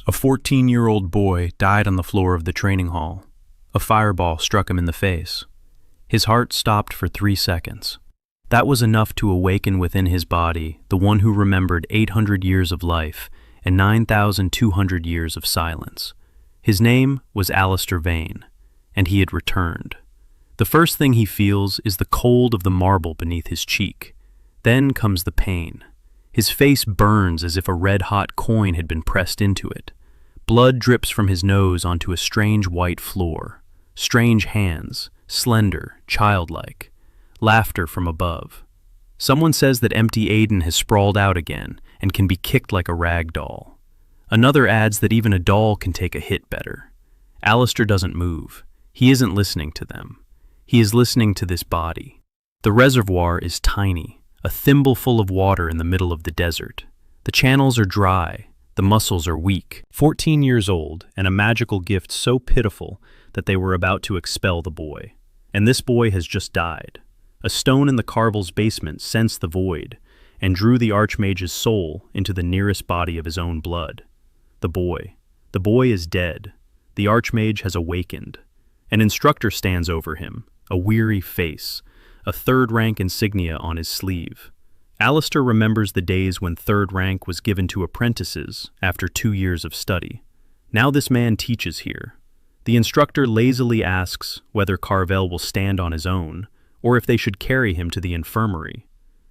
A 14-year-old boy died on the floor of the training hall. A fireball struck him in the face. His heart stopped for 3 seconds. That was enough to awaken within his body the one who remembered 800 years of life and 9,200 years of silence. His name was Alester Vayne, and he had returned. The first thing he feels is the cold of the marble beneath his cheek. Then comes the pain. His face burns as if a red-hot coin had been pressed into it. Blood drips from his nose onto a strange white floor. Strange hands, slender, childlike. Laughter from above. Someone says that empty Aiden has sprawled out again and can be kicked like a rag doll. Another adds that even a doll can take a hit better. Alester doesn't move. He isn't listening to them. He is listening to this body. The reservoir is tiny, a thimbleful of water in the middle of the desert. The channels are dry. The muscles are weak. 14 years old, and a magical gift so pitiful that they were about to expel the boy. And this boy has just died. A stone in the Carvell's basement sensed the void and drew the archmage's soul into the nearest body of his own blood. The boy is dead. The archmage has awakened. An instructor stands over him, a weary face, a third-rank insignia on his sleeve. Alester remembers the days when third rank was given to apprentices after 2 years of study. Now this man teaches here. The instructor lazily asks whether Carvell will stand on his own, or if they should carry him to the infirmary.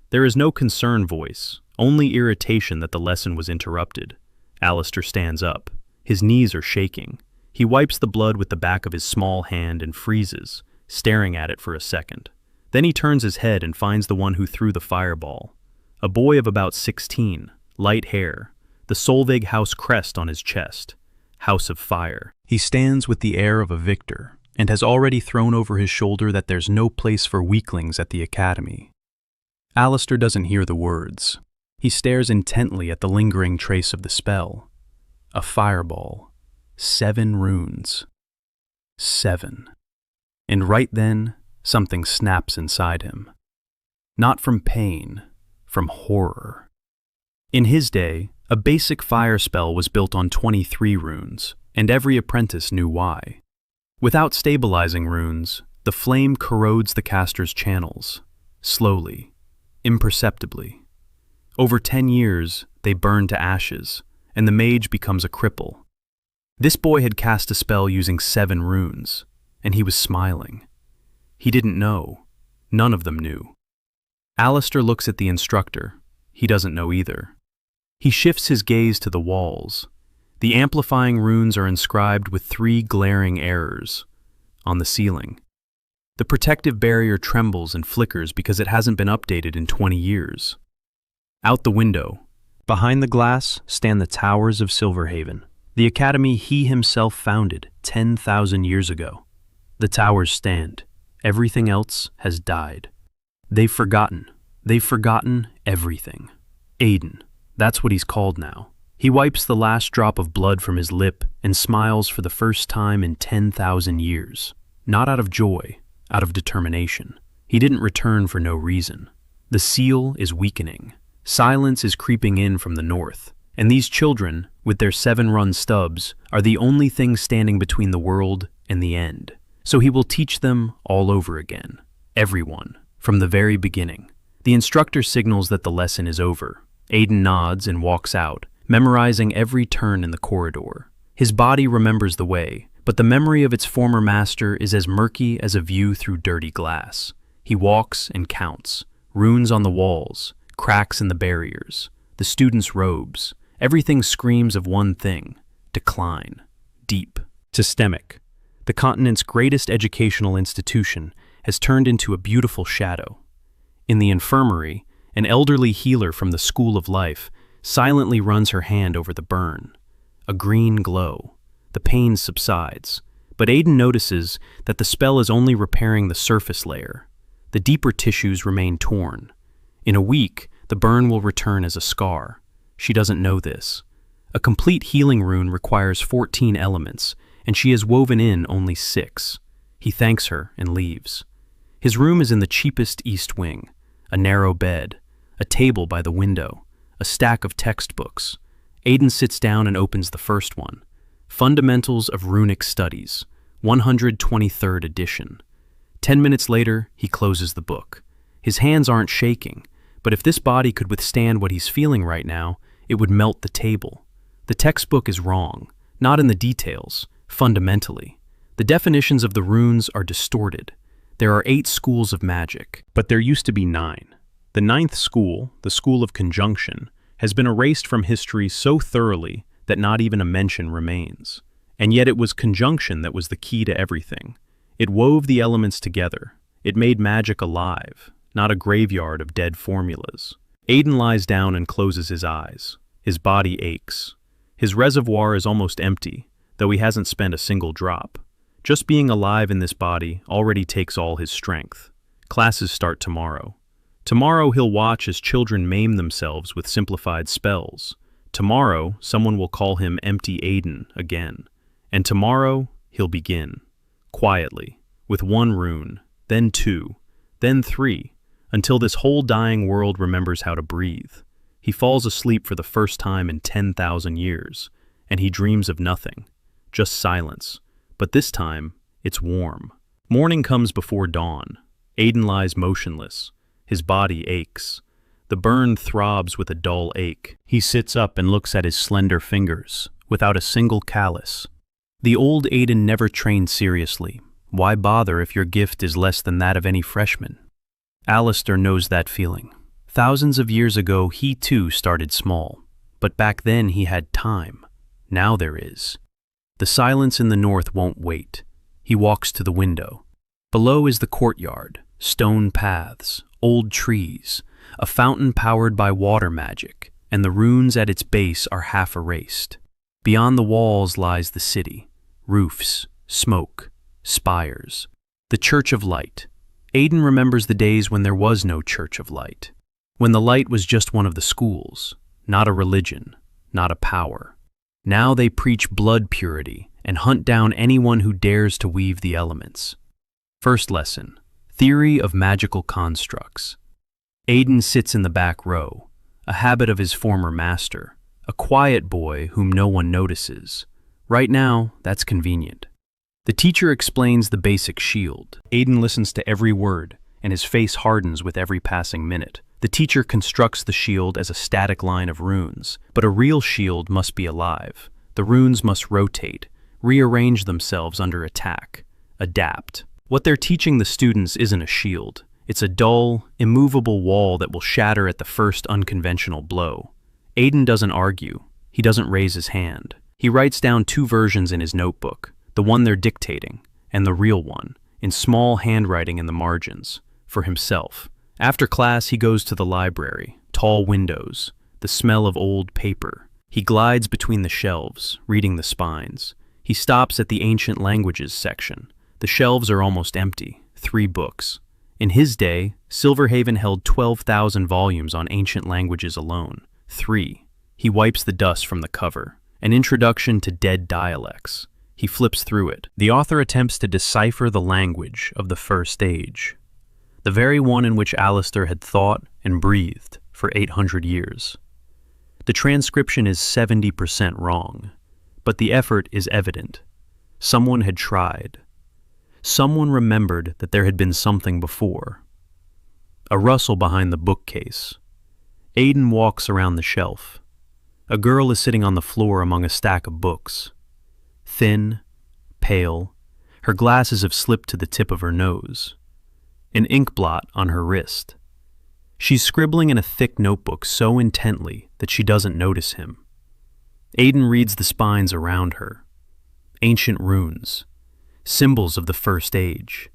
There is no concern voice, only irritation that the lesson was interrupted. Alester stands up. His knees are shaking. He wipes the blood with the back of his small hand and freezes, staring at it for a second. Then he turns his head and finds the one who threw the fireball. A boy of about 16, light hair, the Solveig house crest on his chest. House of Fire. He stands with the air of a victor, and has already thrown over his shoulder that there's no place for weaklings at the academy. Alester doesn't hear the words. He stares intently at the lingering trace of the spell. A fireball. 7 runes. 7. And right then, something snaps inside him. Not from pain, from horror. In his day, a basic fire spell was built on 23 runes, and every apprentice knew why. Without stabilizing runes, the flame corrodes the caster's channels, slowly, imperceptibly. Over 10 years, they burn to ashes, and the mage becomes a cripple. This boy had cast a spell using 7 runes, and he was smiling. He didn't know. None of them knew. Alester looks at the instructor. He doesn't know either. He shifts his gaze to the walls. The amplifying runes are inscribed with 3 glaring errors. On the ceiling. The protective barrier trembles and flickers because it hasn't been updated in 20 years. Out the window, behind the glass, stand the towers of Silverhaven, the academy he himself founded 10,000 years ago. The towers stand. Everything else has died. They've forgotten everything. Aiden, that's what he's called now. He wipes the last drop of blood from his lip and smiles for the first time in 10,000 years. Not out of joy, out of determination. He didn't return for no reason. The seal is weakening. Silence is creeping in from the north, and these children, with their 7-run stubs, are the only thing standing between the world and the end. So he will teach them all over again. Everyone, from the very beginning. The instructor signals that the lesson is over. Aiden nods and walks out, memorizing every turn in the corridor. His body remembers the way, but the memory of its former master is as murky as a view through dirty glass. He walks and counts. Runes on the walls, cracks in the barriers, the students' robes. Everything screams of one thing: decline. Deep. Systemic. The continent's greatest educational institution has turned into a beautiful shadow. In the infirmary, an elderly healer from the School of Life silently runs her hand over the burn. A green glow. The pain subsides, but Aiden notices that the spell is only repairing the surface layer. The deeper tissues remain torn. In a week, the burn will return as a scar. She doesn't know this. A complete healing rune requires 14 elements, and she has woven in only 6. He thanks her and leaves. His room is in the cheapest east wing. A narrow bed, a table by the window, a stack of textbooks. Aiden sits down and opens the first one. Fundamentals of Runic Studies, 123rd edition. 10 minutes later, he closes the book. His hands aren't shaking, but if this body could withstand what he's feeling right now, it would melt the table. The textbook is wrong, not in the details, fundamentally. The definitions of the runes are distorted. There are 8 schools of magic, but there used to be 9. The 9th school, the School of Conjunction, has been erased from history so thoroughly that not even a mention remains. And yet it was conjunction that was the key to everything. It wove the elements together. It made magic alive, not a graveyard of dead formulas. Aiden lies down and closes his eyes. His body aches. His reservoir is almost empty, though he hasn't spent a single drop. Just being alive in this body already takes all his strength. Classes start tomorrow. Tomorrow he'll watch as children maim themselves with simplified spells. Tomorrow someone will call him Empty Aiden again. And tomorrow he'll begin. Quietly, with 1 rune, then 2, then 3, until this whole dying world remembers how to breathe. He falls asleep for the first time in 10,000 years, and he dreams of nothing, just silence. But this time, it's warm. Morning comes before dawn. Aiden lies motionless. His body aches. The burn throbs with a dull ache. He sits up and looks at his slender fingers, without a single callus. The old Aiden never trained seriously. Why bother if your gift is less than that of any freshman? Alester knows that feeling. Thousands of years ago, he too started small. But back then he had time. Now there is. The silence in the north won't wait. He walks to the window. Below is the courtyard, stone paths, old trees, a fountain powered by water magic, and the runes at its base are half erased. Beyond the walls lies the city, roofs, smoke, spires. The Church of Light. Aiden remembers the days when there was no Church of Light, when the light was just one of the schools, not a religion, not a power. Now they preach blood purity and hunt down anyone who dares to weave the elements. First lesson, Theory of Magical Constructs. Aiden sits in the back row, a habit of his former master, a quiet boy whom no one notices. Right now, that's convenient. The teacher explains the basic shield. Aiden listens to every word, and his face hardens with every passing minute. The teacher constructs the shield as a static line of runes, but a real shield must be alive. The runes must rotate, rearrange themselves under attack, adapt. What they're teaching the students isn't a shield. It's a dull, immovable wall that will shatter at the first unconventional blow. Aiden doesn't argue. He doesn't raise his hand. He writes down 2 versions in his notebook, the one they're dictating, and the real one, in small handwriting in the margins, for himself. After class, he goes to the library, tall windows, the smell of old paper. He glides between the shelves, reading the spines. He stops at the ancient languages section. The shelves are almost empty, 3 books. In his day, Silverhaven held 12,000 volumes on ancient languages alone. 3. He wipes the dust from the cover. An introduction to dead dialects. He flips through it. The author attempts to decipher the language of the first age, the very one in which Alester had thought and breathed for 800 years. The transcription is 70% wrong, but the effort is evident. Someone had tried. Someone remembered that there had been something before. A rustle behind the bookcase. Aiden walks around the shelf. A girl is sitting on the floor among a stack of books. Thin, pale, her glasses have slipped to the tip of her nose. An ink blot on her wrist. She's scribbling in a thick notebook so intently that she doesn't notice him. Aiden reads the spines around her. Ancient runes. Symbols of the first age.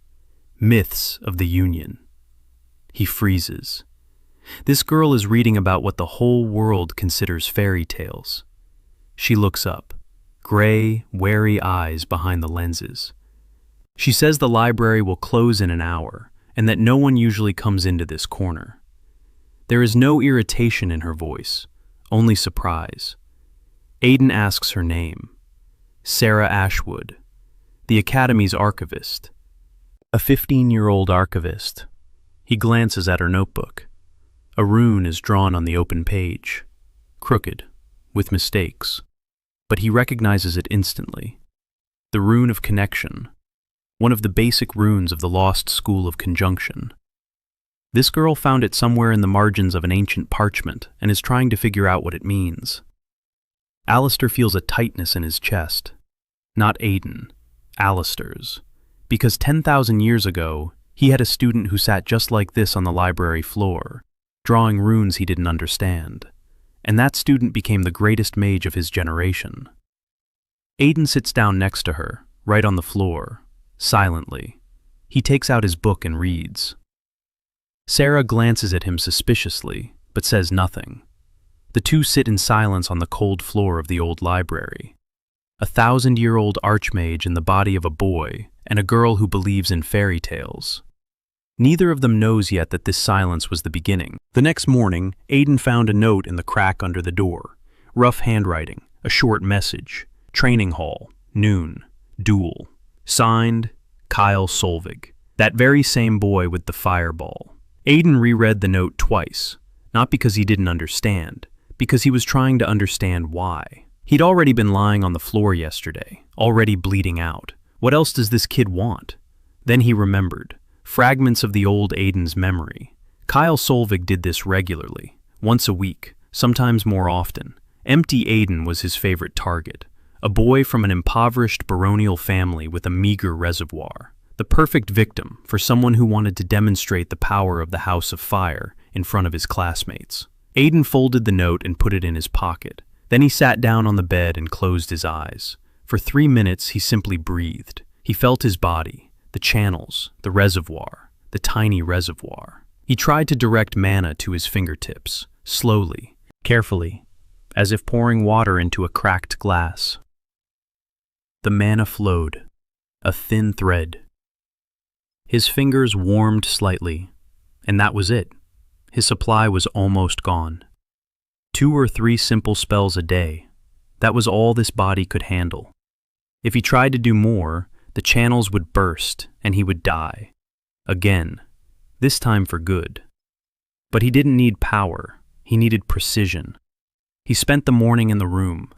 Myths of the Union. He freezes. This girl is reading about what the whole world considers fairy tales. She looks up, gray, wary eyes behind the lenses. She says the library will close in an hour and that no one usually comes into this corner. There is no irritation in her voice, only surprise. Aiden asks her name. Sera Ashwood, the Academy's archivist. A 15-year-old archivist. He glances at her notebook. A rune is drawn on the open page. Crooked, with mistakes. But he recognizes it instantly. The rune of connection, one of the basic runes of the lost school of conjunction. This girl found it somewhere in the margins of an ancient parchment and is trying to figure out what it means. Alester feels a tightness in his chest. Not Aiden, Alister's. Because 10,000 years ago, he had a student who sat just like this on the library floor, drawing runes he didn't understand. And that student became the greatest mage of his generation. Aiden sits down next to her, right on the floor, silently. He takes out his book and reads. Sera glances at him suspiciously, but says nothing. The two sit in silence on the cold floor of the old library. 1,000-year-old archmage in the body of a boy and a girl who believes in fairy tales. Neither of them knows yet that this silence was the beginning. The next morning, Aiden found a note in the crack under the door. Rough handwriting, a short message. Training hall, noon, duel. Signed, Hayley Solveig. That very same boy with the fireball. Aiden reread the note twice, not because he didn't understand, because he was trying to understand why. He'd already been lying on the floor yesterday, already bleeding out. What else does this kid want? Then he remembered. Fragments of the old Aiden's memory. Hayley Solveig did this regularly, once a week, sometimes more often. Empty Aiden was his favorite target. A boy from an impoverished baronial family with a meager reservoir. The perfect victim for someone who wanted to demonstrate the power of the House of Fire in front of his classmates. Aiden folded the note and put it in his pocket. Then he sat down on the bed and closed his eyes. For 3 minutes he simply breathed. He felt his body, the channels, the reservoir, the tiny reservoir. He tried to direct mana to his fingertips, slowly, carefully, as if pouring water into a cracked glass. The mana flowed, a thin thread. His fingers warmed slightly, and that was it. His supply was almost gone. 2 or 3 simple spells a day. That was all this body could handle. If he tried to do more, the channels would burst and he would die. Again, this time for good. But he didn't need power, he needed precision. He spent the morning in the room.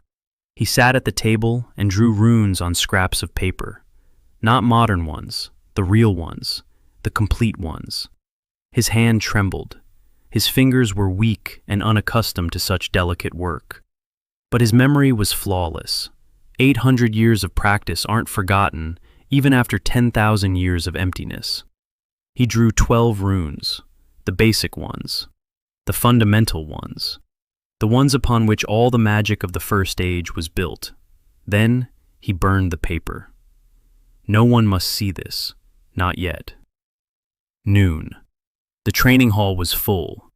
He sat at the table and drew runes on scraps of paper. Not modern ones, the real ones, the complete ones. His hand trembled. His fingers were weak and unaccustomed to such delicate work. But his memory was flawless. 800 years of practice aren't forgotten, even after 10,000 years of emptiness. He drew 12 runes, the basic ones, the fundamental ones, the ones upon which all the magic of the first age was built. Then he burned the paper. No one must see this, not yet. Noon. The training hall was full.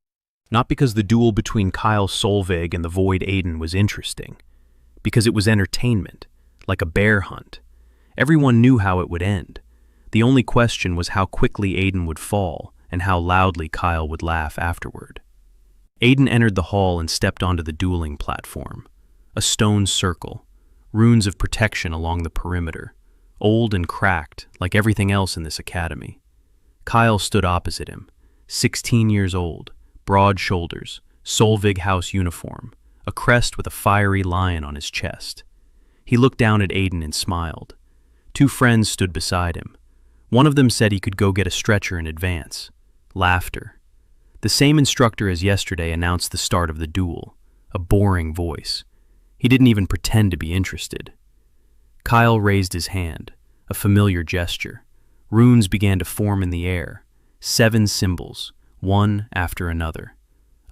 Not because the duel between Hayley Solveig and the Void Aiden was interesting, because it was entertainment, like a bear hunt. Everyone knew how it would end. The only question was how quickly Aiden would fall and how loudly Kyle would laugh afterward. Aiden entered the hall and stepped onto the dueling platform. A stone circle, runes of protection along the perimeter, old and cracked like everything else in this academy. Kyle stood opposite him, 16 years old, broad shoulders, Solveig House uniform, a crest with a fiery lion on his chest. He looked down at Aiden and smiled. 2 friends stood beside him. One of them said he could go get a stretcher in advance. Laughter. The same instructor as yesterday announced the start of the duel, a boring voice. He didn't even pretend to be interested. Kyle raised his hand, a familiar gesture. Runes began to form in the air, 7 symbols, one after another.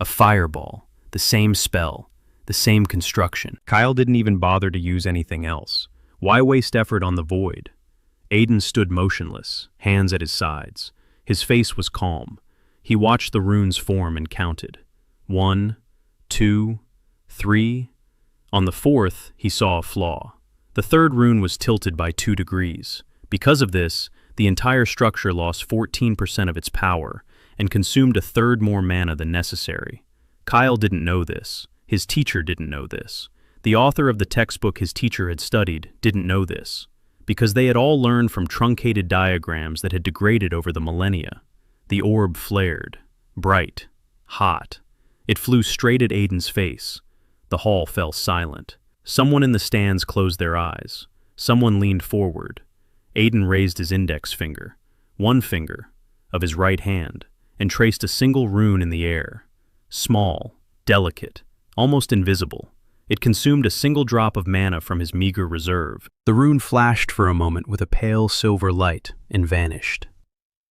A fireball, the same spell, the same construction. Kyle didn't even bother to use anything else. Why waste effort on the void? Aiden stood motionless, hands at his sides. His face was calm. He watched the runes form and counted. 1, 2, 3. On the 4th, he saw a flaw. The 3rd rune was tilted by 2 degrees. Because of this, the entire structure lost 14% of its power and consumed 1/3 more mana than necessary. Kyle didn't know this. His teacher didn't know this. The author of the textbook his teacher had studied didn't know this, because they had all learned from truncated diagrams that had degraded over the millennia. The orb flared, bright, hot. It flew straight at Aiden's face. The hall fell silent. Someone in the stands closed their eyes. Someone leaned forward. Aiden raised his index finger, one finger, of his right hand, and traced a single rune in the air. Small, delicate, almost invisible. It consumed a single drop of mana from his meager reserve. The rune flashed for a moment with a pale silver light and vanished.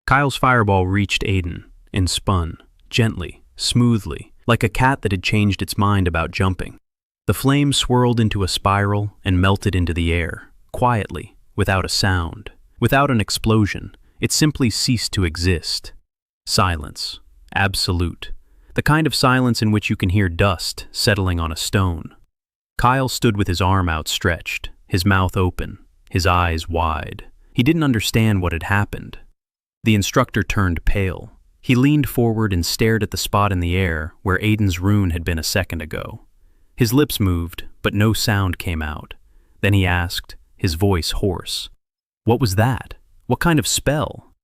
Kyle's fireball reached Aiden and spun, gently, smoothly, like a cat that had changed its mind about jumping. The flame swirled into a spiral and melted into the air, quietly, without a sound. Without an explosion, it simply ceased to exist. Silence. Absolute. The kind of silence in which you can hear dust settling on a stone. Kyle stood with his arm outstretched, his mouth open, his eyes wide. He didn't understand what had happened. The instructor turned pale. He leaned forward and stared at the spot in the air where Aiden's rune had been a second ago. His lips moved, but no sound came out. Then he asked, his voice hoarse, "What was that? What kind of spell?"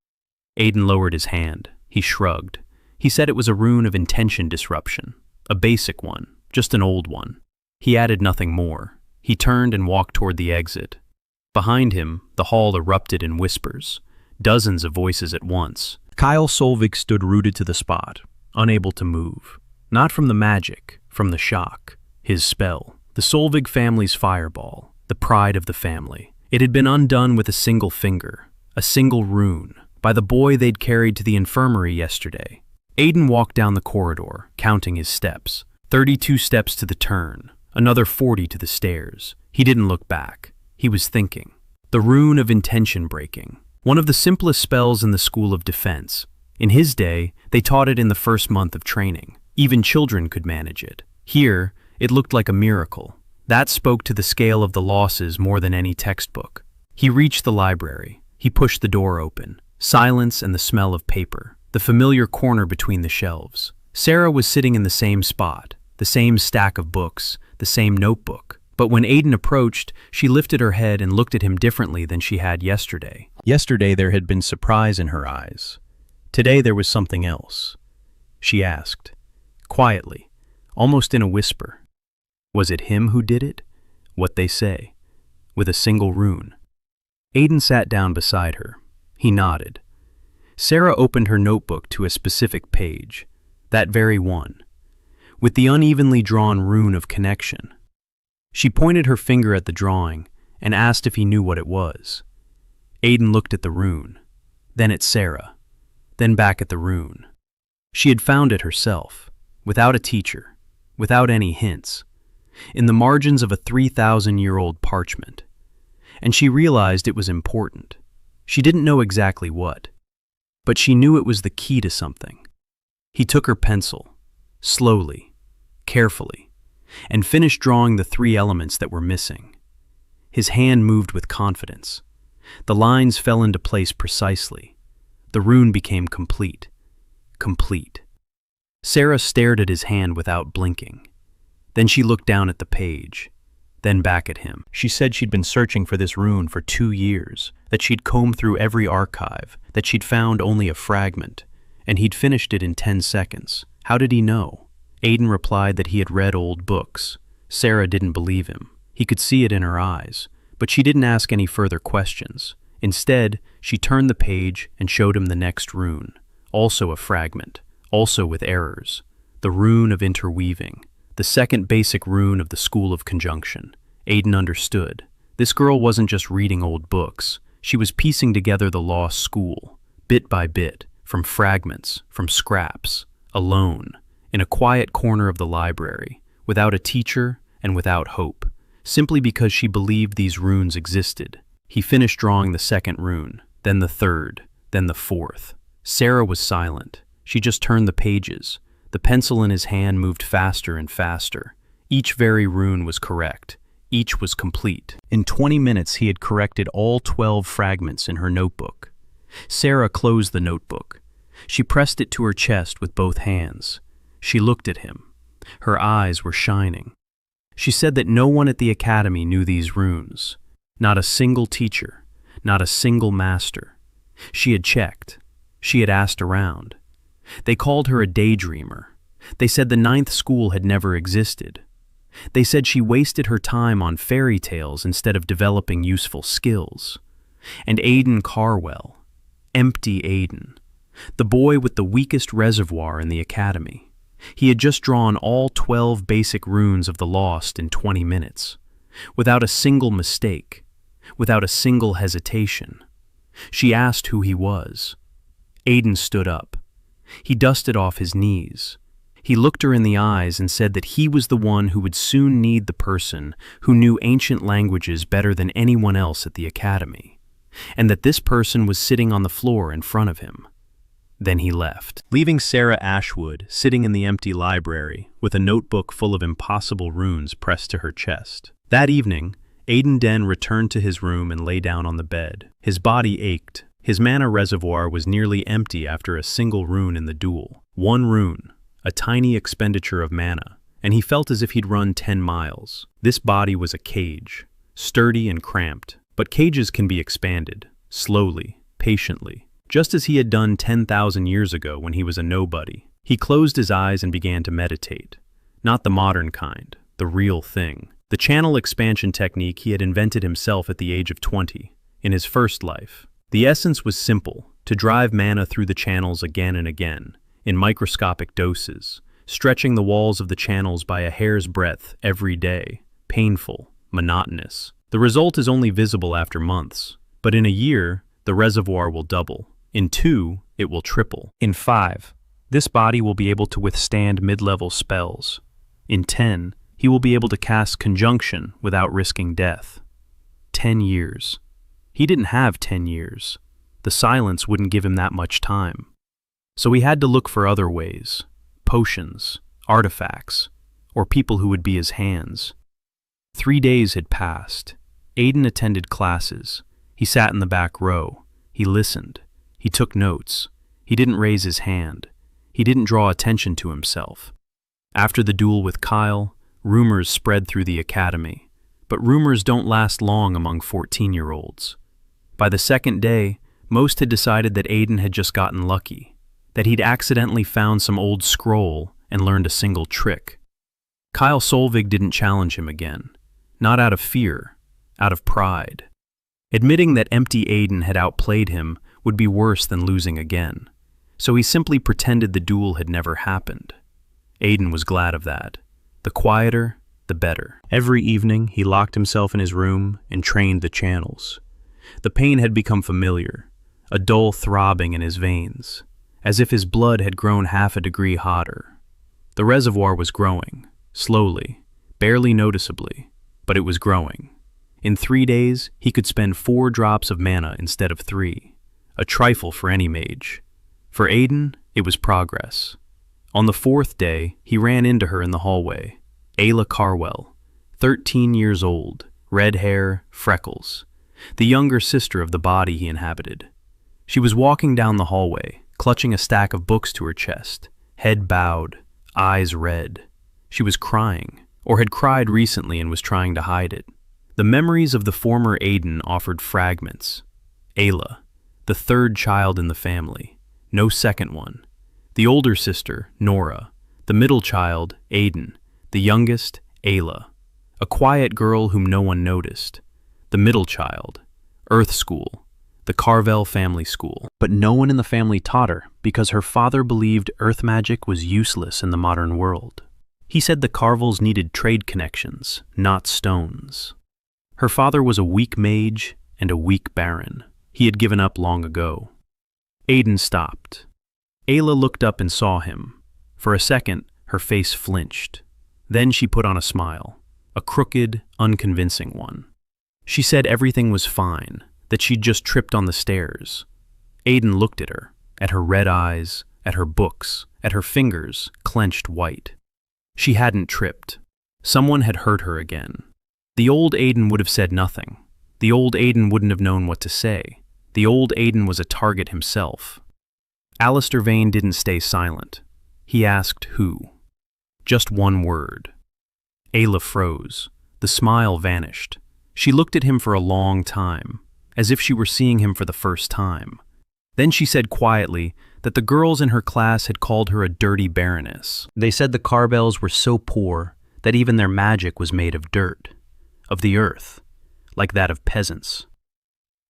Aiden lowered his hand. He shrugged. He said it was a rune of intention disruption, a basic one, just an old one. He added nothing more. He turned and walked toward the exit. Behind him, the hall erupted in whispers, dozens of voices at once. Hayley Solveig stood rooted to the spot, unable to move. Not from the magic, from the shock. His spell, the Solveig family's fireball, the pride of the family. It had been undone with a single finger, a single rune, by the boy they'd carried to the infirmary yesterday. Aiden walked down the corridor, counting his steps. 32 steps to the turn, another 40 to the stairs. He didn't look back. He was thinking. The rune of intention breaking. One of the simplest spells in the School of Defense. In his day, they taught it in the first month of training. Even children could manage it. Here, it looked like a miracle. That spoke to the scale of the losses more than any textbook. He reached the library. He pushed the door open. Silence and the smell of paper. The familiar corner between the shelves. Sera was sitting in the same spot, the same stack of books, the same notebook. But when Aiden approached, she lifted her head and looked at him differently than she had yesterday. Yesterday there had been surprise in her eyes. Today there was something else. She asked, quietly, almost in a whisper, "Was it him who did it? What they say?" With a single rune. Aiden sat down beside her. He nodded. Sera opened her notebook to a specific page, that very one, with the unevenly drawn rune of connection. She pointed her finger at the drawing and asked if he knew what it was. Aiden looked at the rune, then at Sera, then back at the rune. She had found it herself, without a teacher, without any hints, in the margins of a 3,000-year-old parchment. And she realized it was important. She didn't know exactly what, but she knew it was the key to something. He took her pencil, slowly, carefully, and finished drawing the 3 elements that were missing. His hand moved with confidence. The lines fell into place precisely. The rune became complete. Complete. Sera stared at his hand without blinking. Then she looked down at the page, then back at him. She said she'd been searching for this rune for 2 years, that she'd combed through every archive, that she'd found only a fragment, and he'd finished it in 10 seconds. How did he know? Aiden replied that he had read old books. Sera didn't believe him. He could see it in her eyes, but she didn't ask any further questions. Instead, she turned the page and showed him the next rune, also a fragment, also with errors. The rune of interweaving, the second basic rune of the School of Conjunction. Aiden understood. This girl wasn't just reading old books. She was piecing together the lost school, bit by bit, from fragments, from scraps, alone, in a quiet corner of the library, without a teacher and without hope, simply because she believed these runes existed. He finished drawing the second rune, then the third, then the fourth. Sera was silent. She just turned the pages. The pencil in his hand moved faster and faster. Each very rune was correct. Each was complete. In 20 minutes, he had corrected all 12 fragments in her notebook. Sera closed the notebook. She pressed it to her chest with both hands. She looked at him. Her eyes were shining. She said that no one at the academy knew these runes. Not a single teacher. Not a single master. She had checked. She had asked around. They called her a daydreamer. They said the 9th school had never existed. They said she wasted her time on fairy tales instead of developing useful skills. And Aiden Carvell, empty Aiden, the boy with the weakest reservoir in the academy. He had just drawn all 12 basic runes of the lost in 20 minutes, without a single mistake, without a single hesitation. She asked who he was. Aiden stood up. He dusted off his knees. He looked her in the eyes and said that he was the one who would soon need the person who knew ancient languages better than anyone else at the academy, and that this person was sitting on the floor in front of him. Then he left, leaving Sera Ashwood sitting in the empty library with a notebook full of impossible runes pressed to her chest. That evening, Aiden Den returned to his room and lay down on the bed. His body ached. His mana reservoir was nearly empty after a single rune in the duel. One rune, a tiny expenditure of mana, and he felt as if he'd run 10 miles. This body was a cage, sturdy and cramped, but cages can be expanded, slowly, patiently, just as he had done 10,000 years ago when he was a nobody. He closed his eyes and began to meditate. Not the modern kind, the real thing. The channel expansion technique he had invented himself at the age of 20, in his first life. The essence was simple, to drive mana through the channels again and again, in microscopic doses, stretching the walls of the channels by a hair's breadth every day, painful, monotonous. The result is only visible after months, but in a year, the reservoir will double. In 2, it will triple. In 5, this body will be able to withstand mid-level spells. In 10, he will be able to cast conjunction without risking death. 10 years. He didn't have 10 years. The silence wouldn't give him that much time. So he had to look for other ways, potions, artifacts, or people who would be his hands. 3 days had passed. Aiden attended classes. He sat in the back row. He listened. He took notes. He didn't raise his hand. He didn't draw attention to himself. After the duel with Kyle, rumors spread through the academy. But rumors don't last long among 14-year-olds. By the second day, most had decided that Aiden had just gotten lucky, that he'd accidentally found some old scroll and learned a single trick. Kyle Solveig didn't challenge him again, not out of fear, out of pride. Admitting that empty Aiden had outplayed him would be worse than losing again, so he simply pretended the duel had never happened. Aiden was glad of that. The quieter, the better. Every evening, he locked himself in his room and trained the channels. The pain had become familiar, a dull throbbing in his veins, as if his blood had grown half a degree hotter. The reservoir was growing, slowly, barely noticeably, but it was growing. In 3 days, he could spend 4 drops of mana instead of 3, a trifle for any mage. For Aiden, it was progress. On the 4th day, he ran into her in the hallway. Ayla Carvell, 13 years old, red hair, freckles, the younger sister of the body he inhabited. She was walking down the hallway, clutching a stack of books to her chest, head bowed, eyes red. She was crying, or had cried recently and was trying to hide it. The memories of the former Aiden offered fragments. Ayla, the 3rd child in the family, no second one. The older sister, Nora, the middle child, Aiden, the youngest, Ayla, a quiet girl whom no one noticed. The middle child, Earth School, the Carvell family school. But no one in the family taught her because her father believed earth magic was useless in the modern world. He said the Carvells needed trade connections, not stones. Her father was a weak mage and a weak baron. He had given up long ago. Aiden stopped. Ayla looked up and saw him. For a second, her face flinched. Then she put on a smile, a crooked, unconvincing one. She said everything was fine, that she'd just tripped on the stairs. Aiden looked at her red eyes, at her books, at her fingers, clenched white. She hadn't tripped. Someone had hurt her again. The old Aiden would have said nothing. The old Aiden wouldn't have known what to say. The old Aiden was a target himself. Alester Vayne didn't stay silent. He asked who. Just one word. Ayla froze. The smile vanished. She looked at him for a long time, as if she were seeing him for the first time. Then she said quietly that the girls in her class had called her a dirty baroness. They said the Carvells were so poor that even their magic was made of dirt, of the earth, like that of peasants.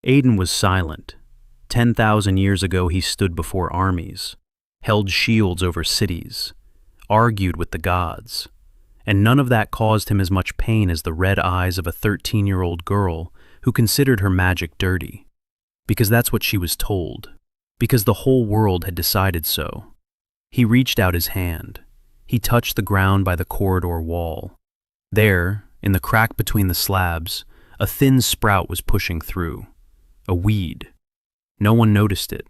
Aiden was silent. 10,000 years ago he stood before armies, held shields over cities, argued with the gods, and none of that caused him as much pain as the red eyes of a 13-year-old girl who considered her magic dirty, because that's what she was told, because the whole world had decided so. He reached out his hand. He touched the ground by the corridor wall. There, in the crack between the slabs, a thin sprout was pushing through. A weed. No one noticed it.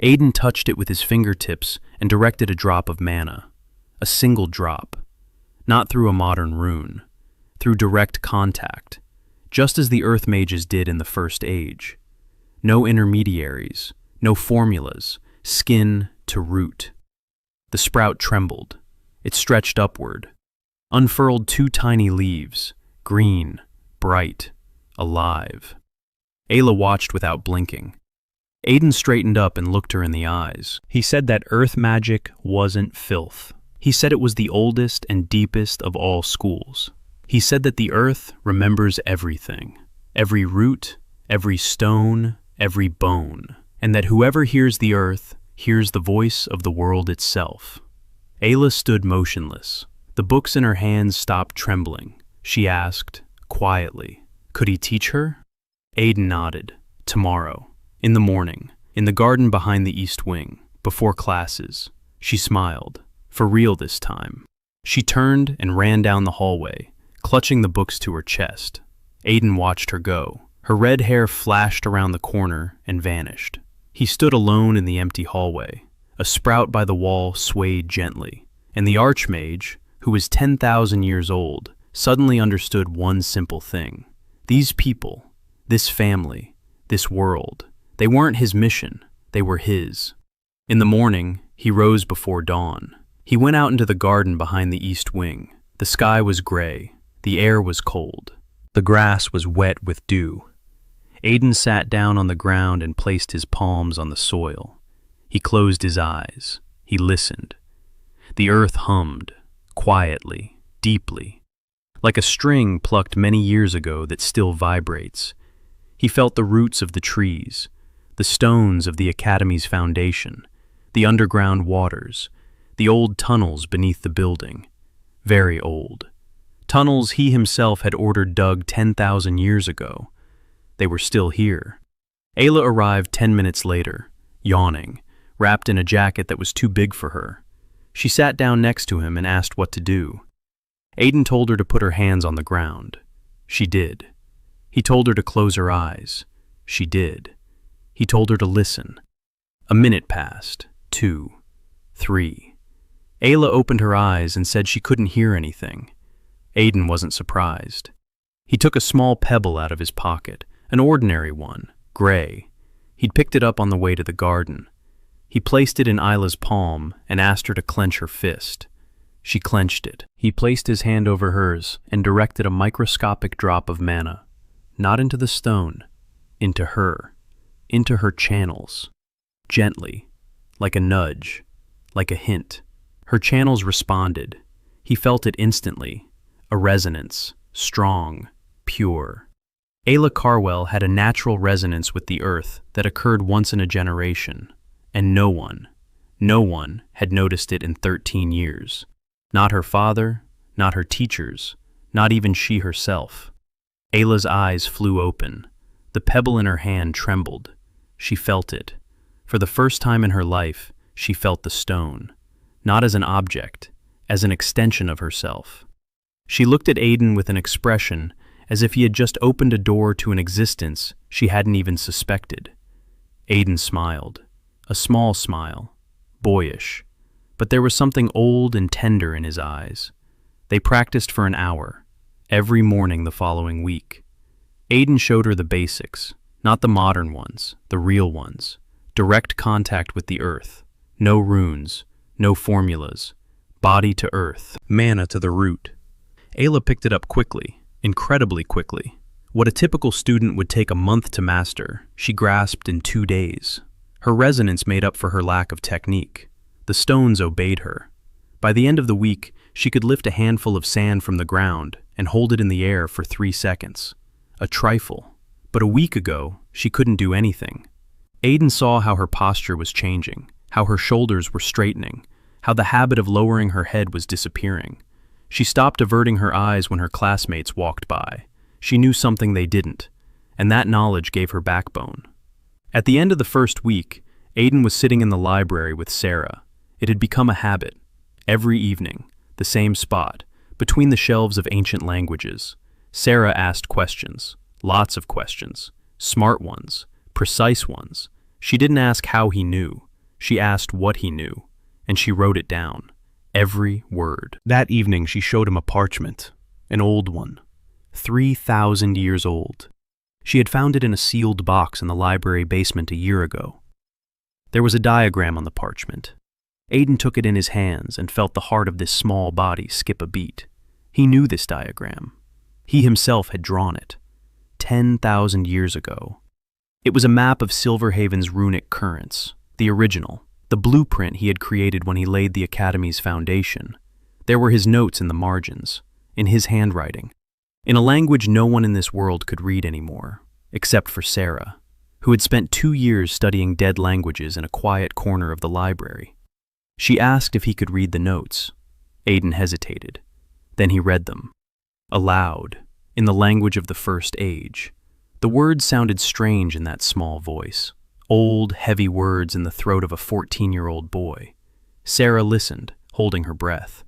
Aiden touched it with his fingertips and directed a drop of mana. A single drop. Not through a modern rune. Through direct contact. Just as the earth mages did in the First Age. No intermediaries. No formulas. Skin to root. The sprout trembled. It stretched upward. Unfurled 2 tiny leaves. Green. Bright. Alive. Ayla watched without blinking. Aiden straightened up and looked her in the eyes. He said that earth magic wasn't filth. He said it was the oldest and deepest of all schools. He said that the earth remembers everything. Every root, every stone, every bone. And that whoever hears the earth hears the voice of the world itself. Ayla stood motionless. The books in her hands stopped trembling. She asked, quietly, could he teach her? Aiden nodded. Tomorrow. In the morning. In the garden behind the east wing. Before classes. She smiled. For real this time. She turned and ran down the hallway, clutching the books to her chest. Aiden watched her go. Her red hair flashed around the corner and vanished. He stood alone in the empty hallway. A sprout by the wall swayed gently, and the archmage, who was 10,000 years old, suddenly understood one simple thing. These people, this family, this world, they weren't his mission, they were his. In the morning, he rose before dawn. He went out into the garden behind the east wing. The sky was gray, the air was cold. The grass was wet with dew. Aiden sat down on the ground and placed his palms on the soil. He closed his eyes. He listened. The earth hummed, quietly, deeply, like a string plucked many years ago that still vibrates. He felt the roots of the trees, the stones of the Academy's foundation, the underground waters, the old tunnels beneath the building. Very old. Tunnels he himself had ordered dug 10,000 years ago. They were still here. Ayla arrived 10 minutes later, yawning, wrapped in a jacket that was too big for her. She sat down next to him and asked what to do. Aiden told her to put her hands on the ground. She did. He told her to close her eyes. She did. He told her to listen. A minute passed. 2. 3. Ayla opened her eyes and said she couldn't hear anything. Aiden wasn't surprised. He took a small pebble out of his pocket, an ordinary one, gray. He'd picked it up on the way to the garden. He placed it in Ayla's palm and asked her to clench her fist. She clenched it. He placed his hand over hers and directed a microscopic drop of mana, not into the stone, into her channels. Gently, like a nudge, like a hint. Her channels responded. He felt it instantly, a resonance, strong, pure. Aiden Carvell had a natural resonance with the earth that occurred once in a generation, and no one had noticed it in 13 years. Not her father, not her teachers, not even she herself. Ayla's eyes flew open. The pebble in her hand trembled. She felt it. For the first time in her life, she felt the stone, not as an object, as an extension of herself. She looked at Aiden with an expression as if he had just opened a door to an existence she hadn't even suspected. Aiden smiled, a small smile, boyish, but there was something old and tender in his eyes. They practiced for an hour, every morning the following week. Aiden showed her the basics, not the modern ones, the real ones. Direct contact with the earth, no runes, no formulas, body to earth, mana to the root. Ayla picked it up quickly, incredibly quickly. What a typical student would take a month to master, she grasped in 2 days. Her resonance made up for her lack of technique. The stones obeyed her. By the end of the week, She could lift a handful of sand from the ground and hold it in the air for 3 seconds. A trifle. But a week ago, she couldn't do anything. Aiden saw how her posture was changing, how her shoulders were straightening, how the habit of lowering her head was disappearing. She stopped averting her eyes when her classmates walked by. She knew something they didn't, and that knowledge gave her backbone. At the end of the first week, Aiden was sitting in the library with Sera. It had become a habit. Every evening, the same spot, between the shelves of ancient languages. Sera asked questions, lots of questions, smart ones, precise ones. She didn't ask how he knew. She asked what he knew, and she wrote it down. Every word. That evening, she showed him a parchment, an old one, 3,000 years old. She had found it in a sealed box in the library basement a year ago. There was a diagram on the parchment. Aiden took it in his hands and felt the heart of this small body skip a beat. He knew this diagram. He himself had drawn it, 10,000 years ago. It was a map of Silverhaven's runic currents, the original, the blueprint he had created when he laid the Academy's foundation. There were his notes in the margins, in his handwriting, in a language no one in this world could read anymore, except for Sera, who had spent 2 years studying dead languages in a quiet corner of the library. She asked if he could read the notes. Aiden hesitated. Then he read them, aloud, in the language of the First Age. The words sounded strange in that small voice, old, heavy words in the throat of a 14-year-old boy. Sera listened, holding her breath.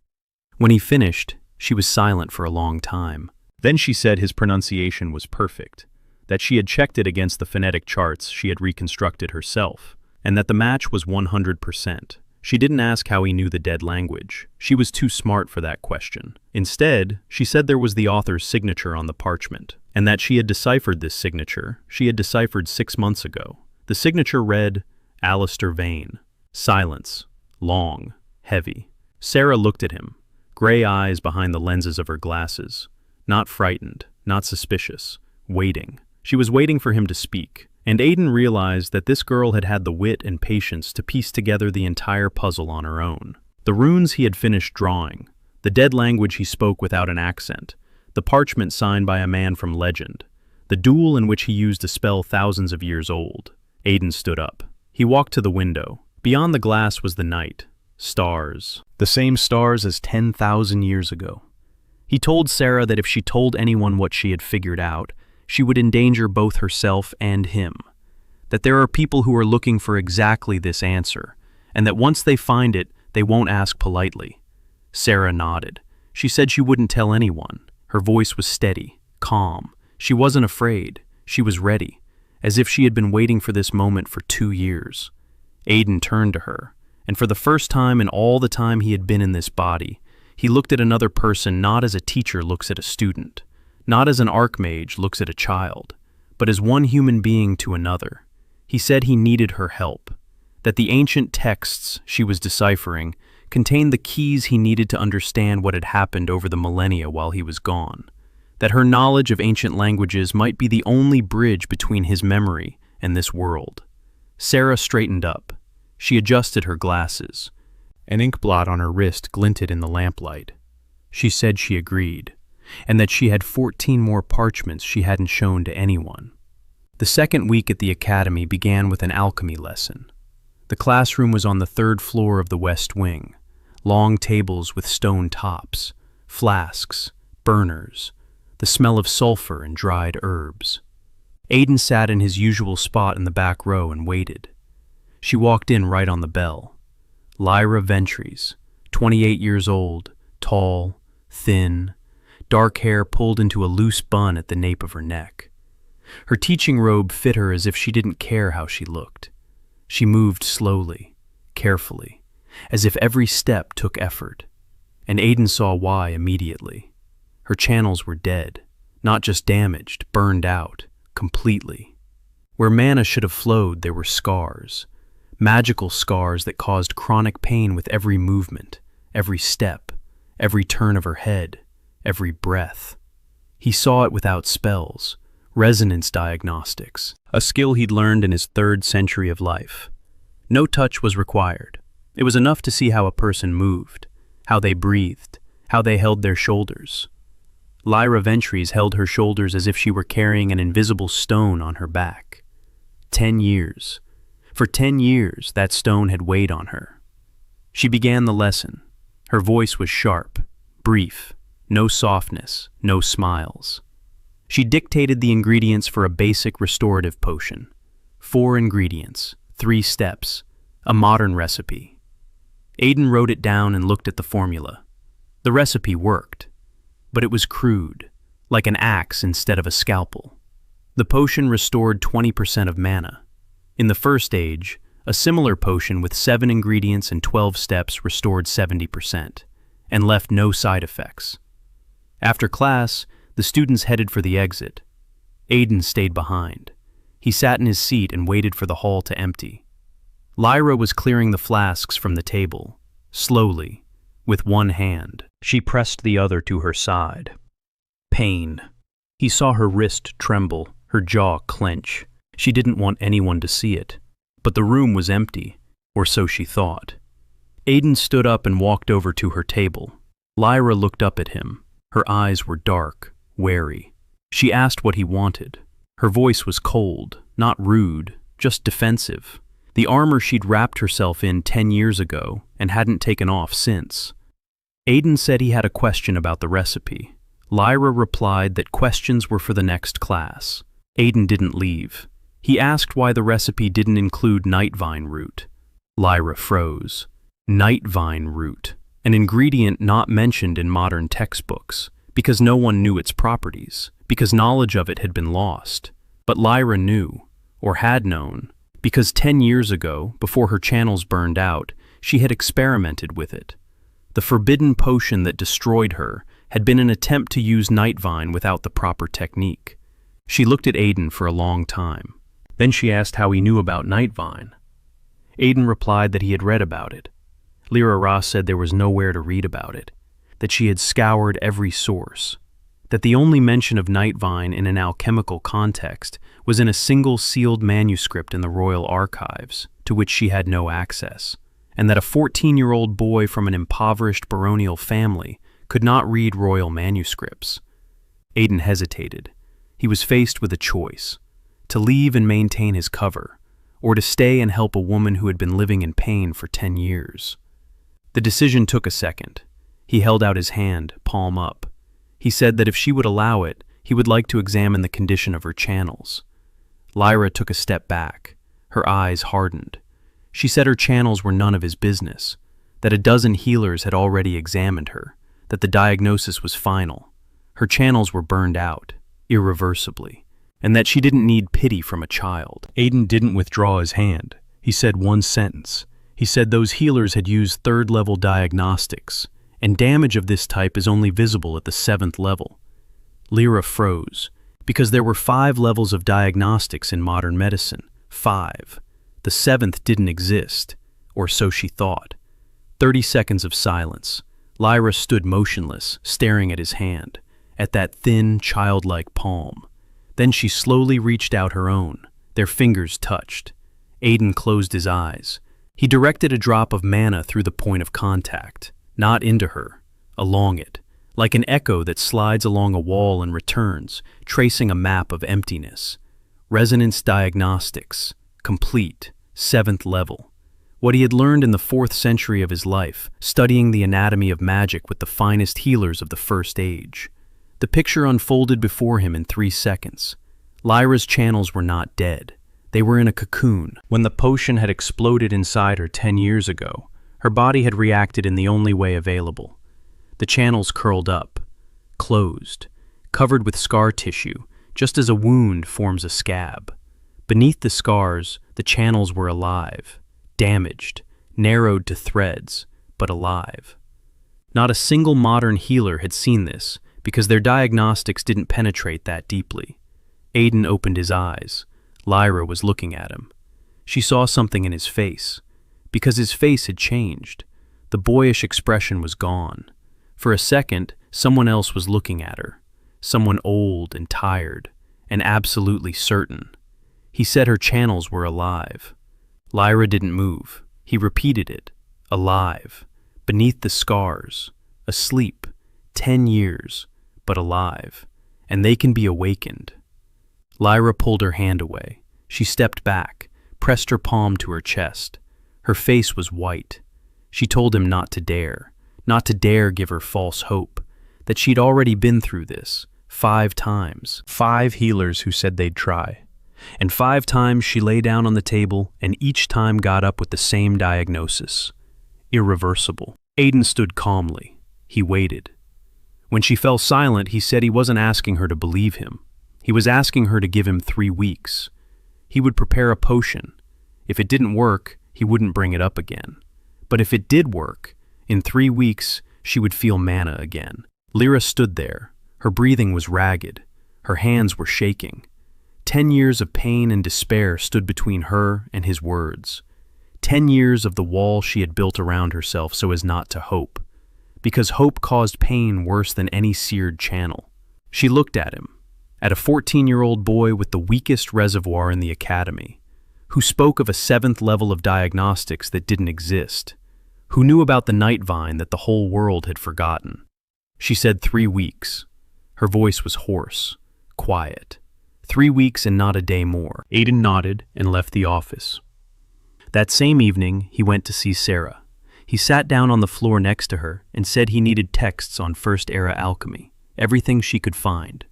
When he finished, she was silent for a long time. Then she said his pronunciation was perfect, that she had checked it against the phonetic charts she had reconstructed herself, and that the match was 100%. She didn't ask how he knew the dead language. She was too smart for that question. Instead, she said there was the author's signature on the parchment, and that she had deciphered this signature. She had deciphered 6 months ago. The signature read, Alester Vayne. Silence. Long. Heavy. Sera looked at him, gray eyes behind the lenses of her glasses. Not frightened, not suspicious. Waiting. She was waiting for him to speak. And Aiden realized that this girl had had the wit and patience to piece together the entire puzzle on her own. The runes he had finished drawing, the dead language he spoke without an accent, the parchment signed by a man from legend, the duel in which he used a spell thousands of years old. Aiden stood up. He walked to the window. Beyond the glass was the night. Stars. The same stars as 10,000 years ago. He told Sera that if she told anyone what she had figured out, she would endanger both herself and him. That there are people who are looking for exactly this answer, and that once they find it, they won't ask politely. Sera nodded. She said she wouldn't tell anyone. Her voice was steady, calm. She wasn't afraid. She was ready, as if she had been waiting for this moment for 2 years. Aiden turned to her, and for the first time in all the time he had been in this body, he looked at another person not as a teacher looks at a student, not as an archmage looks at a child, but as one human being to another. He said he needed her help, that the ancient texts she was deciphering contained the keys he needed to understand what had happened over the millennia while he was gone, that her knowledge of ancient languages might be the only bridge between his memory and this world. Sera straightened up. She adjusted her glasses. An ink blot on her wrist glinted in the lamplight. She said she agreed, and that she had 14 more parchments she hadn't shown to anyone. The second week at the academy began with an alchemy lesson. The classroom was on the 3rd floor of the west wing, long tables with stone tops, flasks, burners, the smell of sulfur and dried herbs. Aiden sat in his usual spot in the back row and waited. She walked in right on the bell. Lyra Ventris, 28 years old, tall, thin, dark hair pulled into a loose bun at the nape of her neck. Her teaching robe fit her as if she didn't care how she looked. She moved slowly, carefully, as if every step took effort, and Aiden saw why immediately. Her channels were dead, not just damaged, burned out, completely. Where mana should have flowed, there were scars, magical scars that caused chronic pain with every movement, every step, every turn of her head, every breath. He saw it without spells, resonance diagnostics, a skill he'd learned in his 3rd century of life. No touch was required. It was enough to see how a person moved, how they breathed, how they held their shoulders. Lyra Ventris held her shoulders as if she were carrying an invisible stone on her back. 10 years. For 10 years, that stone had weighed on her. She began the lesson. Her voice was sharp, brief, no softness, no smiles. She dictated the ingredients for a basic restorative potion. 4 ingredients, 3 steps, a modern recipe. Aiden wrote it down and looked at the formula. The recipe worked, but it was crude, like an axe instead of a scalpel. The potion restored 20% of mana. In the first stage, a similar potion with 7 ingredients and 12 steps restored 70%, and left no side effects. After class, the students headed for the exit. Aiden stayed behind. He sat in his seat and waited for the hall to empty. Lyra was clearing the flasks from the table, slowly, with one hand. She pressed the other to her side. Pain. He saw her wrist tremble, her jaw clench. She didn't want anyone to see it, but the room was empty, or so she thought. Aiden stood up and walked over to her table. Lyra looked up at him. Her eyes were dark, wary. She asked what he wanted. Her voice was cold, not rude, just defensive. The armor she'd wrapped herself in 10 years ago and hadn't taken off since. Aiden said he had a question about the recipe. Lyra replied that questions were for the next class. Aiden didn't leave. He asked why the recipe didn't include nightvine root. Lyra froze. Nightvine root, an ingredient not mentioned in modern textbooks, because no one knew its properties, because knowledge of it had been lost. But Lyra knew, or had known, because 10 years ago, before her channels burned out, she had experimented with it. The forbidden potion that destroyed her had been an attempt to use nightvine without the proper technique. She looked at Aiden for a long time. Then she asked how he knew about nightvine. Aiden replied that he had read about it. Lyra Ross said there was nowhere to read about it, that she had scoured every source, that the only mention of nightvine in an alchemical context was in a single sealed manuscript in the royal archives, to which she had no access, and that a 14-year-old boy from an impoverished baronial family could not read royal manuscripts. Aiden hesitated. He was faced with a choice: to leave and maintain his cover, or to stay and help a woman who had been living in pain for 10 years. The decision took a second. He held out his hand, palm up. He said that if she would allow it, he would like to examine the condition of her channels. Lyra took a step back. Her eyes hardened. She said her channels were none of his business, that a dozen healers had already examined her, that the diagnosis was final. Her channels were burned out, irreversibly, and that she didn't need pity from a child. Aiden didn't withdraw his hand. He said one sentence. He said those healers had used 3rd-level diagnostics, and damage of this type is only visible at the 7th level. Lyra froze, because there were 5 levels of diagnostics in modern medicine. 5. The 7th didn't exist, or so she thought. 30 seconds of silence. Lyra stood motionless, staring at his hand, at that thin, childlike palm. Then she slowly reached out her own. Their fingers touched. Aiden closed his eyes. He directed a drop of mana through the point of contact, not into her, along it, like an echo that slides along a wall and returns, tracing a map of emptiness. Resonance diagnostics, complete, 7th level. What he had learned in the 4th century of his life, studying the anatomy of magic with the finest healers of the First Age. The picture unfolded before him in 3 seconds. Lyra's channels were not dead. They were in a cocoon. When the potion had exploded inside her 10 years ago, her body had reacted in the only way available. The channels curled up, closed, covered with scar tissue, just as a wound forms a scab. Beneath the scars, the channels were alive, damaged, narrowed to threads, but alive. Not a single modern healer had seen this, because their diagnostics didn't penetrate that deeply. Aiden opened his eyes. Lyra was looking at him. She saw something in his face, because his face had changed. The boyish expression was gone. For a second, someone else was looking at her, someone old and tired, and absolutely certain. He said her channels were alive. Lyra didn't move. He repeated it. Alive. Beneath the scars. Asleep. 10 years, but alive, and they can be awakened. Lyra pulled her hand away. She stepped back, pressed her palm to her chest. Her face was white. She told him not to dare give her false hope, that she'd already been through this 5 times. 5 healers who said they'd try. And 5 times she lay down on the table and each time got up with the same diagnosis: irreversible. Aiden stood calmly. He waited. When she fell silent, he said he wasn't asking her to believe him. He was asking her to give him 3 weeks. He would prepare a potion. If it didn't work, he wouldn't bring it up again. But if it did work, in 3 weeks, she would feel mana again. Lyra stood there. Her breathing was ragged. Her hands were shaking. 10 years of pain and despair stood between her and his words. 10 years of the wall she had built around herself so as not to hope. Because hope caused pain worse than any seared channel. She looked at him, at a 14-year-old boy with the weakest reservoir in the academy, who spoke of a 7th level of diagnostics that didn't exist, who knew about the night vine that the whole world had forgotten. She said 3 weeks. Her voice was hoarse, quiet. 3 weeks and not a day more. Aiden nodded and left the office. That same evening, he went to see Sera. He sat down on the floor next to her and said he needed texts on First Era alchemy, everything she could find.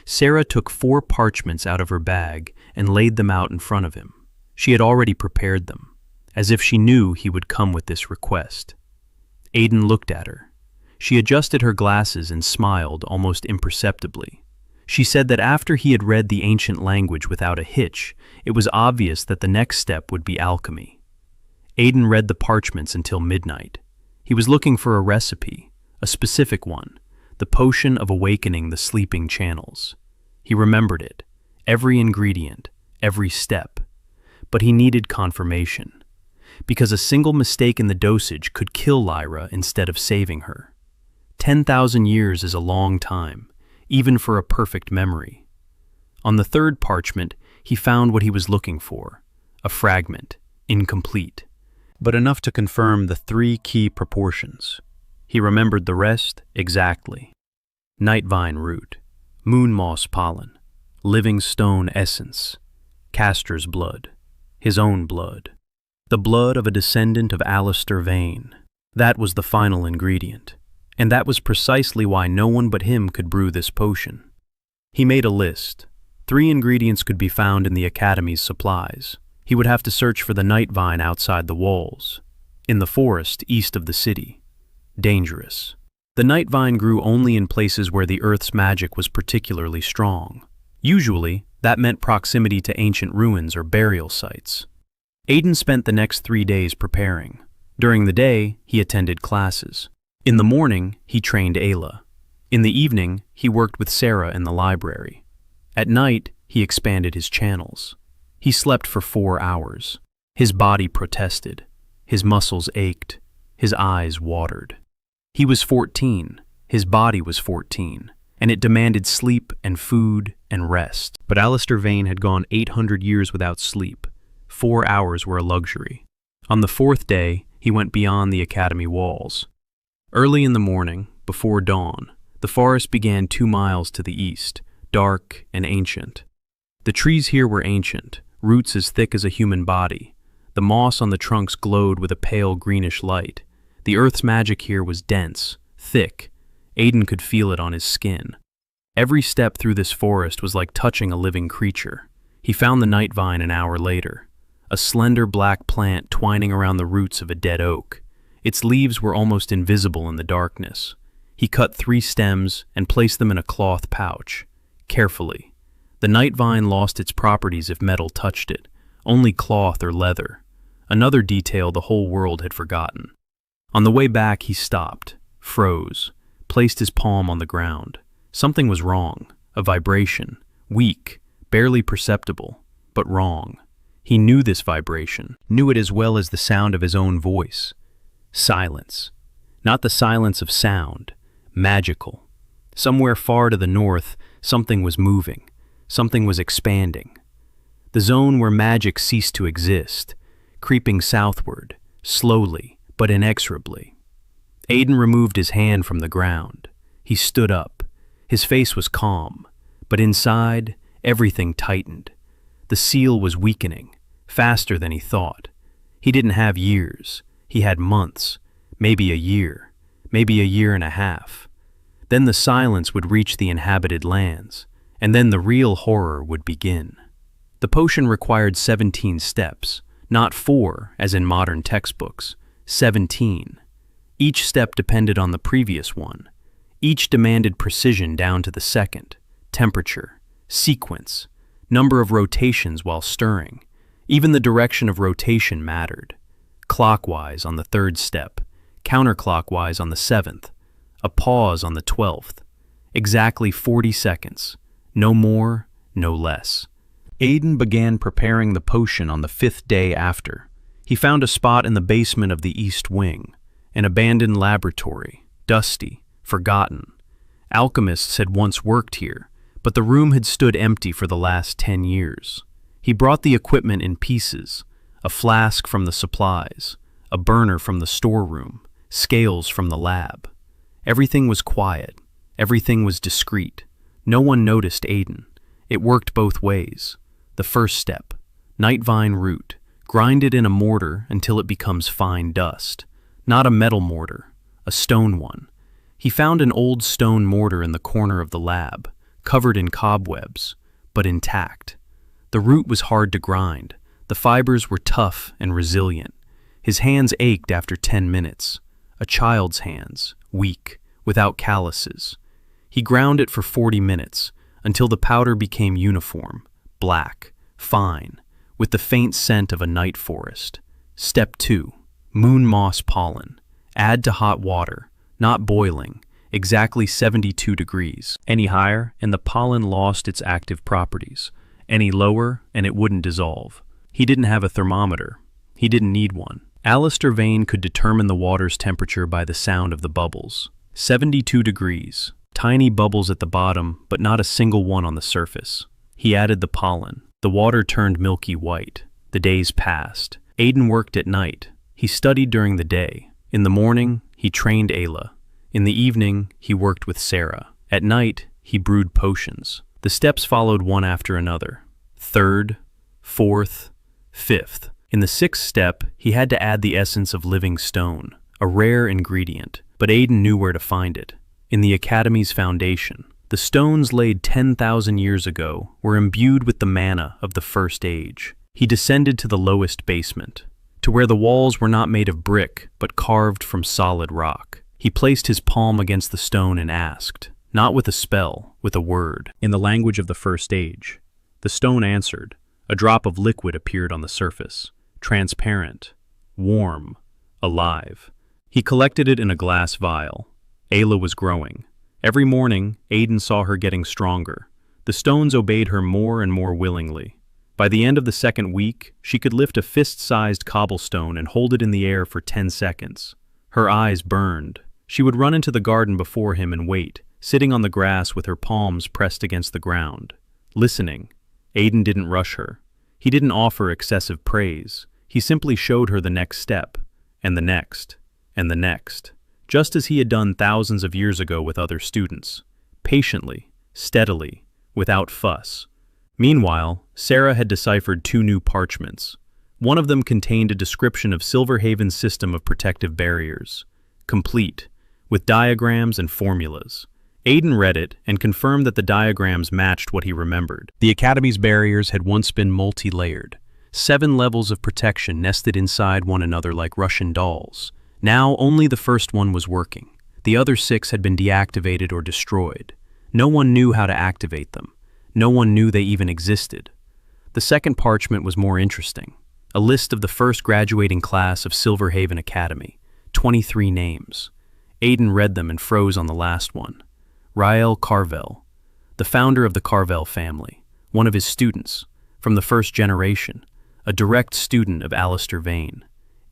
Sera took 4 parchments out of her bag and laid them out in front of him. She had already prepared them, as if she knew he would come with this request. Aiden looked at her. She adjusted her glasses and smiled almost imperceptibly. She said that after he had read the ancient language without a hitch, it was obvious that the next step would be alchemy. Aiden read the parchments until midnight. He was looking for a recipe, a specific one, the potion of awakening the sleeping channels. He remembered it, every ingredient, every step. But he needed confirmation, because a single mistake in the dosage could kill Lyra instead of saving her. 10,000 years is a long time, even for a perfect memory. On the 3rd parchment, he found what he was looking for, a fragment, incomplete, but enough to confirm the 3 key proportions. He remembered the rest exactly. Night vine root, moon moss pollen, living stone essence, Castor's blood, his own blood, the blood of a descendant of Alester Vayne. That was the final ingredient, and that was precisely why no one but him could brew this potion. He made a list. 3 ingredients could be found in the Academy's supplies. He would have to search for the night vine outside the walls, in the forest east of the city. Dangerous. The night vine grew only in places where the Earth's magic was particularly strong. Usually, that meant proximity to ancient ruins or burial sites. Aiden spent the next 3 days preparing. During the day, he attended classes. In the morning, he trained Ayla. In the evening, he worked with Sera in the library. At night, he expanded his channels. He slept for 4 hours. His body protested. His muscles ached. His eyes watered. He was 14. His body was 14. And it demanded sleep and food and rest. But Alester Vayne had gone 800 years without sleep. 4 hours were a luxury. On the 4th day, he went beyond the academy walls. Early in the morning, before dawn, the forest began 2 miles to the east, dark and ancient. The trees here were ancient, roots as thick as a human body. The moss on the trunks glowed with a pale greenish light. The earth's magic here was dense, thick. Aiden could feel it on his skin. Every step through this forest was like touching a living creature. He found the night vine an hour later, a slender black plant twining around the roots of a dead oak. Its leaves were almost invisible in the darkness. He cut 3 stems and placed them in a cloth pouch, carefully. The night vine lost its properties if metal touched it, only cloth or leather, another detail the whole world had forgotten. On the way back, he stopped, froze, placed his palm on the ground. Something was wrong, a vibration, weak, barely perceptible, but wrong. He knew this vibration, knew it as well as the sound of his own voice. Silence. Not the silence of sound, magical. Somewhere far to the north, something was moving, something was expanding. The zone where magic ceased to exist, creeping southward, slowly but inexorably. Aiden removed his hand from the ground. He stood up. His face was calm, but inside, everything tightened. The seal was weakening, faster than he thought. He didn't have years. He had months, maybe a year and a half. Then the silence would reach the inhabited lands, and then the real horror would begin. The potion required 17 steps, not 4 as in modern textbooks, 17. Each step depended on the previous one. Each demanded precision down to the second, temperature, sequence, number of rotations while stirring. Even the direction of rotation mattered. Clockwise on the 3rd step, counterclockwise on the 7th, a pause on the 12th. Exactly 40 seconds, no more, no less. Aiden began preparing the potion on the 5th day after. He found a spot in the basement of the East Wing, an abandoned laboratory, dusty, forgotten. Alchemists had once worked here, but the room had stood empty for the last 10 years. He brought the equipment in pieces, a flask from the supplies, a burner from the storeroom, scales from the lab. Everything was quiet. Everything was discreet. No one noticed Aiden. It worked both ways. The first step, nightvine root, grind it in a mortar until it becomes fine dust. Not a metal mortar, a stone one. He found an old stone mortar in the corner of the lab, covered in cobwebs, but intact. The root was hard to grind. The fibers were tough and resilient. His hands ached after 10 minutes. A child's hands, weak, without calluses. He ground it for 40 minutes, until the powder became uniform, black, fine, with the faint scent of a night forest. Step 2. Moon moss pollen. Add to hot water, not boiling, exactly 72 degrees. Any higher, and the pollen lost its active properties. Any lower, and it wouldn't dissolve. He didn't have a thermometer. He didn't need one. Alester Vayne could determine the water's temperature by the sound of the bubbles. 72 degrees. Tiny bubbles at the bottom, but not a single one on the surface. He added the pollen. The water turned milky white. The days passed. Aiden worked at night. He studied during the day. In the morning, he trained Ayla. In the evening, he worked with Sera. At night, he brewed potions. The steps followed one after another. 3rd, 4th, 5th. In the 6th step, he had to add the essence of living stone, a rare ingredient, but Aiden knew where to find it. In the Academy's foundation. The stones laid 10,000 years ago were imbued with the mana of the First Age. He descended to the lowest basement, to where the walls were not made of brick, but carved from solid rock. He placed his palm against the stone and asked, not with a spell, with a word, in the language of the First Age. The stone answered. A drop of liquid appeared on the surface, transparent, warm, alive. He collected it in a glass vial. Ayla was growing. Every morning, Aiden saw her getting stronger. The stones obeyed her more and more willingly. By the end of the 2nd week, she could lift a fist-sized cobblestone and hold it in the air for 10 seconds. Her eyes burned. She would run into the garden before him and wait, sitting on the grass with her palms pressed against the ground. Listening. Aiden didn't rush her. He didn't offer excessive praise. He simply showed her the next step, and the next, and the next, just as he had done thousands of years ago with other students. Patiently, steadily, without fuss. Meanwhile, Sera had deciphered 2 new parchments. One of them contained a description of Silverhaven's system of protective barriers, complete, with diagrams and formulas. Aiden read it and confirmed that the diagrams matched what he remembered. The Academy's barriers had once been multi-layered, 7 levels of protection nested inside one another like Russian dolls. Now only the first one was working. The other 6 had been deactivated or destroyed. No one knew how to activate them. No one knew they even existed. The second parchment was more interesting. A list of the first graduating class of Silverhaven Academy, 23 names. Aiden read them and froze on the last one. Aiden Carvell, the founder of the Carvell family, one of his students, from the first generation, a direct student of Alester Vayne.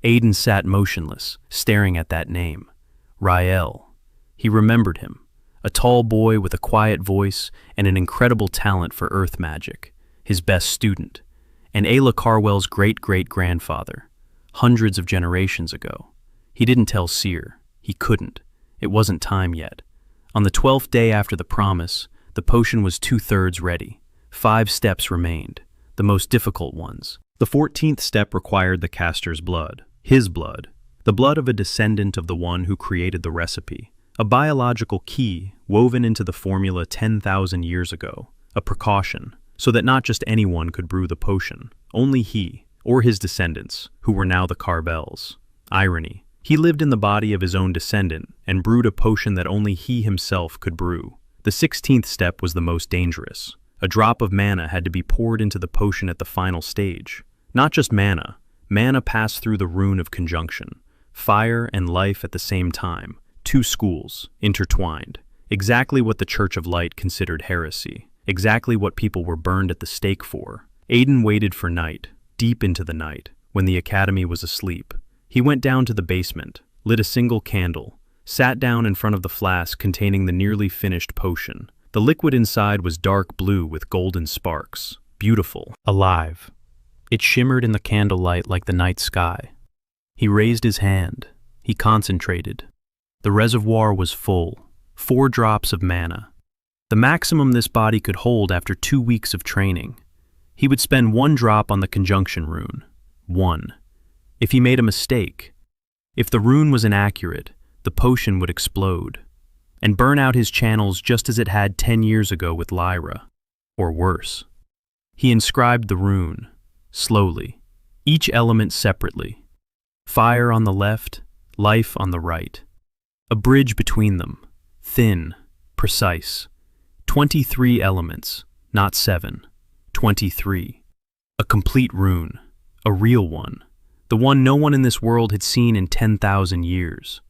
Aiden sat motionless, staring at that name. Aiden. He remembered him. A tall boy with a quiet voice and an incredible talent for earth magic, his best student, and Ayla Carvell's great-great-grandfather, hundreds of generations ago. He didn't tell Sera. He couldn't. It wasn't time yet. On the 12th day after the promise, the potion was 2/3 ready. 5 steps remained, the most difficult ones. The 14th step required the caster's blood, his blood, the blood of a descendant of the one who created the recipe, a biological key woven into the formula 10,000 years ago, a precaution, so that not just anyone could brew the potion, only he, or his descendants, who were now the Carvells. Irony. He lived in the body of his own descendant and brewed a potion that only he himself could brew. The 16th step was the most dangerous. A drop of mana had to be poured into the potion at the final stage. Not just mana. Mana passed through the rune of conjunction. Fire and life at the same time. 2 schools, intertwined. Exactly what the Church of Light considered heresy. Exactly what people were burned at the stake for. Aiden waited for night, deep into the night, when the academy was asleep. He went down to the basement, lit a single candle, sat down in front of the flask containing the nearly finished potion. The liquid inside was dark blue with golden sparks. Beautiful. Alive. It shimmered in the candlelight like the night sky. He raised his hand. He concentrated. The reservoir was full. 4 drops of mana. The maximum this body could hold after 2 weeks of training. He would spend 1 drop on the conjunction rune. 1. If he made a mistake, if the rune was inaccurate, the potion would explode and burn out his channels just as it had 10 years ago with Lyra, or worse. He inscribed the rune, slowly, each element separately. Fire on the left, life on the right. A bridge between them, thin, precise. 23 elements, not 7. 23. A complete rune, a real one. The one no one in this world had seen in 10,000 years.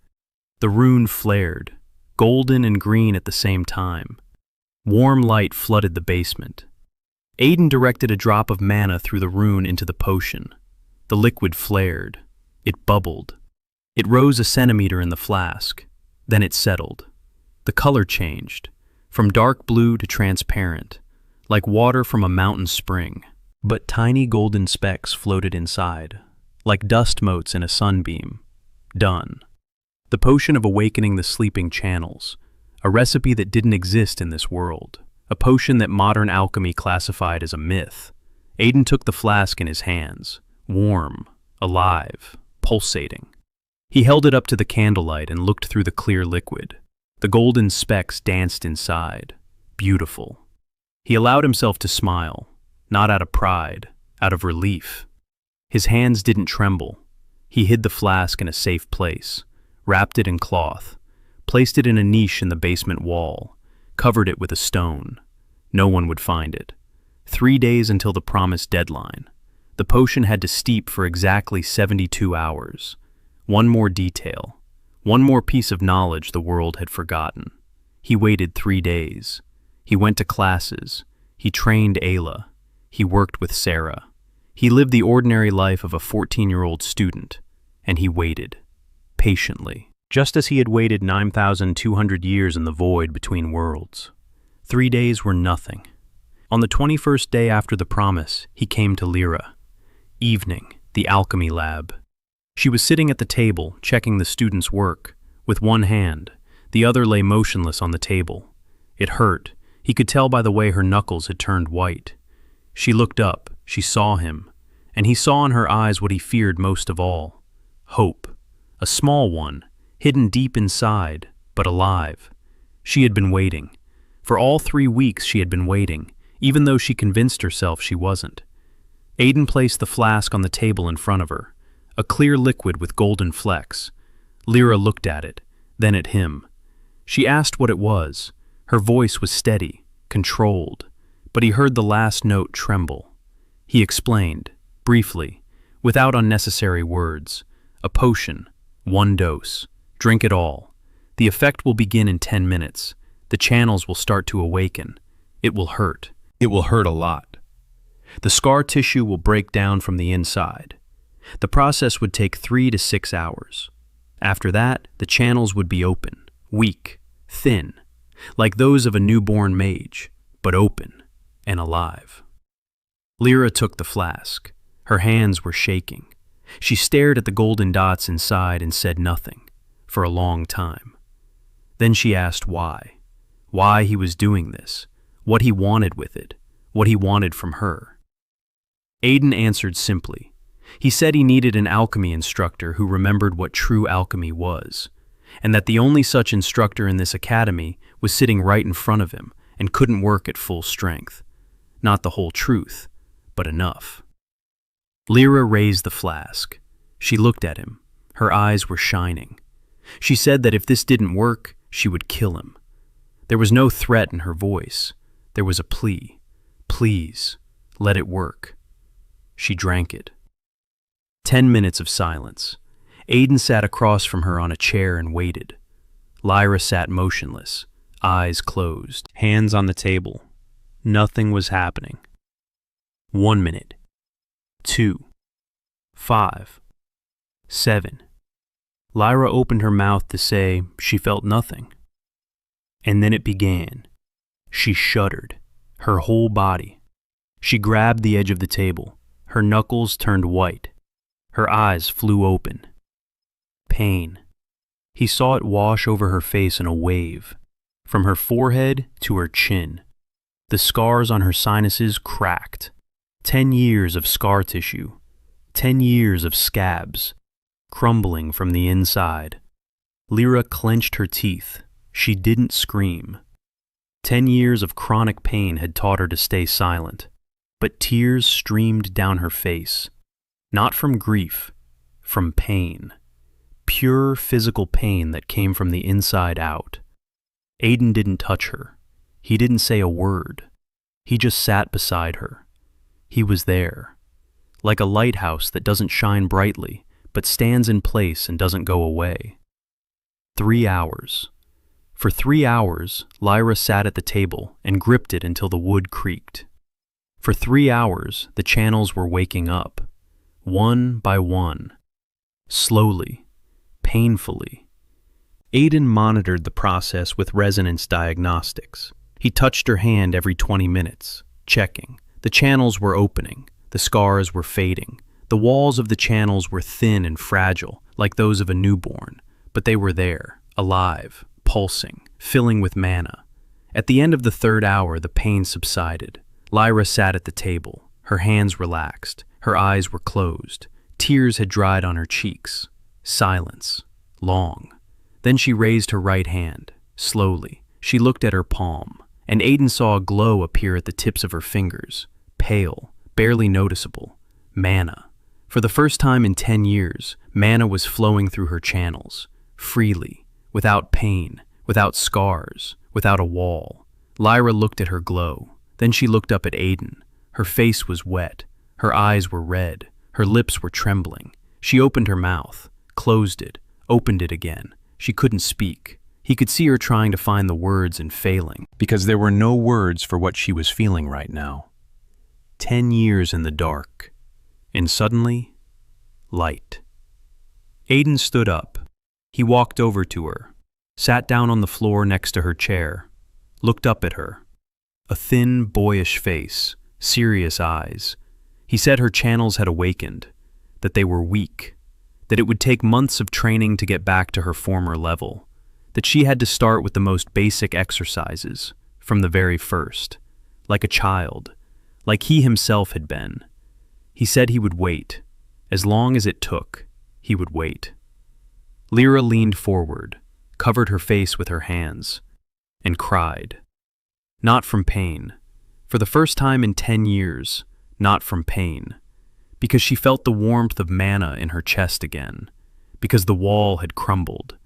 The rune flared, golden and green at the same time. Warm light flooded the basement. Aiden directed a drop of mana through the rune into the potion. The liquid flared. It bubbled. It rose a centimeter in the flask. Then it settled. The color changed, from dark blue to transparent, like water from a mountain spring. But tiny golden specks floated inside, like dust motes in a sunbeam. Done. The potion of awakening the sleeping channels, a recipe that didn't exist in this world, a potion that modern alchemy classified as a myth. Aiden took the flask in his hands, warm, alive, pulsating. He held it up to the candlelight and looked through the clear liquid. The golden specks danced inside, beautiful. He allowed himself to smile, not out of pride, out of relief. His hands didn't tremble. He hid the flask in a safe place, wrapped it in cloth, placed it in a niche in the basement wall, covered it with a stone. No one would find it. 3 days until the promised deadline. The potion had to steep for exactly 72 hours. One more detail, one more piece of knowledge the world had forgotten. He waited 3 days. He went to classes. He trained Ayla. He worked with Sera. He lived the ordinary life of a 14-year-old student, and he waited, patiently, just as he had waited 9,200 years in the void between worlds. 3 days were nothing. On the 21st day after the promise, he came to Lyra. Evening, the alchemy lab. She was sitting at the table, checking the students' work. With one hand, the other lay motionless on the table. It hurt. He could tell by the way her knuckles had turned white. She looked up, she saw him, and he saw in her eyes what he feared most of all. Hope. A small one, hidden deep inside, but alive. She had been waiting. For all 3 weeks she had been waiting, even though she convinced herself she wasn't. Aiden placed the flask on the table in front of her, a clear liquid with golden flecks. Lyra looked at it, then at him. She asked what it was. Her voice was steady, controlled, but he heard the last note tremble. He explained, briefly, without unnecessary words. A potion, 1 dose. Drink it all. The effect will begin in 10 minutes. The channels will start to awaken. It will hurt. It will hurt a lot. The scar tissue will break down from the inside. The process would take 3 to 6 hours. After that, the channels would be open, weak, thin, like those of a newborn mage, but open and alive. Lyra took the flask. Her hands were shaking. She stared at the golden dots inside and said nothing, for a long time. Then she asked why he was doing this, what he wanted with it, what he wanted from her. Aiden answered simply. He said he needed an alchemy instructor who remembered what true alchemy was, and that the only such instructor in this academy was sitting right in front of him and couldn't work at full strength. Not the whole truth, but enough. Lyra raised the flask. She looked at him. Her eyes were shining. She said that if this didn't work, she would kill him. There was no threat in her voice. There was a plea. Please, let it work. She drank it. 10 minutes of silence. Aiden sat across from her on a chair and waited. Lyra sat motionless, eyes closed, hands on the table. Nothing was happening. 1 minute. 2. 5. 7. Lyra opened her mouth to say she felt nothing. And then it began. She shuddered, her whole body. She grabbed the edge of the table. Her knuckles turned white. Her eyes flew open. Pain. He saw it wash over her face in a wave, from her forehead to her chin. The scars on her sinuses cracked. 10 years of scar tissue. 10 years of scabs, crumbling from the inside. Lyra clenched her teeth. She didn't scream. 10 years of chronic pain had taught her to stay silent, but tears streamed down her face. Not from grief, from pain. Pure physical pain that came from the inside out. Aiden didn't touch her. He didn't say a word. He just sat beside her. He was there, like a lighthouse that doesn't shine brightly, but stands in place and doesn't go away. 3 hours. For 3 hours, Lyra sat at the table and gripped it until the wood creaked. For 3 hours, the channels were waking up, one by one, slowly, painfully. Aiden monitored the process with resonance diagnostics. He touched her hand every 20 minutes, checking. The channels were opening. The scars were fading. The walls of the channels were thin and fragile, like those of a newborn, but they were there, alive, pulsing, filling with mana. At the end of the 3rd hour, the pain subsided. Lyra sat at the table. Her hands relaxed. Her eyes were closed. Tears had dried on her cheeks. Silence. Long. Then she raised her right hand. Slowly. She looked at her palm, and Aiden saw a glow appear at the tips of her fingers. Pale, barely noticeable. Mana. For the first time in 10 years, mana was flowing through her channels, freely, without pain, without scars, without a wall. Lyra looked at her glow. Then she looked up at Aiden. Her face was wet. Her eyes were red. Her lips were trembling. She opened her mouth, closed it, opened it again. She couldn't speak. He could see her trying to find the words and failing, because there were no words for what she was feeling right now. 10 years in the dark, and suddenly, light. Aiden stood up. He walked over to her, sat down on the floor next to her chair, looked up at her. A thin, boyish face, serious eyes. He said her channels had awakened, that they were weak, that it would take months of training to get back to her former level, that she had to start with the most basic exercises, from the very first, like a child, like he himself had been. He said he would wait. As long as it took, he would wait. Lyra leaned forward, covered her face with her hands, and cried. Not from pain. For the first time in 10 years, not from pain. Because she felt the warmth of mana in her chest again. Because the wall had crumbled.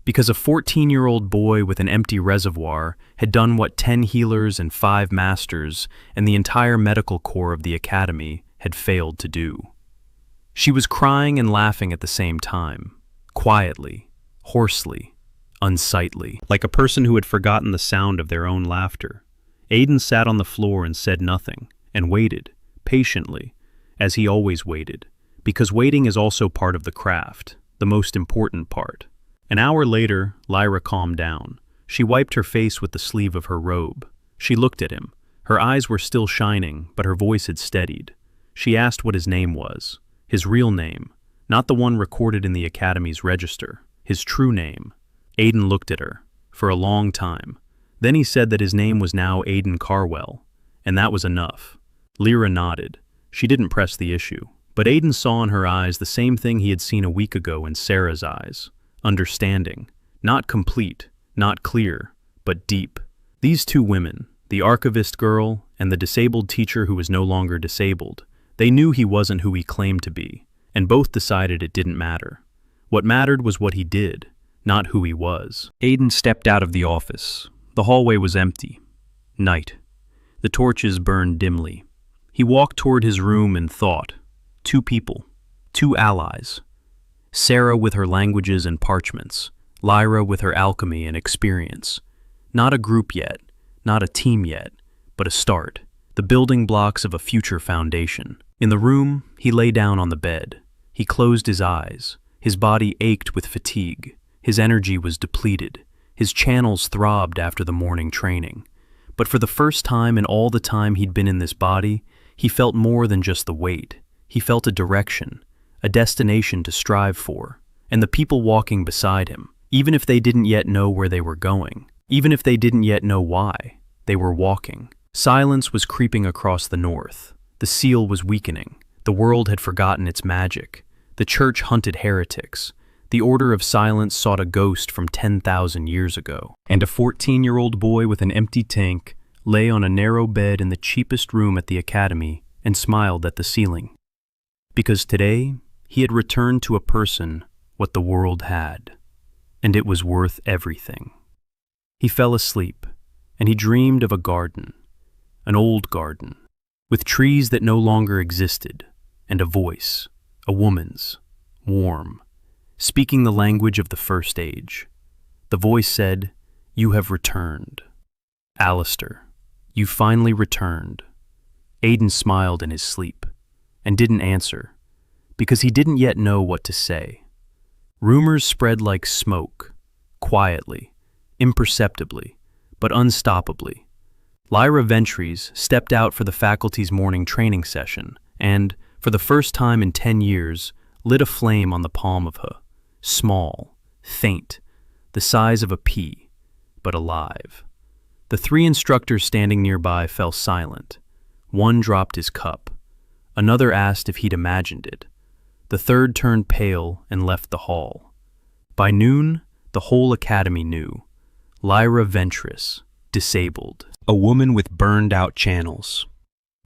Because a 14-year-old boy with an empty reservoir had done what 10 healers and 5 masters and the entire medical corps of the academy had failed to do. She was crying and laughing at the same time, quietly, hoarsely, unsightly, like a person who had forgotten the sound of their own laughter. Aiden sat on the floor and said nothing, and waited, patiently, as he always waited, because waiting is also part of the craft, the most important part. An hour later, Lyra calmed down. She wiped her face with the sleeve of her robe. She looked at him. Her eyes were still shining, but her voice had steadied. She asked what his name was. His real name, not the one recorded in the Academy's register. His true name. Aiden looked at her. for a long time. Then he said that his name was now Aiden Carvell, and that was enough. Lyra nodded. She didn't press the issue. But Aiden saw in her eyes the same thing he had seen a week ago in Sera's eyes. Understanding. Not complete, not clear, but deep. These two women, the archivist girl and the disabled teacher who was no longer disabled, they knew he wasn't who he claimed to be, and both decided it didn't matter. What mattered was what he did, not who he was. Aiden stepped out of the office. The hallway was empty. Night. The torches burned dimly. He walked toward his room and thought. Two people, two allies. Sera with her languages and parchments, Lyra with her alchemy and experience. Not a group yet, not a team yet, but a start, the building blocks of a future foundation. In the room, he lay down on the bed. He closed his eyes. His body ached with fatigue. His energy was depleted. His channels throbbed after the morning training. But for the first time in all the time he'd been in this body, he felt more than just the weight. He felt a direction, a destination to strive for, and the people walking beside him, even if they didn't yet know where they were going, even if they didn't yet know why, they were walking. Silence was creeping across the north. The seal was weakening. The world had forgotten its magic. The church hunted heretics. The Order of Silence sought a ghost from 10,000 years ago. And a 14-year-old boy with an empty tank lay on a narrow bed in the cheapest room at the academy and smiled at the ceiling. Because today, he had returned to a person what the world had, and it was worth everything. He fell asleep, and he dreamed of a garden, an old garden, with trees that no longer existed, and a voice, a woman's, warm, speaking the language of the First Age. The voice said, "You have returned. Alester, you finally returned." Aiden smiled in his sleep, and didn't answer, because he didn't yet know what to say. Rumors spread like smoke, quietly, imperceptibly, but unstoppably. Lyra Ventris stepped out for the faculty's morning training session and, for the first time in 10 years, lit a flame on the palm of her, small, faint, the size of a pea, but alive. The three instructors standing nearby fell silent. One dropped his cup. Another asked if he'd imagined it. The third turned pale and left the hall. By noon, the whole academy knew. Lyra Ventris, disabled. A woman with burned-out channels.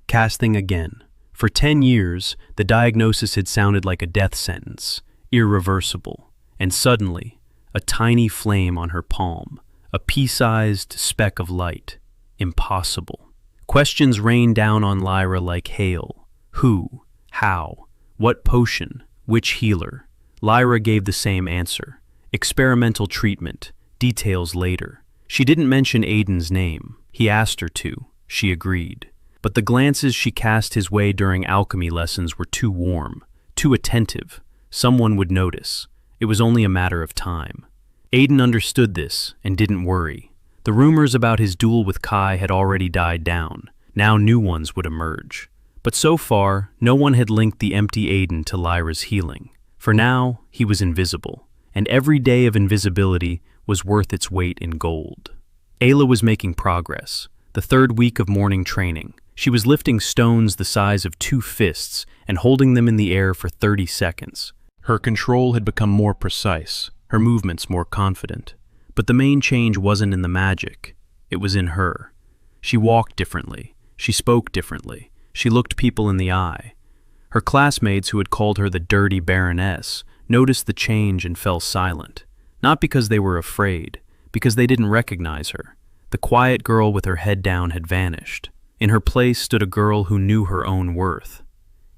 Casting again. For 10 years, the diagnosis had sounded like a death sentence, irreversible. And suddenly, a tiny flame on her palm, a pea-sized speck of light. Impossible. Questions rained down on Lyra like hail. Who? How? What potion? Which healer? Lyra gave the same answer. Experimental treatment. Details later. She didn't mention Aiden's name. He asked her to. She agreed. But the glances she cast his way during alchemy lessons were too warm, too attentive. Someone would notice. It was only a matter of time. Aiden understood this and didn't worry. The rumors about his duel with Kai had already died down. Now new ones would emerge. But so far, no one had linked the empty Aiden to Lyra's healing. For now, he was invisible, and every day of invisibility was worth its weight in gold. Ayla was making progress. The third week of morning training. She was lifting stones the size of 2 fists and holding them in the air for 30 seconds. Her control had become more precise, her movements more confident. But the main change wasn't in the magic. It was in her. She walked differently. She spoke differently. She looked people in the eye. Her classmates, who had called her the dirty Baroness, noticed the change and fell silent. Not because they were afraid, because they didn't recognize her. The quiet girl with her head down had vanished. In her place stood a girl who knew her own worth.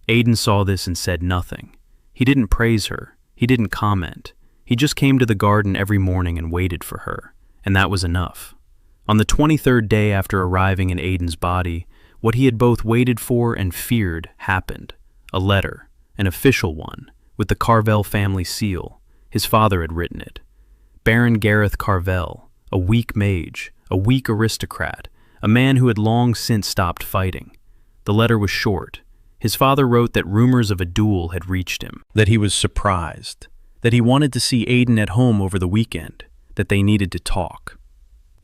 Aiden saw this and said nothing. He didn't praise her. He didn't comment. He just came to the garden every morning and waited for her, and that was enough. On the 23rd day after arriving in Aiden's body, what he had both waited for and feared happened. A letter, an official one, with the Carvell family seal. His father had written it. Baron Gareth Carvell, a weak mage, a weak aristocrat, a man who had long since stopped fighting. The letter was short. His father wrote that rumors of a duel had reached him, that he was surprised, that he wanted to see Aiden at home over the weekend, that they needed to talk.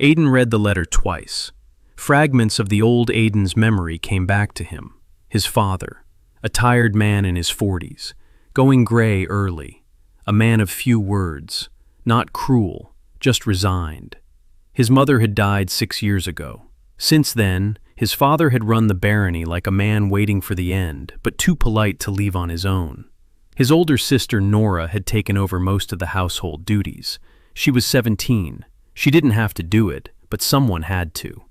Aiden read the letter twice. Fragments of the old Aiden's memory came back to him. His father, a tired man in his 40s, going gray early, a man of few words, not cruel, just resigned. His mother had died 6 years ago. Since then, his father had run the barony like a man waiting for the end, but too polite to leave on his own. His older sister Nora had taken over most of the household duties. She was 17. She didn't have to do it, but someone had to.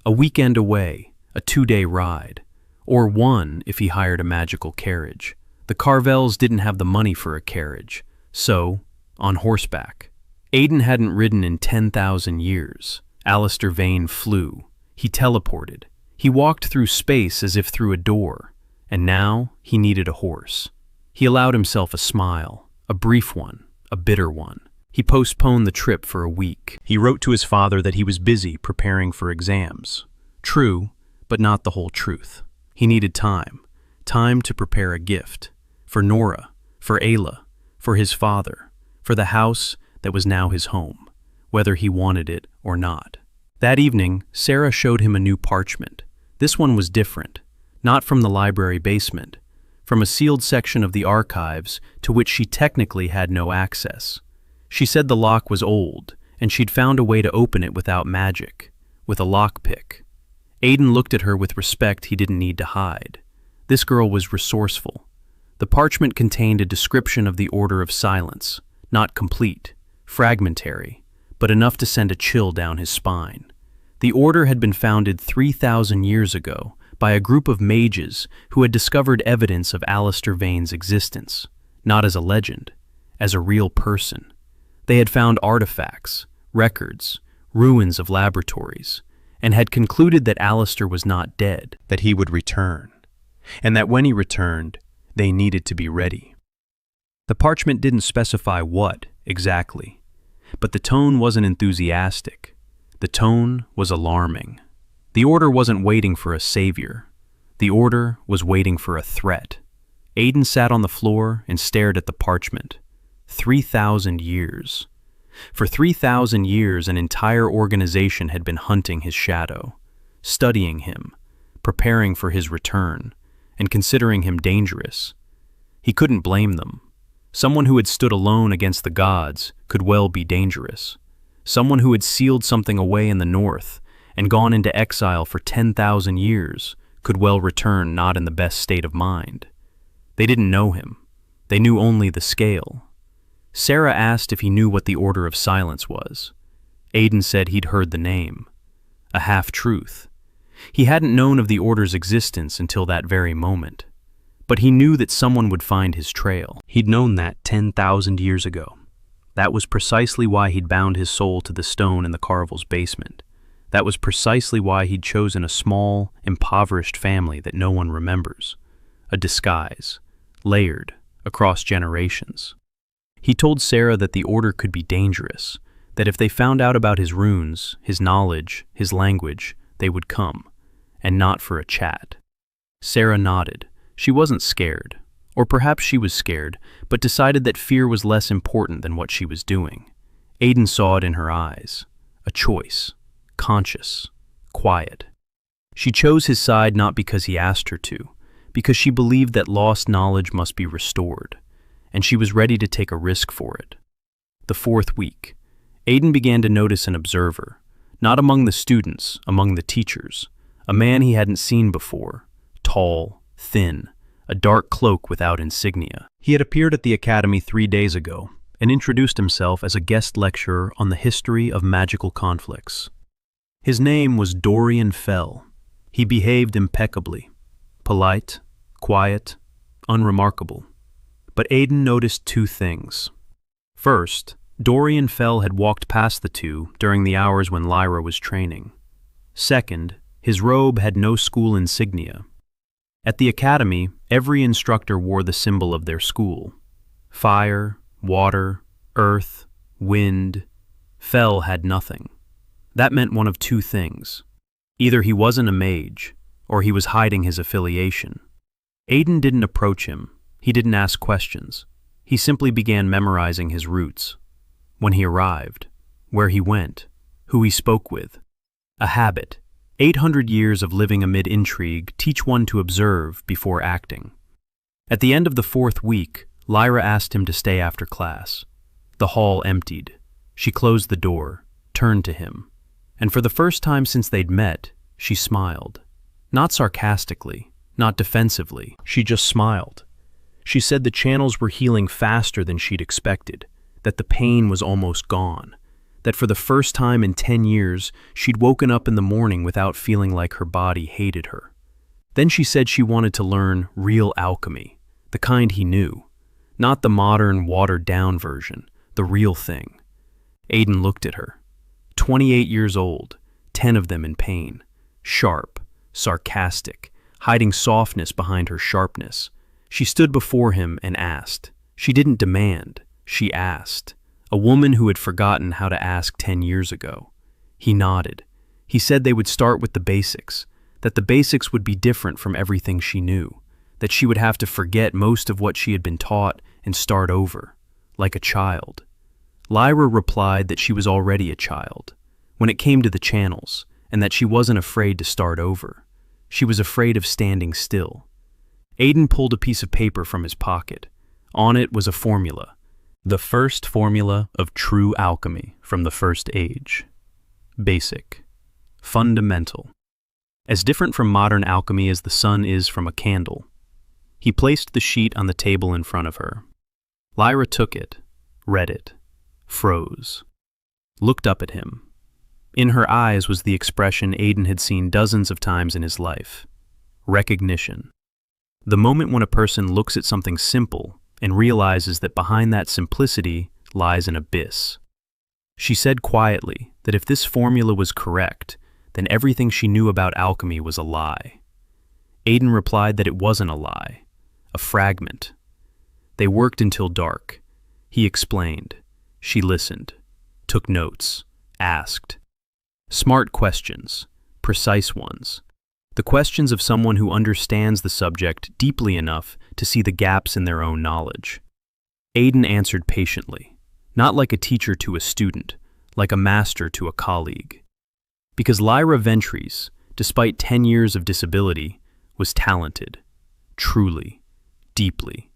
A weekend away, a 2-day ride, or one if he hired a magical carriage. The Carvells didn't have the money for a carriage, so, on horseback. Aiden hadn't ridden in 10,000 years. Alester Vayne flew. He teleported. He walked through space as if through a door, and now he needed a horse. He allowed himself a smile, a brief one, a bitter one. He postponed the trip for a week. He wrote to his father that he was busy preparing for exams. True, but not the whole truth. He needed time. Time to prepare a gift. For Nora, for Ayla, for his father, for the house that was now his home, whether he wanted it or not. That evening, Sera showed him a new parchment. This one was different, not from the library basement, from a sealed section of the archives to which she technically had no access. She said the lock was old, and she'd found a way to open it without magic, with a lockpick. Aiden looked at her with respect he didn't need to hide. This girl was resourceful. The parchment contained a description of the Order of Silence, not complete, fragmentary, but enough to send a chill down his spine. The order had been founded 3,000 years ago by a group of mages who had discovered evidence of Alester Vayne's existence, not as a legend, as a real person. They had found artifacts, records, ruins of laboratories, and had concluded that Alester was not dead, that he would return, and that when he returned, they needed to be ready. The parchment didn't specify what, exactly, but the tone wasn't enthusiastic. The tone was alarming. The Order wasn't waiting for a savior. The Order was waiting for a threat. Aiden sat on the floor and stared at the parchment. 3,000 years. For 3,000 years, an entire organization had been hunting his shadow, studying him, preparing for his return, and considering him dangerous. He couldn't blame them. Someone who had stood alone against the gods could well be dangerous. Someone who had sealed something away in the north and gone into exile for 10,000 years could well return not in the best state of mind. They didn't know him. They knew only the scale. Sera asked if he knew what the Order of Silence was. Aiden said he'd heard the name. A half-truth. He hadn't known of the Order's existence until that very moment. But he knew that someone would find his trail. He'd known that 10,000 years ago. That was precisely why he'd bound his soul to the stone in the Carvell's basement. That was precisely why he'd chosen a small, impoverished family that no one remembers. A disguise, layered, across generations. He told Sera that the Order could be dangerous, that if they found out about his runes, his knowledge, his language, they would come, and not for a chat. Sera nodded. She wasn't scared, or perhaps she was scared, but decided that fear was less important than what she was doing. Aiden saw it in her eyes. A choice. Conscious. Quiet. She chose his side not because he asked her to, because she believed that lost knowledge must be restored, and she was ready to take a risk for it. The 4th week, Aiden began to notice an observer, not among the students, among the teachers, a man he hadn't seen before, tall, thin, a dark cloak without insignia. He had appeared at the academy 3 days ago and introduced himself as a guest lecturer on the history of magical conflicts. His name was Dorian Fell. He behaved impeccably, polite, quiet, unremarkable. But Aiden noticed 2 things. First, Dorian Fell had walked past the two during the hours when Lyra was training. Second, his robe had no school insignia. At the academy, every instructor wore the symbol of their school. Fire, water, earth, wind. Fell had nothing. That meant one of 2 things. Either he wasn't a mage, or he was hiding his affiliation. Aiden didn't approach him. He didn't ask questions. He simply began memorizing his routes. When he arrived, where he went, who he spoke with. A habit. 800 years of living amid intrigue teach one to observe before acting. At the end of the 4th week, Lyra asked him to stay after class. The hall emptied. She closed the door, turned to him, and for the first time since they'd met, she smiled. Not sarcastically, not defensively, she just smiled. She said the channels were healing faster than she'd expected, that the pain was almost gone, that for the first time in 10 years, she'd woken up in the morning without feeling like her body hated her. Then she said she wanted to learn real alchemy, the kind he knew, not the modern, watered-down version, the real thing. Aiden looked at her. 28 years old, 10 of them in pain, sharp, sarcastic, hiding softness behind her sharpness. She stood before him and asked. She didn't demand, she asked. A woman who had forgotten how to ask 10 years ago. He nodded. He said they would start with the basics, that the basics would be different from everything she knew, that she would have to forget most of what she had been taught and start over, like a child. Lyra replied that she was already a child, when it came to the channels, and that she wasn't afraid to start over. She was afraid of standing still. Aiden pulled a piece of paper from his pocket. On it was a formula. The first formula of true alchemy from the first age. Basic. Fundamental. As different from modern alchemy as the sun is from a candle. He placed the sheet on the table in front of her. Lyra took it, read it, froze, looked up at him. In her eyes was the expression Aiden had seen dozens of times in his life. Recognition. The moment when a person looks at something simple and realizes that behind that simplicity lies an abyss. She said quietly that if this formula was correct, then everything she knew about alchemy was a lie. Aiden replied that it wasn't a lie, a fragment. They worked until dark. He explained. She listened, took notes, asked. Smart questions, precise ones. The questions of someone who understands the subject deeply enough to see the gaps in their own knowledge. Aiden answered patiently, not like a teacher to a student, like a master to a colleague. Because Lyra Ventris, despite 10 years of disability, was talented, truly, deeply.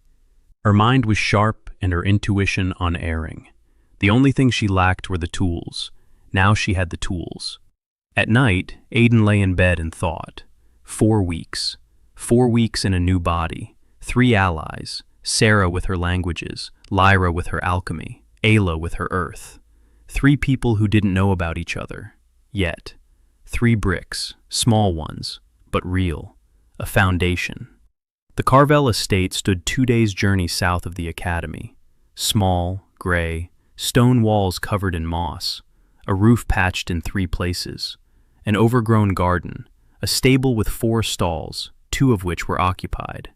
Her mind was sharp and her intuition unerring. The only thing she lacked were the tools. Now she had the tools. At night, Aiden lay in bed and thought. 4 weeks. 4 weeks in a new body. 3 allies. Sera with her languages, Lyra with her alchemy, Ayla with her earth. 3 people who didn't know about each other. Yet. 3 bricks, small ones, but real. A foundation. The Carvell estate stood 2 days' journey south of the academy. Small, gray, stone walls covered in moss, a roof patched in 3 places, an overgrown garden, a stable with 4 stalls, 2 of which were occupied.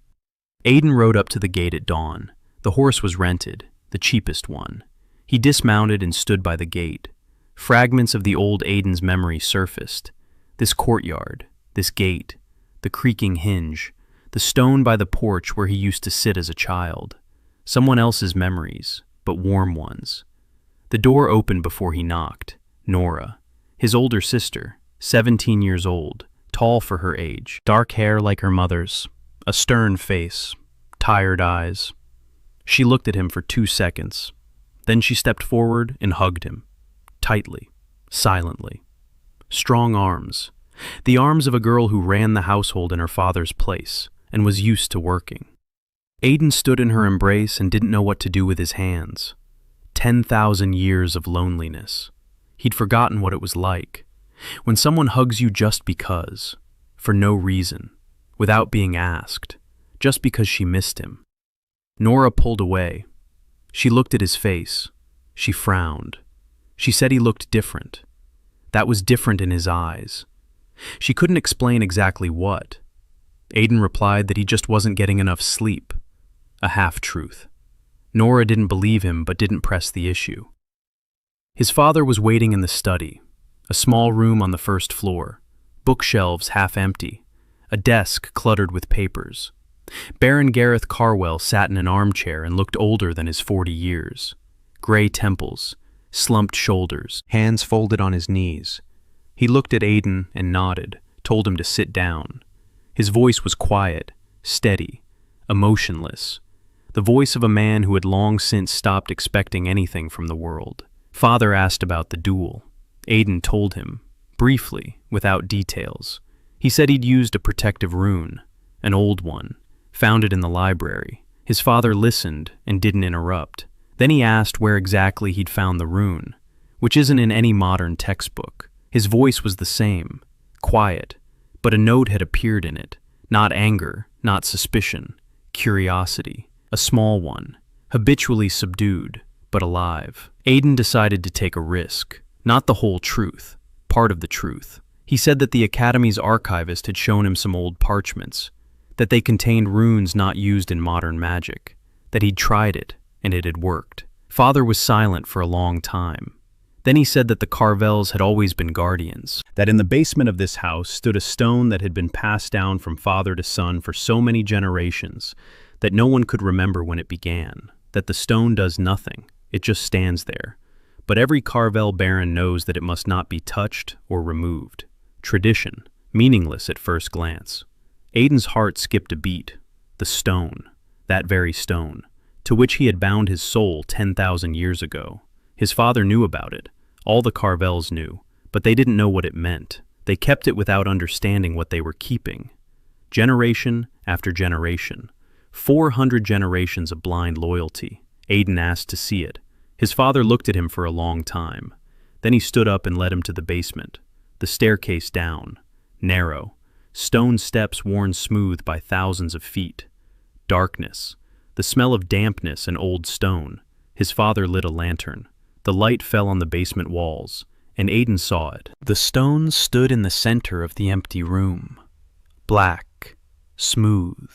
Aiden rode up to the gate at dawn. The horse was rented, the cheapest one. He dismounted and stood by the gate. Fragments of the old Aiden's memory surfaced. This courtyard, this gate, the creaking hinge, the stone by the porch where he used to sit as a child. Someone else's memories, but warm ones. The door opened before he knocked. Nora, his older sister, 17 years old, tall for her age, dark hair like her mother's, a stern face, tired eyes. She looked at him for 2 seconds. Then she stepped forward and hugged him, tightly, silently. Strong arms, the arms of a girl who ran the household in her father's place and was used to working. Aiden stood in her embrace and didn't know what to do with his hands. 10,000 years of loneliness. He'd forgotten what it was like. When someone hugs you just because, for no reason, without being asked, just because she missed him. Nora pulled away. She looked at his face. She frowned. She said he looked different. That was different in his eyes. She couldn't explain exactly what. Aiden replied that he just wasn't getting enough sleep. A half-truth. Nora didn't believe him but didn't press the issue. His father was waiting in the study, a small room on the first floor, bookshelves half empty, a desk cluttered with papers. Baron Gareth Carvell sat in an armchair and looked older than his 40 years. Gray temples, slumped shoulders, hands folded on his knees. He looked at Aiden and nodded, told him to sit down. His voice was quiet, steady, emotionless. The voice of a man who had long since stopped expecting anything from the world. Father asked about the duel. Aiden told him, briefly, without details. He said he'd used a protective rune, an old one, found it in the library. His father listened and didn't interrupt. Then he asked where exactly he'd found the rune, which isn't in any modern textbook. His voice was the same, quiet, but a note had appeared in it. Not anger, not suspicion, curiosity. A small one, habitually subdued, but alive. Aiden decided to take a risk. Not the whole truth, part of the truth. He said that the Academy's archivist had shown him some old parchments, that they contained runes not used in modern magic, that he'd tried it, and it had worked. Father was silent for a long time. Then he said that the Carvells had always been guardians, that in the basement of this house stood a stone that had been passed down from father to son for so many generations that no one could remember when it began, that the stone does nothing, it just stands there. But every Carvell baron knows that it must not be touched or removed. Tradition, meaningless at first glance. Aiden's heart skipped a beat. The stone, that very stone, to which he had bound his soul 10,000 years ago. His father knew about it. All the Carvells knew, but they didn't know what it meant. They kept it without understanding what they were keeping. Generation after generation. 400 generations of blind loyalty. Aiden asked to see it. His father looked at him for a long time. Then he stood up and led him to the basement. The staircase down. Narrow. Stone steps worn smooth by thousands of feet. Darkness. The smell of dampness and old stone. His father lit a lantern. The light fell on the basement walls, and Aiden saw it. The stone stood in the center of the empty room. Black. Smooth.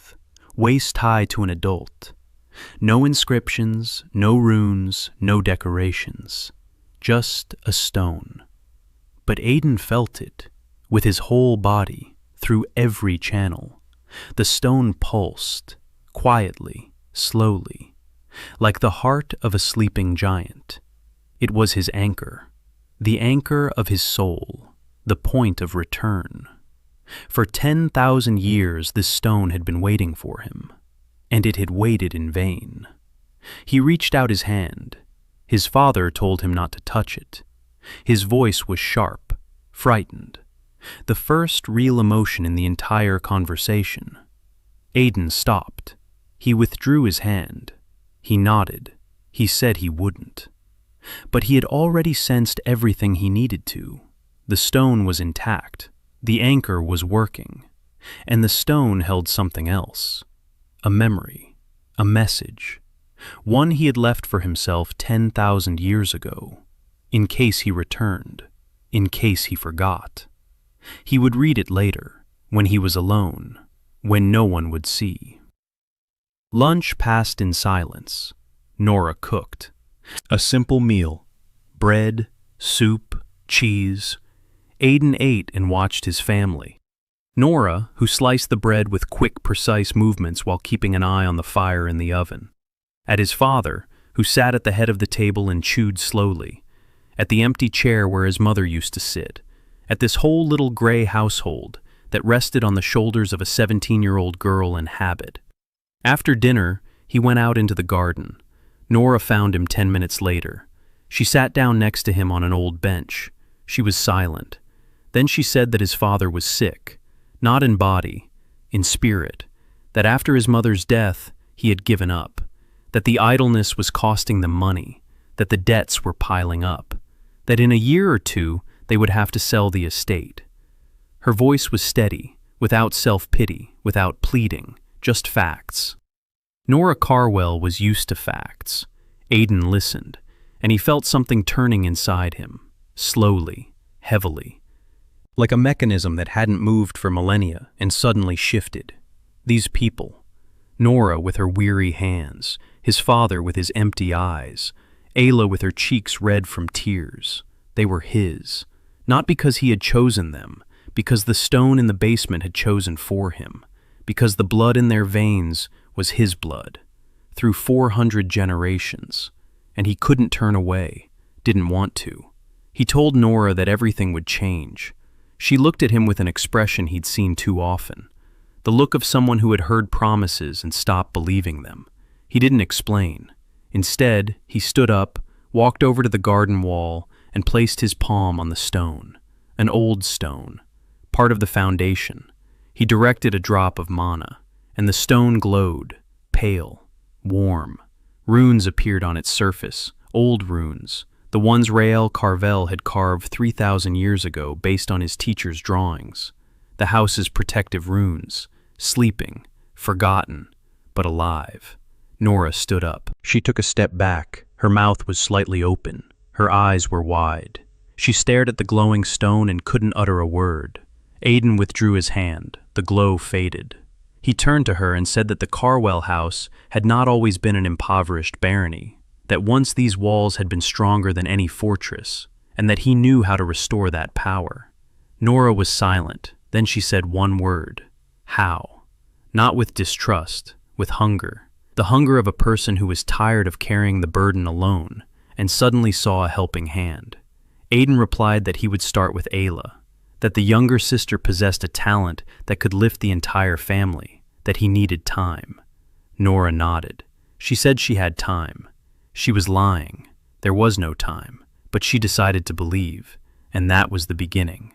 Waist-high to an adult. No inscriptions, no runes, no decorations. Just a stone. But Aiden felt it, with his whole body, through every channel. The stone pulsed, quietly, slowly, like the heart of a sleeping giant. It was his anchor, the anchor of his soul, the point of return. For 10,000 years this stone had been waiting for him, and it had waited in vain. He reached out his hand. His father told him not to touch it. His voice was sharp, frightened, the first real emotion in the entire conversation. Aiden stopped. He withdrew his hand. He nodded. He said he wouldn't. But he had already sensed everything he needed to. The stone was intact. The anchor was working. And the stone held something else. A memory. A message. One he had left for himself 10,000 years ago. In case he returned. In case he forgot. He would read it later, when he was alone, when no one would see. Lunch passed in silence. Nora cooked. A simple meal. Bread, soup, cheese. Aiden ate and watched his family. Nora, who sliced the bread with quick, precise movements while keeping an eye on the fire in the oven. At his father, who sat at the head of the table and chewed slowly. At the empty chair where his mother used to sit. At this whole little gray household that rested on the shoulders of a 17-year-old girl in habit. After dinner, he went out into the garden. Nora found him 10 minutes later. She sat down next to him on an old bench. She was silent. Then she said that his father was sick, not in body, in spirit, that after his mother's death, he had given up, that the idleness was costing them money, that the debts were piling up, that in a year or two, they would have to sell the estate. Her voice was steady, without self-pity, without pleading, just facts. Nora Carvell was used to facts. Aiden listened, and he felt something turning inside him, slowly, heavily, like a mechanism that hadn't moved for millennia and suddenly shifted. These people, Nora with her weary hands, his father with his empty eyes, Ayla with her cheeks red from tears, they were his. Not because he had chosen them, because the stone in the basement had chosen for him, because the blood in their veins was his blood, through 400 generations, and he couldn't turn away, didn't want to. He told Nora that everything would change. She looked at him with an expression he'd seen too often. The look of someone who had heard promises and stopped believing them. He didn't explain. Instead, he stood up, walked over to the garden wall, and placed his palm on the stone. An old stone, part of the foundation. He directed a drop of mana, and the stone glowed, pale, warm. Runes appeared on its surface, old runes, the ones Aiden Carvell had carved 3,000 years ago based on his teacher's drawings. The house's protective runes, sleeping, forgotten, but alive. Nora stood up. She took a step back. Her mouth was slightly open. Her eyes were wide. She stared at the glowing stone and couldn't utter a word. Aiden withdrew his hand. The glow faded. He turned to her and said that the Carvell house had not always been an impoverished barony, that once these walls had been stronger than any fortress, and that he knew how to restore that power. Nora was silent. Then she said one word. How? Not with distrust, with hunger. The hunger of a person who was tired of carrying the burden alone and suddenly saw a helping hand. Aiden replied that he would start with Ayla, that the younger sister possessed a talent that could lift the entire family, that he needed time. Nora nodded. She said she had time. She was lying. There was no time, but she decided to believe, and that was the beginning.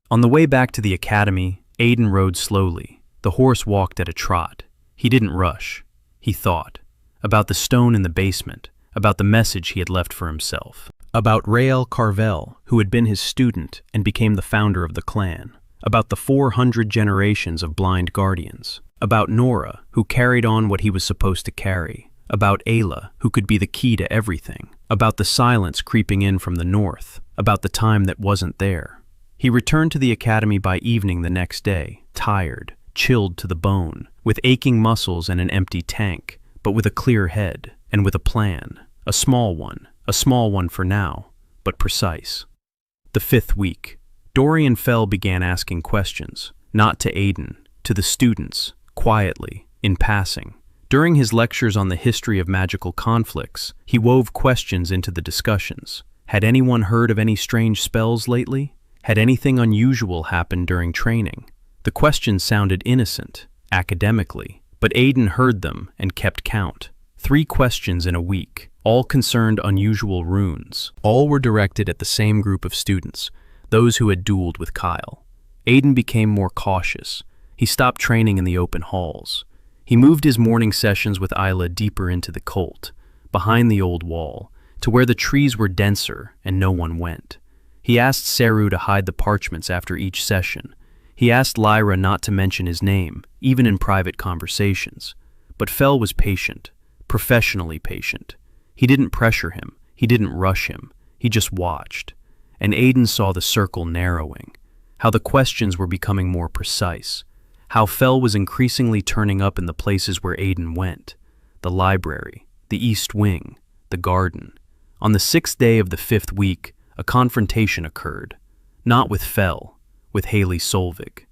On the way back to the academy, Aiden rode slowly. The horse walked at a trot. He didn't rush. He thought about the stone in the basement, about the message he had left for himself, about Aiden Carvell, who had been his student and became the founder of the clan, about the 400 generations of blind guardians, about Nora, who carried on what he was supposed to carry, about Ayla, who could be the key to everything, about the silence creeping in from the north, about the time that wasn't there. He returned to the academy by evening the next day, tired, chilled to the bone, with aching muscles and an empty tank, but with a clear head, and with a plan, a small one for now, but precise. The 5th week, Dorian Fell began asking questions, not to Aiden, to the students, quietly, in passing. During his lectures on the history of magical conflicts, he wove questions into the discussions. Had anyone heard of any strange spells lately? Had anything unusual happened during training? The questions sounded innocent, academically, but Aiden heard them and kept count. 3 questions in a week, all concerned unusual runes. All were directed at the same group of students, those who had dueled with Kyle. Aiden became more cautious. He stopped training in the open halls. He moved his morning sessions with Ayla deeper into the cult, behind the old wall, to where the trees were denser and no one went. He asked Sera to hide the parchments after each session. He asked Lyra not to mention his name, even in private conversations. But Fell was patient, professionally patient. He didn't pressure him, he didn't rush him, he just watched. And Aiden saw the circle narrowing, how the questions were becoming more precise, how Fell was increasingly turning up in the places where Aiden went, the library, the east wing, the garden. On the 6th day of the 5th week, a confrontation occurred, not with Fell, with Hayley Solveig.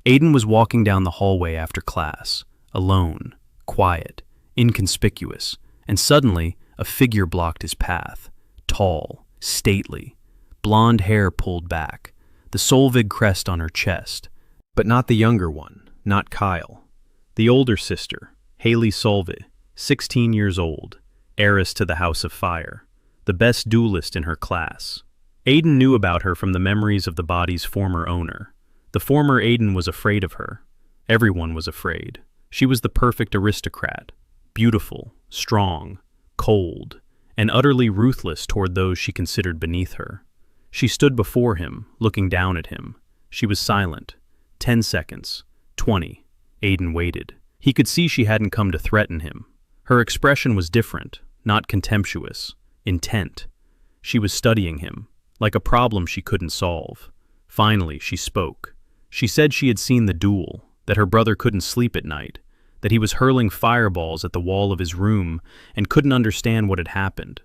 Aiden was walking down the hallway after class, alone, quiet, inconspicuous, and suddenly a figure blocked his path, tall, stately, blonde hair pulled back, the Solveig crest on her chest, but not the younger one, not Kyle. The older sister, Hayley Solveig, 16 years old, heiress to the House of Fire, the best duelist in her class. Aiden knew about her from the memories of the body's former owner. The former Aiden was afraid of her. Everyone was afraid. She was the perfect aristocrat, beautiful, strong, cold, and utterly ruthless toward those she considered beneath her. She stood before him, looking down at him. She was silent. 10 seconds. 20. Aiden waited. He could see she hadn't come to threaten him. Her expression was different, not contemptuous, intent. She was studying him, like a problem she couldn't solve. Finally, she spoke. She said she had seen the duel, that her brother couldn't sleep at night, that he was hurling fireballs at the wall of his room and couldn't understand what had happened,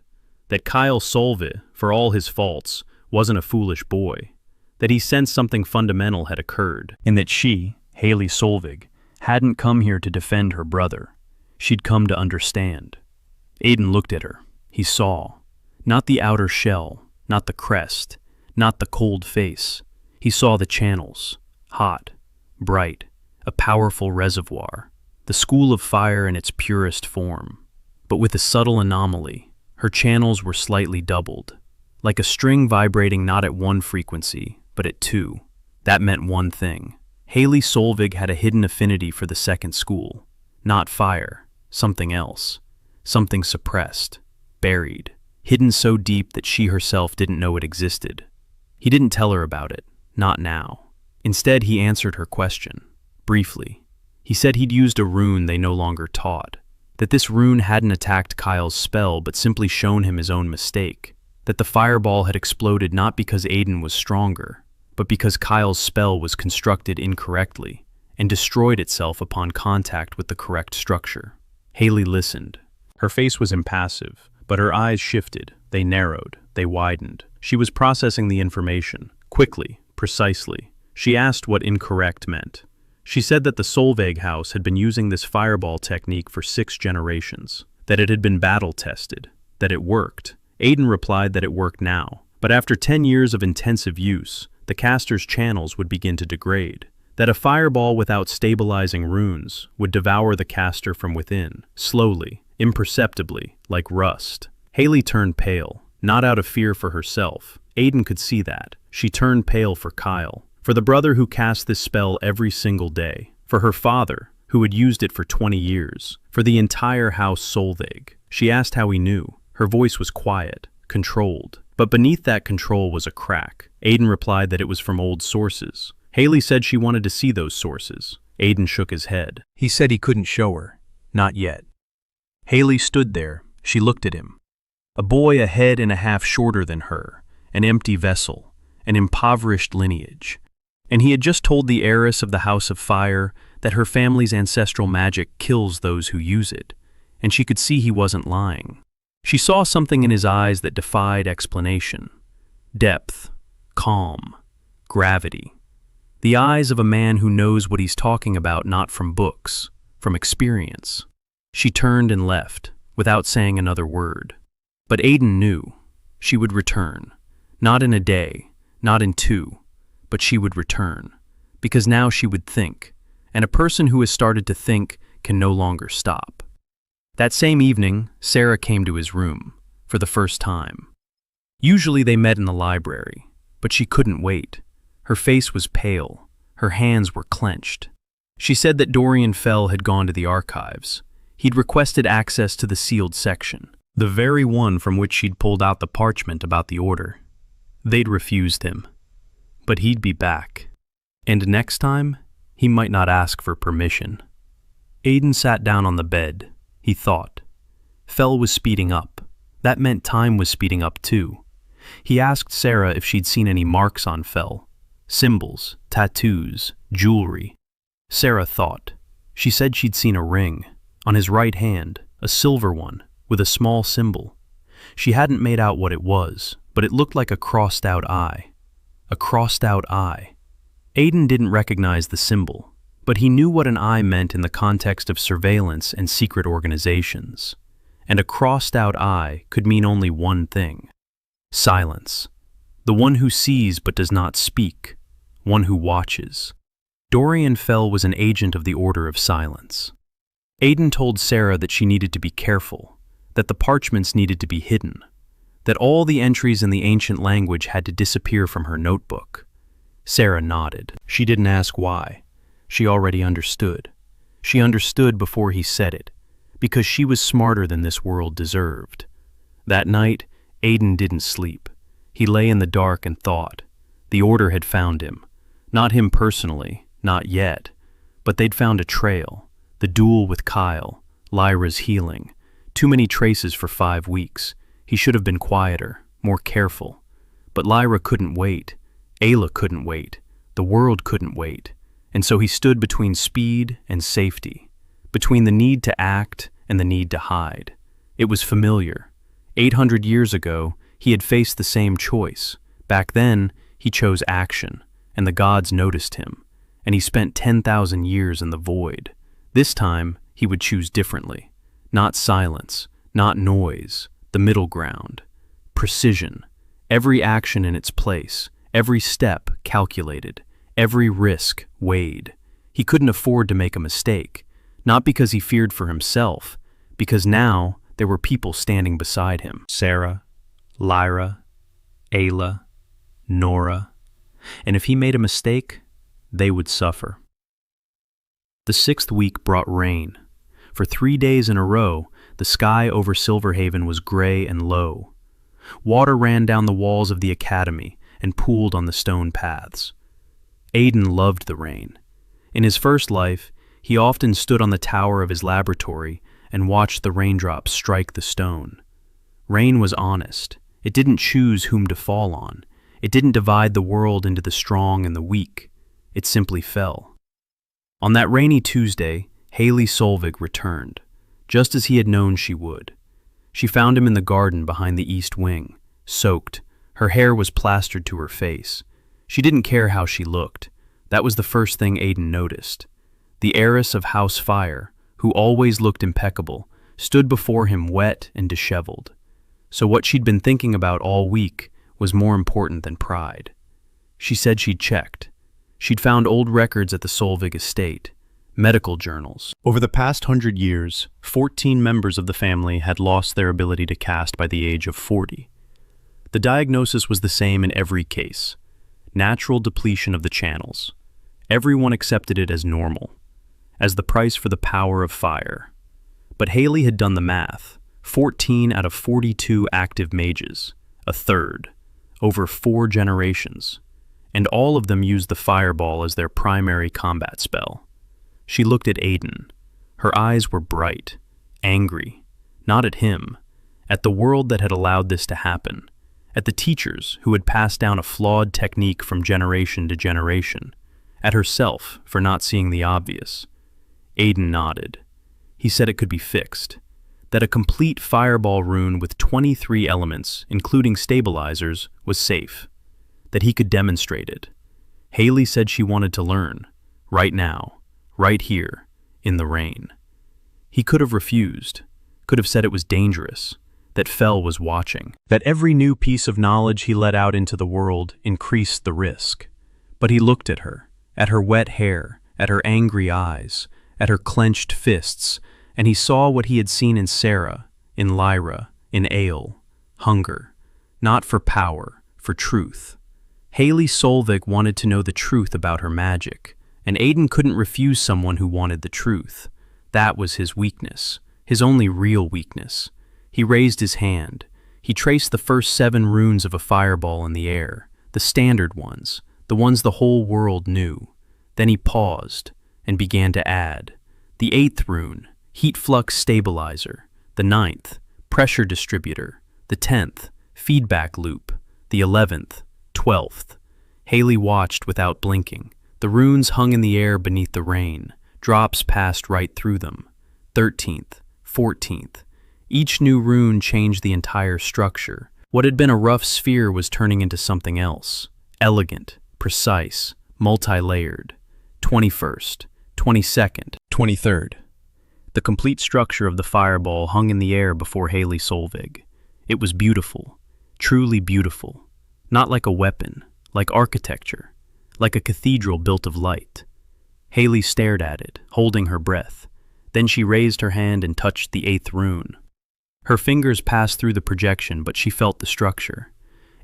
that Kyle Solveig, for all his faults, wasn't a foolish boy, that he sensed something fundamental had occurred, and that she, Hayley Solveig, hadn't come here to defend her brother. She'd come to understand. Aiden looked at her. He saw. Not the outer shell, not the crest, not the cold face. He saw the channels, hot, bright, a powerful reservoir, the school of fire in its purest form. But with a subtle anomaly, her channels were slightly doubled, like a string vibrating not at one frequency, but at two. That meant one thing. Hayley Solveig had a hidden affinity for the second school. Not fire, something else. Something suppressed, buried, hidden so deep that she herself didn't know it existed. He didn't tell her about it, not now. Instead, he answered her question, briefly. He said he'd used a rune they no longer taught, that this rune hadn't attacked Kyle's spell but simply shown him his own mistake, that the fireball had exploded not because Aiden was stronger, but because Kyle's spell was constructed incorrectly and destroyed itself upon contact with the correct structure. Hayley listened. Her face was impassive, but her eyes shifted. They narrowed. They widened. She was processing the information, quickly, precisely. She asked what incorrect meant. She said that the Solveig house had been using this fireball technique for 6 generations, that it had been battle-tested, that it worked. Aiden replied that it worked now, but after 10 years of intensive use, the caster's channels would begin to degrade, that a fireball without stabilizing runes would devour the caster from within, slowly, imperceptibly, like rust. Hayley turned pale, not out of fear for herself. Aiden could see that. She turned pale for Kyle, for the brother who cast this spell every single day, for her father, who had used it for 20 years, for the entire house Solveig. She asked how he knew. Her voice was quiet, controlled. But beneath that control was a crack. Aiden replied that it was from old sources. Hayley said she wanted to see those sources. Aiden shook his head. He said he couldn't show her. Not yet. Hayley stood there. She looked at him. A boy a head and a half shorter than her, an empty vessel, an impoverished lineage. And he had just told the heiress of the House of Fire that her family's ancestral magic kills those who use it, and she could see he wasn't lying. She saw something in his eyes that defied explanation. Depth, calm, gravity. The eyes of a man who knows what he's talking about not from books, from experience. She turned and left, without saying another word. But Aiden knew. She would return. Not in a day, not in 2, but she would return. Because now she would think, and a person who has started to think can no longer stop. That same evening, Sera came to his room, for the first time. Usually they met in the library, but she couldn't wait. Her face was pale, her hands were clenched. She said that Dorian Fell had gone to the archives. He'd requested access to the sealed section, the very one from which she'd pulled out the parchment about the order. They'd refused him. But he'd be back. And next time, he might not ask for permission. Aiden sat down on the bed. He thought. Fell was speeding up. That meant time was speeding up too. He asked Sera if she'd seen any marks on Fell. Symbols, tattoos, jewelry. Sera thought. She said she'd seen a ring. On his right hand, a silver one, with a small symbol. She hadn't made out what it was, but it looked like a crossed-out eye. A crossed-out eye. Aiden didn't recognize the symbol, but he knew what an eye meant in the context of surveillance and secret organizations. And a crossed-out eye could mean only one thing. Silence. The one who sees but does not speak. One who watches. Dorian Fell was an agent of the Order of Silence. Aiden told Sera that she needed to be careful, that the parchments needed to be hidden, that all the entries in the ancient language had to disappear from her notebook. Sera nodded. She didn't ask why. She already understood. She understood before he said it, because she was smarter than this world deserved. That night, Aiden didn't sleep. He lay in the dark and thought. The Order had found him. Not him personally, not yet, but they'd found a trail. The duel with Kyle, Lyra's healing. Too many traces for 5 weeks. He should have been quieter, more careful. But Lyra couldn't wait. Ayla couldn't wait. The world couldn't wait. And so he stood between speed and safety, between the need to act and the need to hide. It was familiar. 800 years ago, he had faced the same choice. Back then, he chose action, and the gods noticed him, and he spent 10,000 years in the void. This time, he would choose differently. Not silence, not noise, the middle ground. Precision. Every action in its place, every step calculated, every risk weighed. He couldn't afford to make a mistake, not because he feared for himself, because now there were people standing beside him. Sera, Lyra, Ayla, Nora. And if he made a mistake, they would suffer. The 6th week brought rain. For 3 days in a row, the sky over Silverhaven was gray and low. Water ran down the walls of the academy and pooled on the stone paths. Aiden loved the rain. In his first life, he often stood on the tower of his laboratory and watched the raindrops strike the stone. Rain was honest. It didn't choose whom to fall on. It didn't divide the world into the strong and the weak. It simply fell. On that rainy Tuesday, Hayley Solveig returned, just as he had known she would. She found him in the garden behind the east wing, soaked. Her hair was plastered to her face. She didn't care how she looked. That was the first thing Aiden noticed. The heiress of House Fire, who always looked impeccable, stood before him wet and disheveled. So what she'd been thinking about all week was more important than pride. She said she'd checked. She'd found old records at the Solveig estate, medical journals. Over the past 100 years, 14 members of the family had lost their ability to cast by the age of 40. The diagnosis was the same in every case: natural depletion of the channels. Everyone accepted it as normal, as the price for the power of fire. But Hayley had done the math: 14 out of 42 active mages, a third, over 4 generations, and all of them used the fireball as their primary combat spell. She looked at Aiden. Her eyes were bright, angry, not at him, at the world that had allowed this to happen, at the teachers who had passed down a flawed technique from generation to generation, at herself for not seeing the obvious. Aiden nodded. He said it could be fixed, that a complete fireball rune with 23 elements, including stabilizers, was safe, that he could demonstrate it. Hayley said she wanted to learn, right now, right here, in the rain. He could have refused, could have said it was dangerous, that Fell was watching, that every new piece of knowledge he let out into the world increased the risk. But he looked at her wet hair, at her angry eyes, at her clenched fists, and he saw what he had seen in Sera, in Lyra, in Ayla: hunger, not for power, for truth. Hayley Solveig wanted to know the truth about her magic, and Aiden couldn't refuse someone who wanted the truth. That was his weakness, his only real weakness. He raised his hand. He traced the first 7 runes of a fireball in the air, the standard ones, the ones the whole world knew. Then he paused and began to add. The 8th rune, heat flux stabilizer; the 9th, pressure distributor; the 10th, feedback loop; the 11th, 12th. Hayley watched without blinking. The runes hung in the air beneath the rain. Drops passed right through them. 13th, 14th. Each new rune changed the entire structure. What had been a rough sphere was turning into something else. Elegant, precise, multi-layered. 21st, 22nd, 23rd. The complete structure of the fireball hung in the air before Hayley Solveig. It was beautiful, truly beautiful. Not like a weapon, like architecture, like a cathedral built of light. Hayley stared at it, holding her breath. Then she raised her hand and touched the 8th rune. Her fingers passed through the projection, but she felt the structure.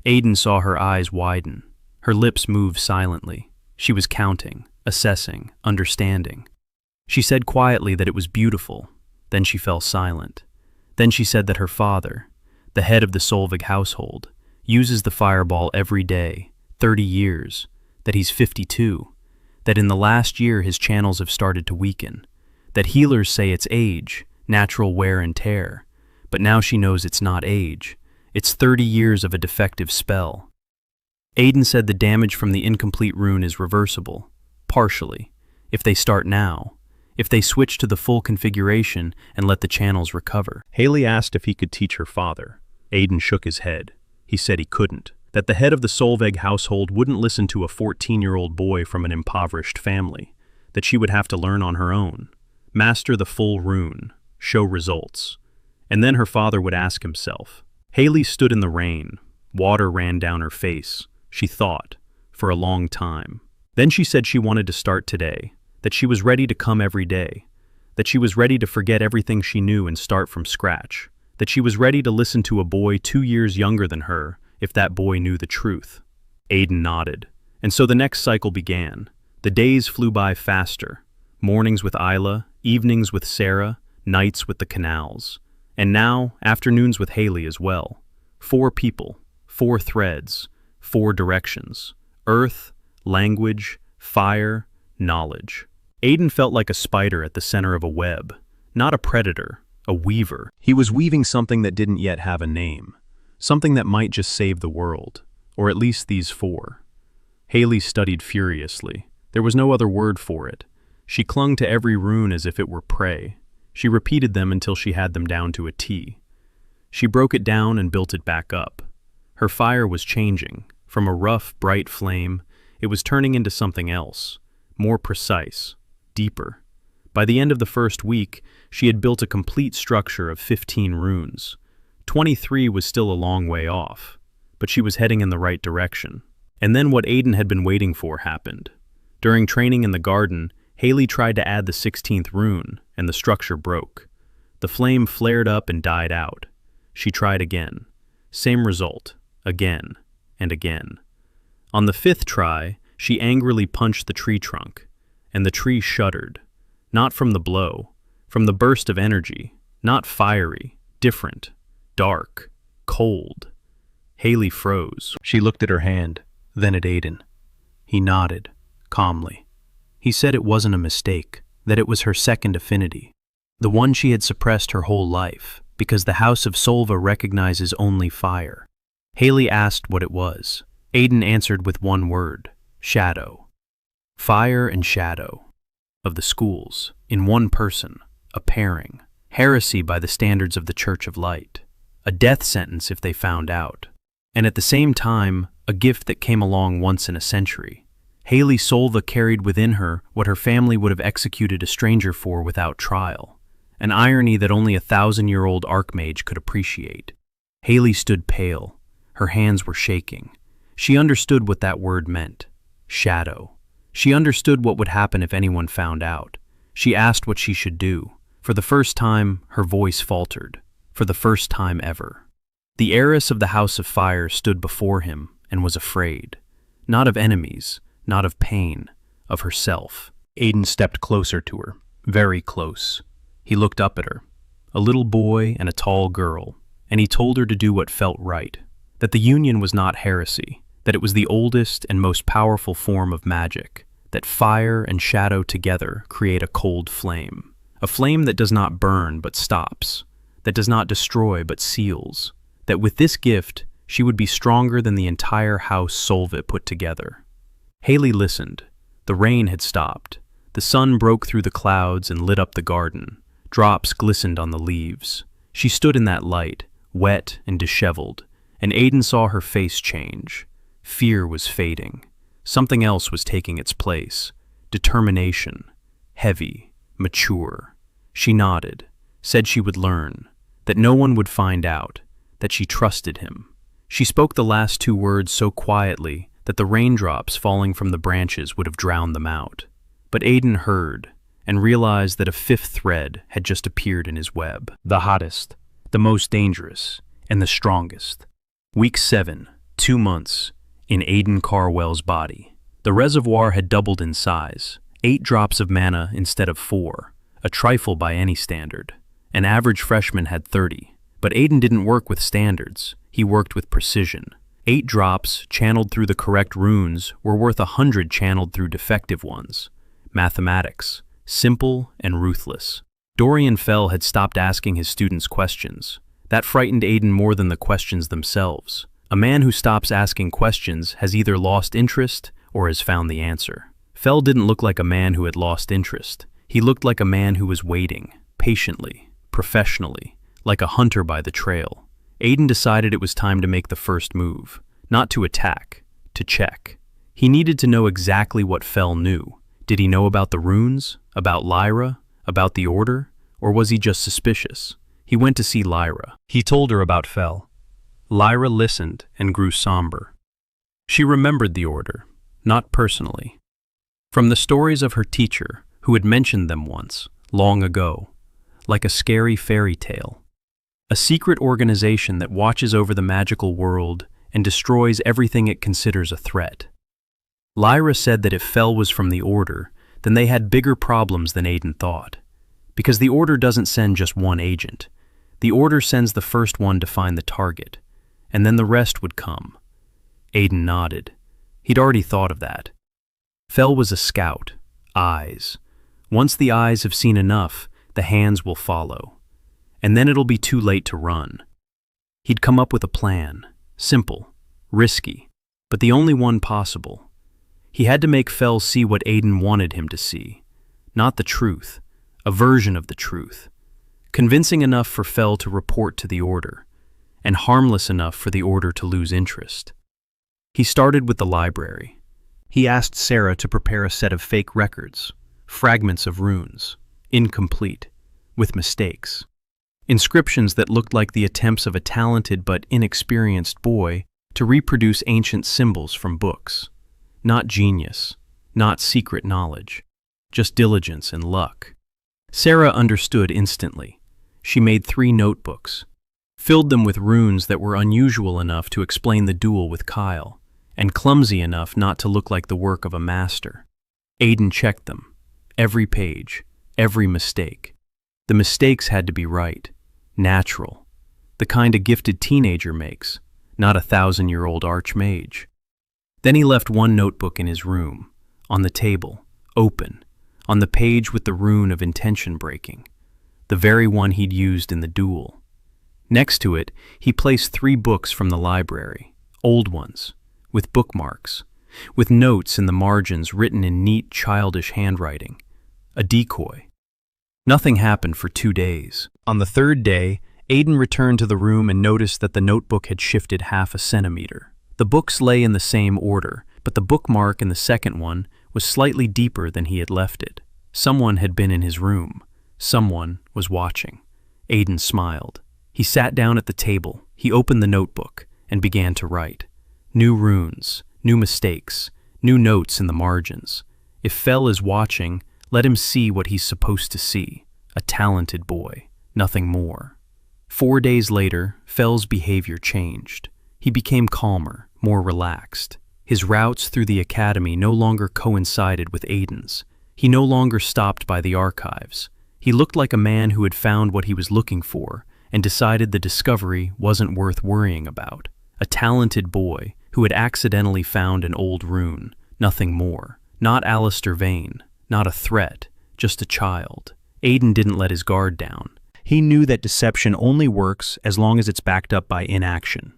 Aiden saw her eyes widen. Her lips moved silently. She was counting, assessing, understanding. She said quietly that it was beautiful. Then she fell silent. Then she said that her father, the head of the Solveig household, uses the fireball every day, 30 years, that he's 52, that in the last year his channels have started to weaken, that healers say it's age, natural wear and tear, but now she knows it's not age, it's 30 years of a defective spell. Aiden said the damage from the incomplete rune is reversible, partially, if they start now, if they switch to the full configuration and let the channels recover. Hayley asked if he could teach her father. Aiden shook his head. He said he couldn't, that the head of the Solveig household wouldn't listen to a 14-year-old boy from an impoverished family, that she would have to learn on her own, master the full rune, show results. And then her father would ask himself, Hayley stood in the rain. Water ran down her face. She thought, for a long time. Then she said she wanted to start today, that she was ready to come every day, that she was ready to forget everything she knew and start from scratch, that she was ready to listen to a boy 2 years younger than her if that boy knew the truth. Aiden nodded, and so the next cycle began. The days flew by faster. Mornings with Ayla, evenings with Sera, nights with the canals. And now, afternoons with Hayley as well. 4 people, 4 threads, 4 directions. Earth, language, fire, knowledge. Aiden felt like a spider at the center of a web, not a predator, a weaver. He was weaving something that didn't yet have a name, something that might just save the world, or at least these 4. Hayley studied furiously. There was no other word for it. She clung to every rune as if it were prey. She repeated them until she had them down to a T. She broke it down and built it back up. Her fire was changing. From a rough, bright flame, it was turning into something else, more precise, deeper. By the end of the first week, she had built a complete structure of 15 runes. 23 was still a long way off, but she was heading in the right direction. And then what Aiden had been waiting for happened. During training in the garden, Hayley tried to add the 16th rune, and the structure broke. The flame flared up and died out. She tried again. Same result, again and again. On the 5th try, she angrily punched the tree trunk, and the tree shuddered. Not from the blow, from the burst of energy, not fiery, different, dark, cold. Hayley froze. She looked at her hand, then at Aiden. He nodded, calmly. He said it wasn't a mistake, that it was her second affinity, the one she had suppressed her whole life, because the House of Solva recognizes only fire. Hayley asked what it was. Aiden answered with one word, shadow. Fire and shadow. Of the schools, in one person, a pairing. Heresy by the standards of the Church of Light. A death sentence if they found out. And at the same time, a gift that came along once in a century. Hayley Solveig carried within her what her family would have executed a stranger for without trial. An irony that only a 1,000-year-old archmage could appreciate. Hayley stood pale. Her hands were shaking. She understood what that word meant. Shadow. She understood what would happen if anyone found out. She asked what she should do. For the first time, her voice faltered. For the first time ever. The heiress of the House of Fire stood before him and was afraid. Not of enemies, not of pain, of herself. Aiden stepped closer to her, very close. He looked up at her, a little boy and a tall girl, and he told her to do what felt right, that the union was not heresy, that it was the oldest and most powerful form of magic, that fire and shadow together create a cold flame, a flame that does not burn but stops, that does not destroy but seals, that with this gift she would be stronger than the entire House Solveig put together. Hayley listened. The rain had stopped. The sun broke through the clouds and lit up the garden. Drops glistened on the leaves. She stood in that light, wet and disheveled, and Aiden saw her face change. Fear was fading. Something else was taking its place. Determination. Heavy. Mature. She nodded, said she would learn, that no one would find out, that she trusted him. She spoke the last 2 words so quietly that the raindrops falling from the branches would have drowned them out. But Aiden heard and realized that a 5th thread had just appeared in his web. The hottest, the most dangerous, and the strongest. Week 7, 2 months, in Aiden Carvell's body. The reservoir had doubled in size, 8 drops of mana instead of 4, a trifle by any standard. An average freshman had 30, but Aiden didn't work with standards, he worked with precision. 8 drops channeled through the correct runes were worth 100 channeled through defective ones. Mathematics, simple and ruthless. Dorian Fell had stopped asking his students questions. That frightened Aiden more than the questions themselves. A man who stops asking questions has either lost interest or has found the answer. Fell didn't look like a man who had lost interest. He looked like a man who was waiting, patiently, professionally, like a hunter by the trail. Aiden decided it was time to make the first move, not to attack, to check. He needed to know exactly what Fell knew. Did he know about the runes, about Lyra, about the Order, or was he just suspicious? He went to see Lyra. He told her about Fell. Lyra listened and grew somber. She remembered the order, not personally. From the stories of her teacher, who had mentioned them once, long ago, like a scary fairy tale. A secret organization that watches over the magical world and destroys everything it considers a threat. Lyra said that if Fel was from the Order, then they had bigger problems than Aiden thought. Because the Order doesn't send just one agent. The Order sends the first one to find the target, and then the rest would come. Aiden nodded. He'd already thought of that. Fel was a scout. Eyes. Once the eyes have seen enough, the hands will follow. And then it'll be too late to run. He'd come up with a plan. Simple. Risky. But the only one possible. He had to make Fel see what Aiden wanted him to see. Not the truth. A version of the truth. Convincing enough for Fel to report to the Order. And harmless enough for the Order to lose interest. He started with the library. He asked Sera to prepare a set of fake records. Fragments of runes. Incomplete. With mistakes. Inscriptions that looked like the attempts of a talented but inexperienced boy to reproduce ancient symbols from books. Not genius, not secret knowledge, just diligence and luck. Sera understood instantly. She made 3 notebooks, filled them with runes that were unusual enough to explain the duel with Kyle, and clumsy enough not to look like the work of a master. Aiden checked them, every page, every mistake. The mistakes had to be right, natural, the kind a gifted teenager makes, not a 1,000-year-old archmage. Then he left one notebook in his room, on the table, open, on the page with the rune of intention breaking, the very one he'd used in the duel. Next to it, he placed 3 books from the library, old ones, with bookmarks, with notes in the margins written in neat, childish handwriting, a decoy. Nothing happened for 2 days. On the 3rd day, Aiden returned to the room and noticed that the notebook had shifted half a centimeter. The books lay in the same order, but the bookmark in the second one was slightly deeper than he had left it. Someone had been in his room. Someone was watching. Aiden smiled. He sat down at the table. He opened the notebook and began to write. New runes, new mistakes, new notes in the margins. If Fel is watching, let him see what he's supposed to see. A talented boy, nothing more. 4 days later, Fel's behavior changed. He became calmer, more relaxed. His routes through the academy no longer coincided with Aiden's. He no longer stopped by the archives. He looked like a man who had found what he was looking for and decided the discovery wasn't worth worrying about. A talented boy who had accidentally found an old rune, nothing more. Not Alester Vayne. Not a threat, just a child. Aiden didn't let his guard down. He knew that deception only works as long as it's backed up by inaction.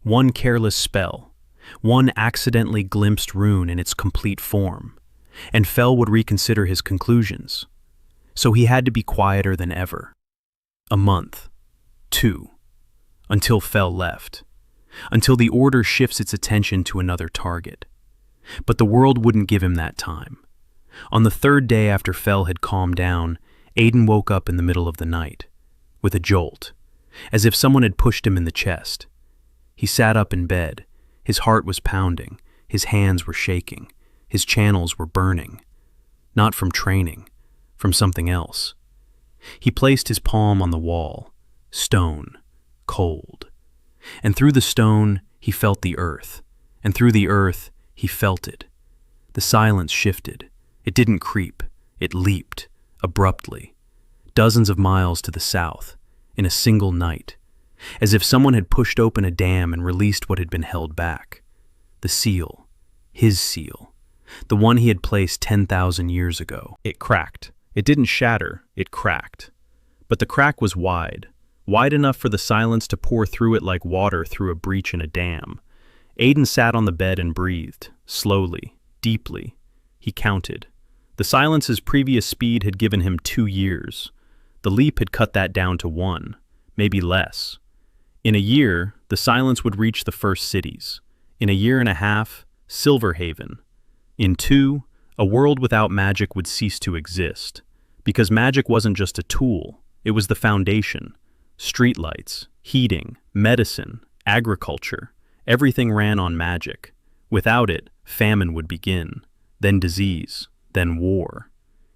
One careless spell, one accidentally glimpsed rune in its complete form, and Fel would reconsider his conclusions. So he had to be quieter than ever. A month, 2, until Fel left, until the Order shifts its attention to another target. But the world wouldn't give him that time. On the 3rd day after Fel had calmed down, Aiden woke up in the middle of the night, with a jolt, as if someone had pushed him in the chest. He sat up in bed. His heart was pounding, his hands were shaking, his channels were burning. Not from training, from something else. He placed his palm on the wall, stone, cold. And through the stone, he felt the earth, and through the earth, he felt it. The silence shifted. It didn't creep, it leaped, abruptly, dozens of miles to the south, in a single night, as if someone had pushed open a dam and released what had been held back. The seal, his seal, the one he had placed 10,000 years ago. It cracked. It didn't shatter, it cracked. But the crack was wide enough for the silence to pour through it like water through a breach in a dam. Aiden sat on the bed and breathed, slowly, deeply. He counted. The silence's previous speed had given him 2 years. The leap had cut that down to 1, maybe less. In a year, the silence would reach the first cities. In a year and a half, Silverhaven. In 2, a world without magic would cease to exist. Because magic wasn't just a tool, it was the foundation. Streetlights, heating, medicine, agriculture. Everything ran on magic. Without it, famine would begin, then disease, then war.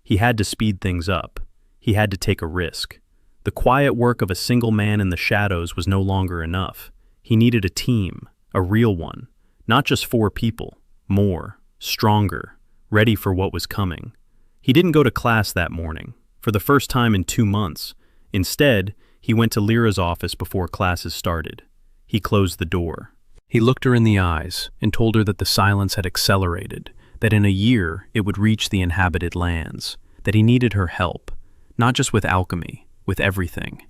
He had to speed things up. He had to take a risk. The quiet work of a single man in the shadows was no longer enough. He needed a team, a real one, not just 4 people, more, stronger, ready for what was coming. He didn't go to class that morning, for the first time in 2 months. Instead, he went to Lyra's office before classes started. He closed the door. He looked her in the eyes and told her that the silence had accelerated, that in a year it would reach the inhabited lands, that he needed her help, not just with alchemy, with everything.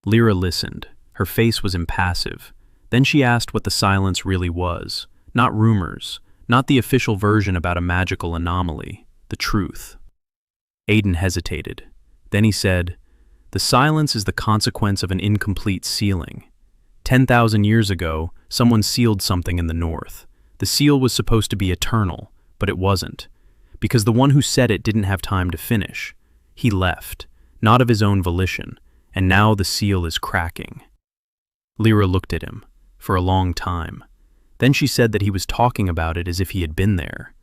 Lyra listened. Her face was impassive. Then she asked what the silence really was. Not rumors, not the official version about a magical anomaly, the truth. Aiden hesitated. Then he said, "The silence is the consequence of an incomplete sealing. 10,000 years ago, someone sealed something in the north. The seal was supposed to be eternal, but it wasn't, because the one who said it didn't have time to finish. He left, not of his own volition, and now the seal is cracking." Lyra looked at him for a long time. Then she said that he was talking about it as if he had been there.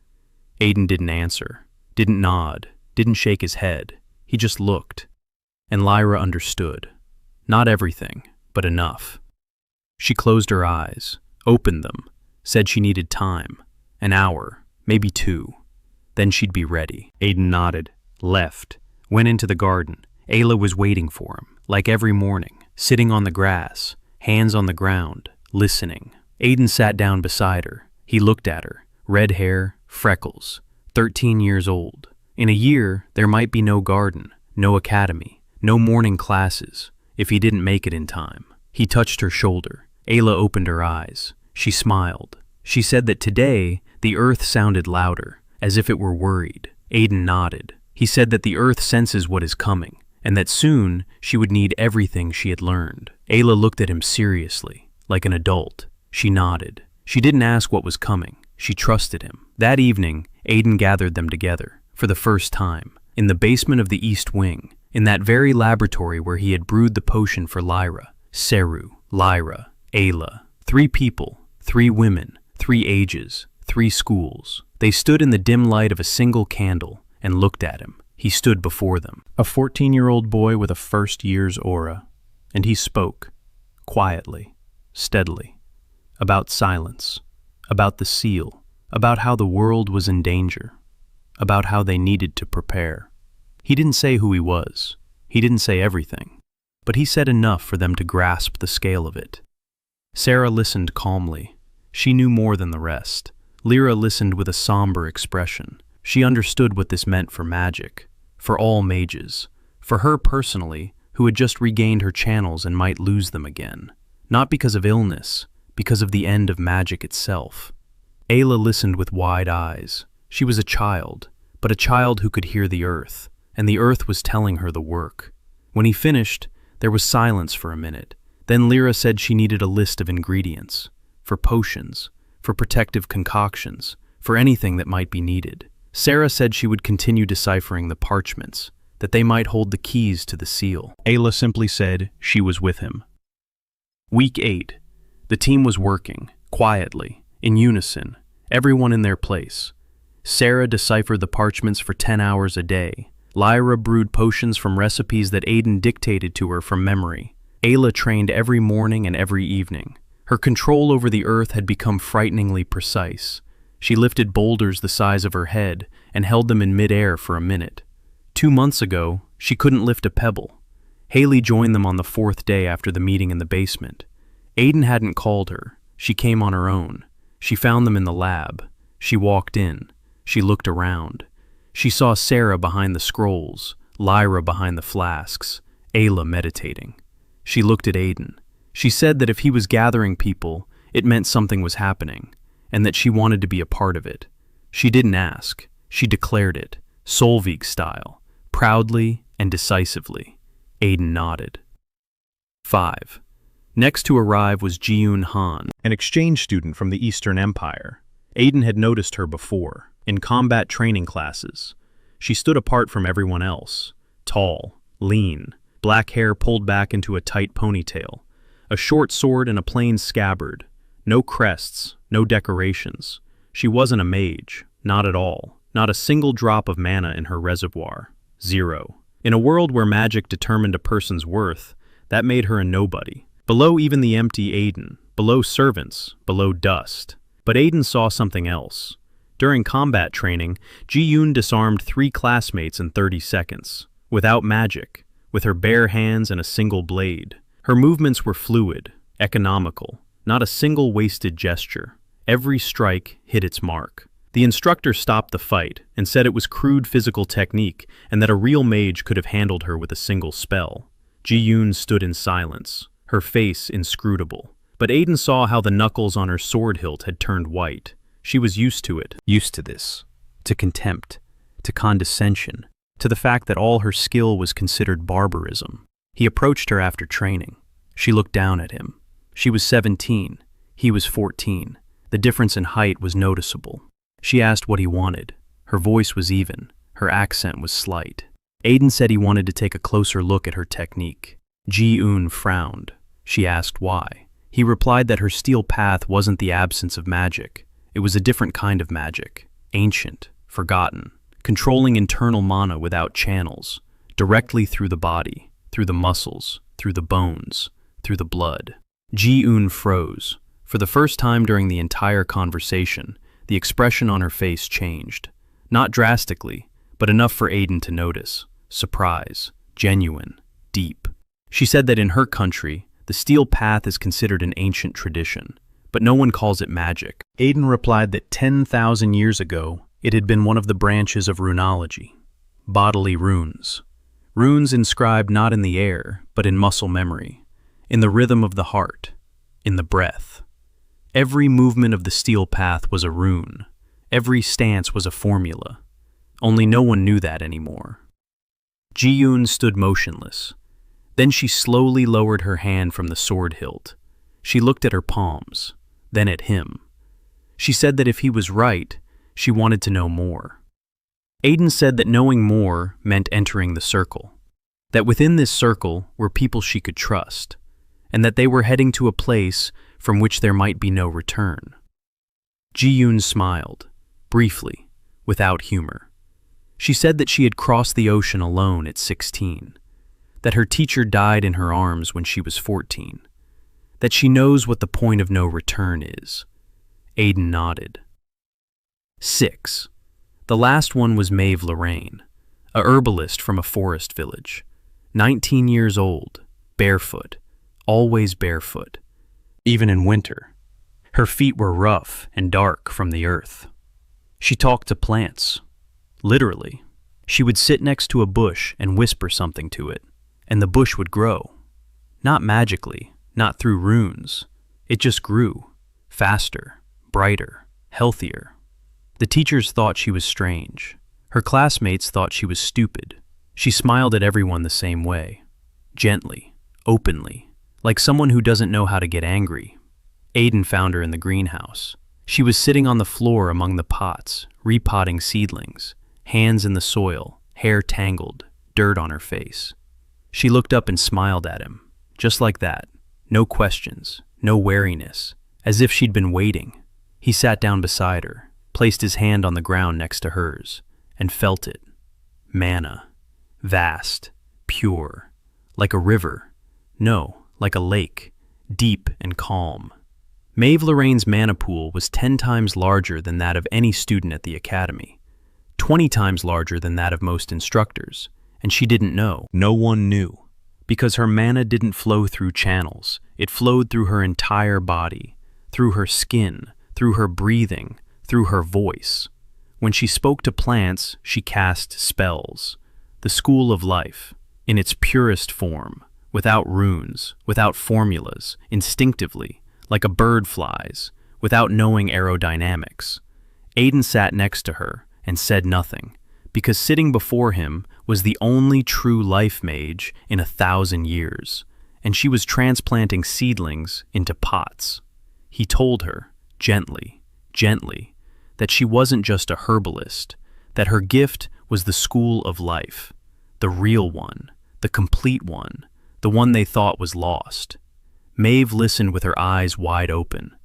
Aiden didn't answer, didn't nod, didn't shake his head. He just looked. And Lyra understood. Not everything, but enough. She closed her eyes, opened them, said she needed time, an hour, maybe 2. Then she'd be ready. Aiden nodded, left, went into the garden. Ayla was waiting for him, like every morning, sitting on the grass, hands on the ground, listening. Aiden sat down beside her. He looked at her, red hair, freckles, 13 years old. In a year, there might be no garden, no academy, no morning classes, if he didn't make it in time. He touched her shoulder. Ayla opened her eyes. She smiled. She said that today, the earth sounded louder, as if it were worried. Aiden nodded. He said that the earth senses what is coming, and that soon she would need everything she had learned. Ayla looked at him seriously, like an adult. She nodded. She didn't ask what was coming. She trusted him. That evening, Aiden gathered them together, for the first time, in the basement of the East Wing, in that very laboratory where he had brewed the potion for Lyra, Sera, Lyra, Ayla. 3 people, 3 women, 3 ages, 3 schools. They stood in the dim light of a single candle and looked at him. He stood before them, a 14-year-old boy with a first year's aura, and he spoke, quietly, steadily, about silence, about the seal, about how the world was in danger, about how they needed to prepare. He didn't say who he was. He didn't say everything, but he said enough for them to grasp the scale of it. Sera listened calmly. She knew more than the rest. Lyra listened with a somber expression. She understood what this meant for magic, for all mages, for her personally, who had just regained her channels and might lose them again. Not because of illness, because of the end of magic itself. Ayla listened with wide eyes. She was a child, but a child who could hear the earth, and the earth was telling her the work. When he finished, there was silence for a minute. Then Lyra said she needed a list of ingredients, for potions, for protective concoctions, for anything that might be needed. Sera said she would continue deciphering the parchments, that they might hold the keys to the seal. Ayla simply said she was with him. Week 8. The team was working, quietly, in unison, everyone in their place. Sera deciphered the parchments for 10 hours a day. Lyra brewed potions from recipes that Aiden dictated to her from memory. Ayla trained every morning and every evening. Her control over the earth had become frighteningly precise. She lifted boulders the size of her head and held them in midair for a minute. 2 months ago, she couldn't lift a pebble. Hayley joined them on the 4th day after the meeting in the basement. Aiden hadn't called her. She came on her own. She found them in the lab. She walked in. She looked around. She saw Sera behind the scrolls, Lyra behind the flasks, Ayla meditating. She looked at Aiden. She said that if he was gathering people, it meant something was happening, and that she wanted to be a part of it. She didn't ask. She declared it, Solveig style, proudly and decisively. Aiden nodded. 5. Next to arrive was Ji-eun, an exchange student from the Eastern Empire. Aiden had noticed her before, in combat training classes. She stood apart from everyone else, tall, lean, black hair pulled back into a tight ponytail, a short sword and a plain scabbard. No crests, no decorations. She wasn't a mage, not at all. Not a single drop of mana in her reservoir. 0. In a world where magic determined a person's worth, that made her a nobody. Below even the empty Aiden, below servants, below dust. But Aiden saw something else. During combat training, Ji-eun disarmed 3 classmates in 30 seconds. Without magic, with her bare hands and a single blade. Her movements were fluid, economical, not a single wasted gesture. Every strike hit its mark. The instructor stopped the fight and said it was crude physical technique and that a real mage could have handled her with a single spell. Ji-eun stood in silence, her face inscrutable. But Aiden saw how the knuckles on her sword hilt had turned white. She was used to it. Used to this. To contempt. To condescension. To the fact that all her skill was considered barbarism. He approached her after training. She looked down at him. She was 17. He was 14. The difference in height was noticeable. She asked what he wanted. Her voice was even. Her accent was slight. Aiden said he wanted to take a closer look at her technique. Ji-eun frowned. She asked why. He replied that her steel path wasn't the absence of magic. It was a different kind of magic. Ancient, forgotten, controlling internal mana without channels, directly through the body, through the muscles, through the bones, through the blood. Ji-eun froze. For the first time during the entire conversation, the expression on her face changed. Not drastically, but enough for Aiden to notice. Surprise, genuine, deep. She said that in her country, the steel path is considered an ancient tradition, but no one calls it magic. Aiden replied that 10,000 years ago, it had been one of the branches of runology. Bodily runes. Runes inscribed not in the air, but in muscle memory, in the rhythm of the heart, in the breath. Every movement of the steel path was a rune. Every stance was a formula. Only no one knew that anymore. Ji-eun stood motionless. Then she slowly lowered her hand from the sword hilt. She looked at her palms, then at him. She said that if he was right, she wanted to know more. Aiden said that knowing more meant entering the circle. That within this circle were people she could trust, and that they were heading to a place from which there might be no return. Ji-eun smiled, briefly, without humor. She said that she had crossed the ocean alone at 16, that her teacher died in her arms when she was 14, that she knows what the point of no return is. Aiden nodded. 6. The last one was Maeve Lorraine, a herbalist from a forest village, 19 years old, barefoot, always barefoot. Even in winter, her feet were rough and dark from the earth. She talked to plants. Literally. She would sit next to a bush and whisper something to it, and the bush would grow. Not magically, not through runes. It just grew. Faster, brighter, healthier. The teachers thought she was strange. Her classmates thought she was stupid. She smiled at everyone the same way. Gently, openly. Like someone who doesn't know how to get angry. Aiden found her in the greenhouse. She was sitting on the floor among the pots, repotting seedlings, hands in the soil, hair tangled, dirt on her face. She looked up and smiled at him, just like that. No questions, no wariness, as if she'd been waiting. He sat down beside her, placed his hand on the ground next to hers, and felt it. Mana. Vast, pure, like a river. No. Like a lake, deep and calm. Maeve Lorraine's mana pool was 10 times larger than that of any student at the academy, 20 times larger than that of most instructors, and she didn't know. No one knew, because her mana didn't flow through channels. It flowed through her entire body, through her skin, through her breathing, through her voice. When she spoke to plants, she cast spells. The school of life, in its purest form. Without runes, without formulas, instinctively, like a bird flies, without knowing aerodynamics. Aiden sat next to her and said nothing, because sitting before him was the only true life mage in 1,000 years, and she was transplanting seedlings into pots. He told her, gently, gently, that she wasn't just a herbalist, that her gift was the school of life, the real one, the complete one, the one they thought was lost. Maeve listened with her eyes wide open.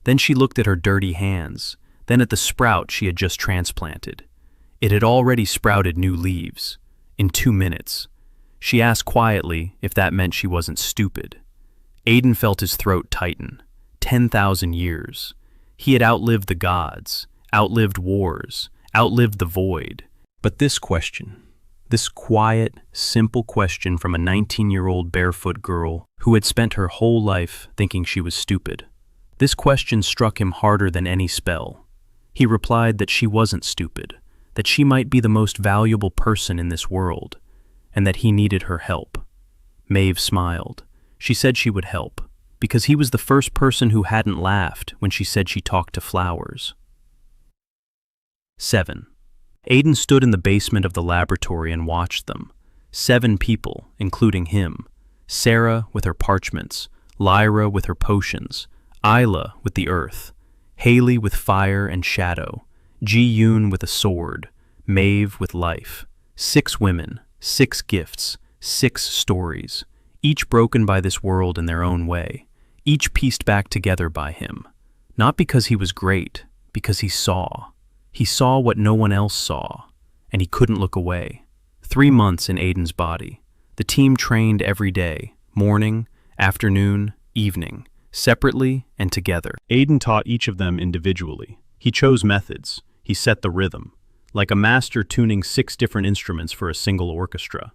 Then she looked at her dirty hands, then at the sprout she had just transplanted. It had already sprouted new leaves. In 2 minutes. She asked quietly if that meant she wasn't stupid. Aiden felt his throat tighten. 10,000 years. He had outlived the gods, outlived wars, outlived the void. But this question, this quiet, simple question from a 19-year-old barefoot girl who had spent her whole life thinking she was stupid. This question struck him harder than any spell. He replied that she wasn't stupid, that she might be the most valuable person in this world, and that he needed her help. Maeve smiled. She said she would help, because he was the first person who hadn't laughed when she said she talked to flowers. 7. Aiden stood in the basement of the laboratory and watched them. 7 people, including him. Sera with her parchments, Lyra with her potions, Ayla with the earth, Hayley with fire and shadow, Ji-eun with a sword, Maeve with life. 6 women, 6 gifts, 6 stories, each broken by this world in their own way, each pieced back together by him. Not because he was great, because he saw. He saw what no one else saw, and he couldn't look away. 3 months in Aiden's body. The team trained every day, morning, afternoon, evening, separately and together. Aiden taught each of them individually. He chose methods. He set the rhythm, like a master tuning 6 different instruments for a single orchestra.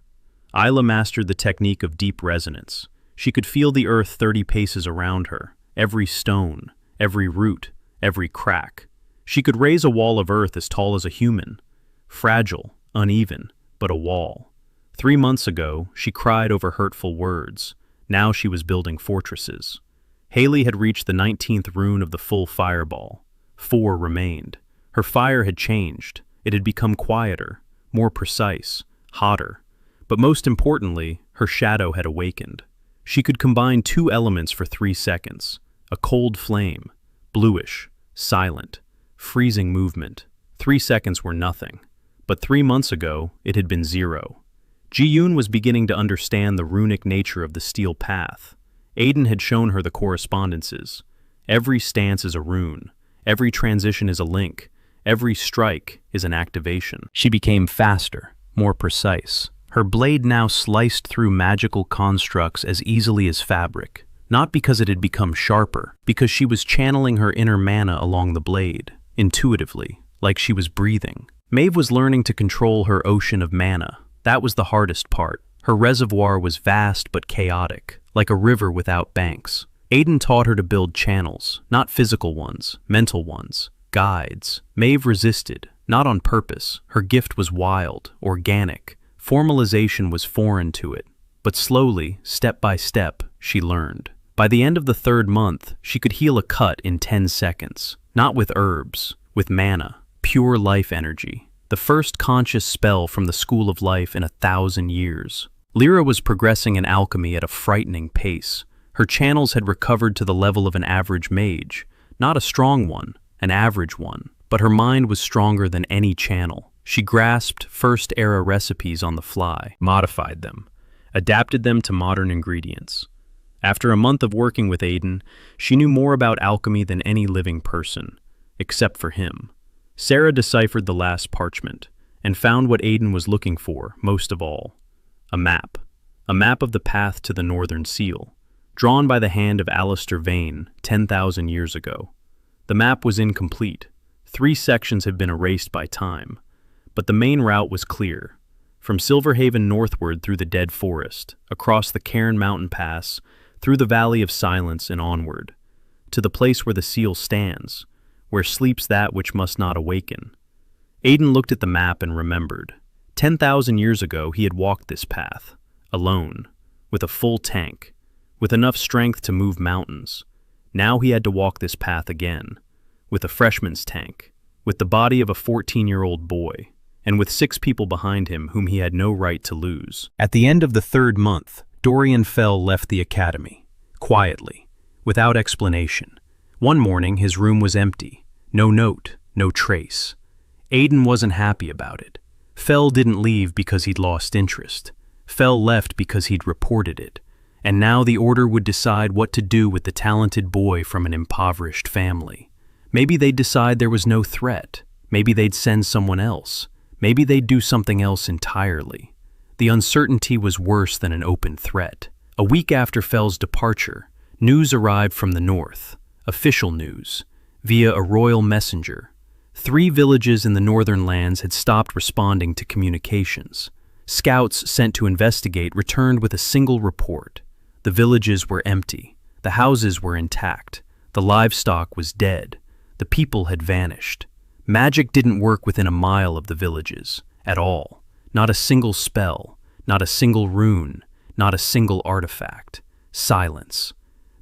Ayla mastered the technique of deep resonance. She could feel the earth 30 paces around her, every stone, every root, every crack. She could raise a wall of earth as tall as a human. Fragile, uneven, but a wall. 3 months ago, she cried over hurtful words. Now she was building fortresses. Hayley had reached the 19th rune of the full fireball. 4 remained. Her fire had changed. It had become quieter, more precise, hotter. But most importantly, her shadow had awakened. She could combine 2 elements for 3 seconds. A cold flame, bluish, silent, freezing movement. 3 seconds were nothing. But 3 months ago, it had been 0. Ji-eun was beginning to understand the runic nature of the steel path. Aiden had shown her the correspondences. Every stance is a rune. Every transition is a link. Every strike is an activation. She became faster, more precise. Her blade now sliced through magical constructs as easily as fabric. Not because it had become sharper, because she was channeling her inner mana along the blade, intuitively, like she was breathing. Maeve was learning to control her ocean of mana. That was the hardest part. Her reservoir was vast but chaotic, like a river without banks. Aiden taught her to build channels, not physical ones, mental ones, guides. Maeve resisted, not on purpose. Her gift was wild, organic. Formalization was foreign to it. But slowly, step by step, she learned. By the end of the 3rd month, she could heal a cut in 10 seconds. Not with herbs, with mana, pure life energy. The first conscious spell from the school of life in 1,000 years. Lyra was progressing in alchemy at a frightening pace. Her channels had recovered to the level of an average mage. Not a strong one, an average one. But her mind was stronger than any channel. She grasped first-era recipes on the fly, modified them, adapted them to modern ingredients. After a month of working with Aiden, she knew more about alchemy than any living person, except for him. Sera deciphered the last parchment, and found what Aiden was looking for, most of all. A map of the path to the Northern Seal, drawn by the hand of Alester Vayne 10,000 years ago. The map was incomplete. 3 sections had been erased by time. But the main route was clear. From Silverhaven northward through the Dead Forest, across the Cairn Mountain Pass, through the Valley of Silence and onward, to the place where the seal stands, where sleeps that which must not awaken. Aiden looked at the map and remembered. 10,000 years ago he had walked this path, alone, with a full tank, with enough strength to move mountains. Now he had to walk this path again, with a freshman's tank, with the body of a 14-year-old boy, and with 6 people behind him whom he had no right to lose. At the end of the 3rd month, Dorian Fell left the academy, quietly, without explanation. One morning his room was empty, no note, no trace. Aiden wasn't happy about it. Fell didn't leave because he'd lost interest. Fell left because he'd reported it. And now the Order would decide what to do with the talented boy from an impoverished family. Maybe they'd decide there was no threat. Maybe they'd send someone else. Maybe they'd do something else entirely. The uncertainty was worse than an open threat. A week after Fell's departure, news arrived from the north, official news, via a royal messenger. 3 villages in the northern lands had stopped responding to communications. Scouts sent to investigate returned with a single report. The villages were empty. The houses were intact. The livestock was dead. The people had vanished. Magic didn't work within a mile of the villages, at all. Not a single spell, not a single rune, not a single artifact. Silence.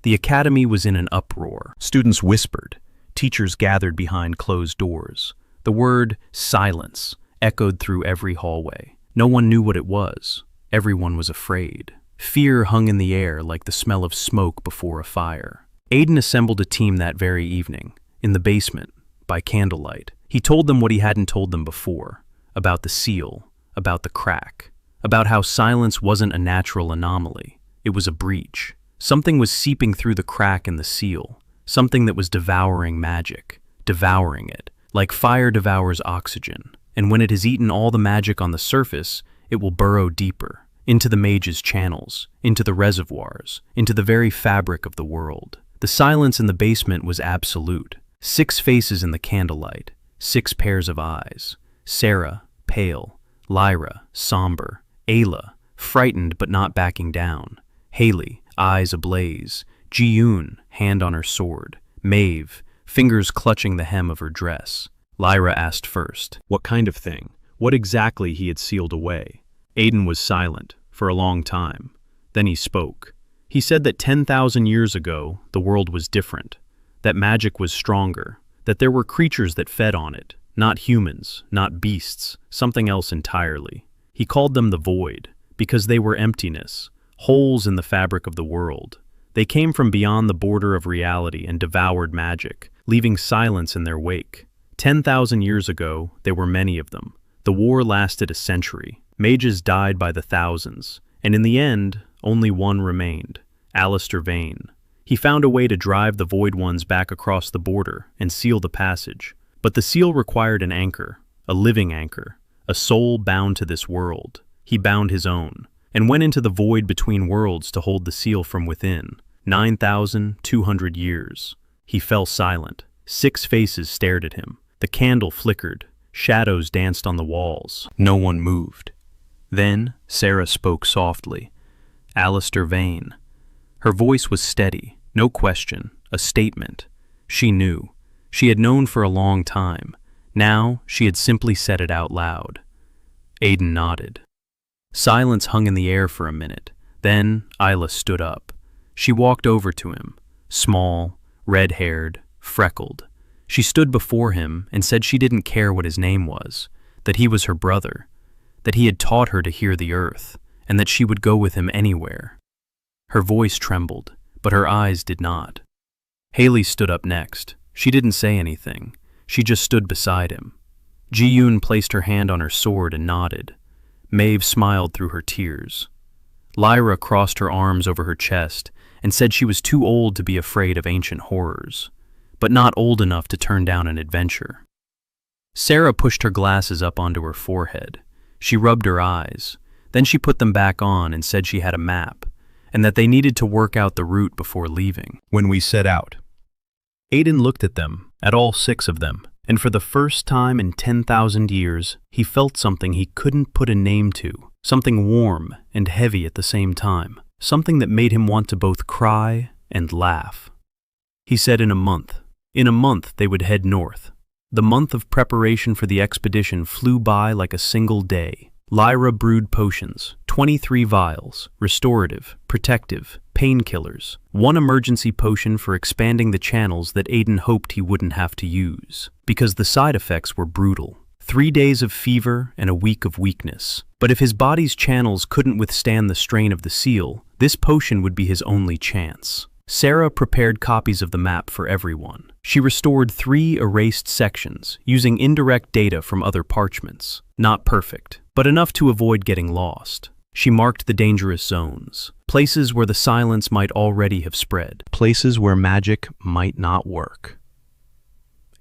The academy was in an uproar. Students whispered. Teachers gathered behind closed doors. The word silence echoed through every hallway. No one knew what it was. Everyone was afraid. Fear hung in the air like the smell of smoke before a fire. Aiden assembled a team that very evening, in the basement, by candlelight. He told them what he hadn't told them before, about the seal, about the crack, about how silence wasn't a natural anomaly. It was a breach. Something was seeping through the crack in the seal, something that was devouring magic, devouring it, like fire devours oxygen. And when it has eaten all the magic on the surface, it will burrow deeper, into the mage's channels, into the reservoirs, into the very fabric of the world. The silence in the basement was absolute. 6 faces in the candlelight, 6 pairs of eyes. Sera, pale. Lyra, somber. Ayla, frightened but not backing down. Hayley, eyes ablaze. Ji-eun, hand on her sword. Maeve, fingers clutching the hem of her dress. Lyra asked first, what kind of thing? What exactly he had sealed away? Aiden was silent, for a long time. Then he spoke. He said that 10,000 years ago, the world was different. That magic was stronger. That there were creatures that fed on it. Not humans, not beasts, something else entirely. He called them the void, because they were emptiness, holes in the fabric of the world. They came from beyond the border of reality and devoured magic, leaving silence in their wake. 10,000 years ago, there were many of them. The war lasted a century. Mages died by the thousands, and in the end, only one remained, Alester Vayne. He found a way to drive the Void Ones back across the border and seal the passage. But the seal required an anchor, a living anchor, a soul bound to this world. He bound his own, and went into the void between worlds to hold the seal from within. 9,200 years. He fell silent. 6 faces stared at him. The candle flickered. Shadows danced on the walls. No one moved. Then Sera spoke softly. Alester Vayne. Her voice was steady, no question, a statement. She knew. She had known for a long time. Now she had simply said it out loud. Aiden nodded. Silence hung in the air for a minute. Then Ayla stood up. She walked over to him, small, red-haired, freckled. She stood before him and said she didn't care what his name was, that he was her brother, that he had taught her to hear the earth, and that she would go with him anywhere. Her voice trembled, but her eyes did not. Hayley stood up next. She didn't say anything. She just stood beside him. Ji-eun placed her hand on her sword and nodded. Maeve smiled through her tears. Lyra crossed her arms over her chest and said she was too old to be afraid of ancient horrors, but not old enough to turn down an adventure. Sera pushed her glasses up onto her forehead. She rubbed her eyes. Then she put them back on and said she had a map, and that they needed to work out the route before leaving. When we set out. Aiden looked at them, at all 6 of them, and for the first time in 10,000 years, he felt something he couldn't put a name to, something warm and heavy at the same time, something that made him want to both cry and laugh. He said in a month they would head north. The month of preparation for the expedition flew by like a single day. Lyra brewed potions, 23 vials, restorative, protective, painkillers, 1 emergency potion for expanding the channels that Aiden hoped he wouldn't have to use, because the side effects were brutal. 3 days of fever and a week of weakness. But if his body's channels couldn't withstand the strain of the seal, this potion would be his only chance. Sera prepared copies of the map for everyone. She restored 3 erased sections, using indirect data from other parchments. Not perfect, but enough to avoid getting lost. She marked the dangerous zones, places where the silence might already have spread, places where magic might not work.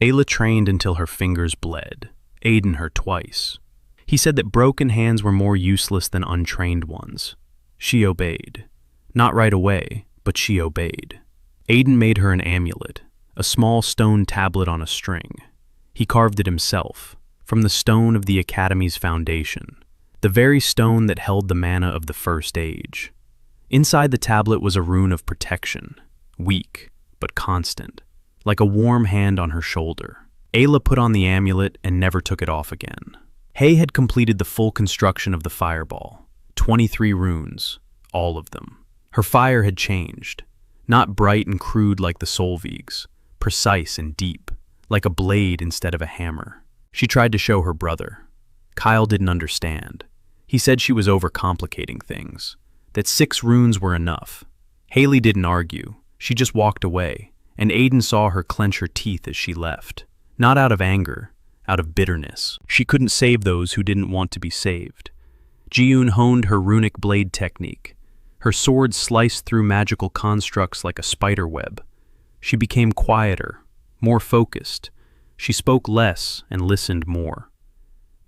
Ayla trained until her fingers bled, Aiden her twice. He said that broken hands were more useless than untrained ones. She obeyed. Not right away, but she obeyed. Aiden made her an amulet, a small stone tablet on a string. He carved it himself, from the stone of the Academy's foundation, the very stone that held the mana of the First Age. Inside the tablet was a rune of protection, weak but constant, like a warm hand on her shoulder. Ayla put on the amulet and never took it off again. Hay had completed the full construction of the fireball, 23 runes, all of them. Her fire had changed, not bright and crude like the Solveig's, precise and deep, like a blade instead of a hammer. She tried to show her brother. Kyle didn't understand. He said she was overcomplicating things, that 6 runes were enough. Hayley didn't argue. She just walked away, and Aiden saw her clench her teeth as she left. Not out of anger, out of bitterness. She couldn't save those who didn't want to be saved. Ji-eun honed her runic blade technique. Her sword sliced through magical constructs like a spider web. She became quieter, more focused. She spoke less and listened more.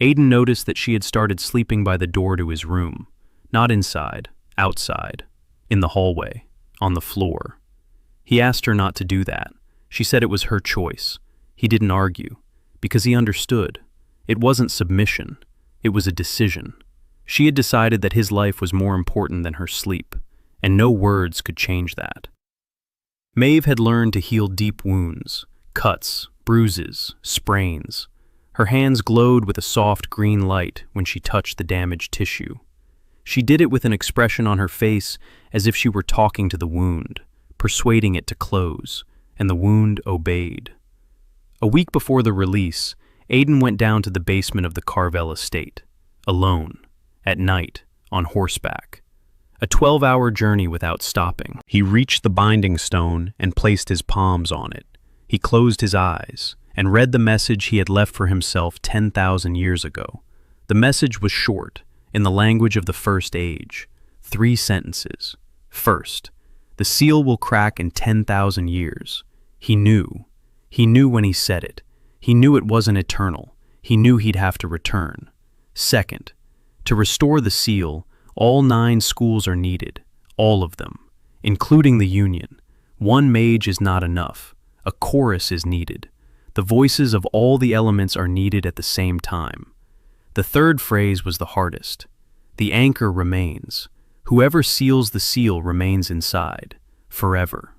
Aiden noticed that she had started sleeping by the door to his room, not inside, outside, in the hallway, on the floor. He asked her not to do that. She said it was her choice. He didn't argue, because he understood. It wasn't submission, it was a decision. She had decided that his life was more important than her sleep, and no words could change that. Maeve had learned to heal deep wounds, cuts, bruises, sprains. Her hands glowed with a soft green light when she touched the damaged tissue. She did it with an expression on her face as if she were talking to the wound, persuading it to close, and the wound obeyed. A week before the release, Aiden went down to the basement of the Carvell estate, alone, at night, on horseback. A 12-hour journey without stopping. He reached the binding stone and placed his palms on it. He closed his eyes and read the message he had left for himself 10,000 years ago. The message was short, in the language of the First Age. 3 sentences. First, the seal will crack in 10,000 years. He knew. He knew when he said it. He knew it wasn't eternal. He knew he'd have to return. Second, to restore the seal, all 9 schools are needed, all of them, including the Union. 1 mage is not enough. A chorus is needed. The voices of all the elements are needed at the same time. The third phrase was the hardest. The anchor remains. Whoever seals the seal remains inside, forever.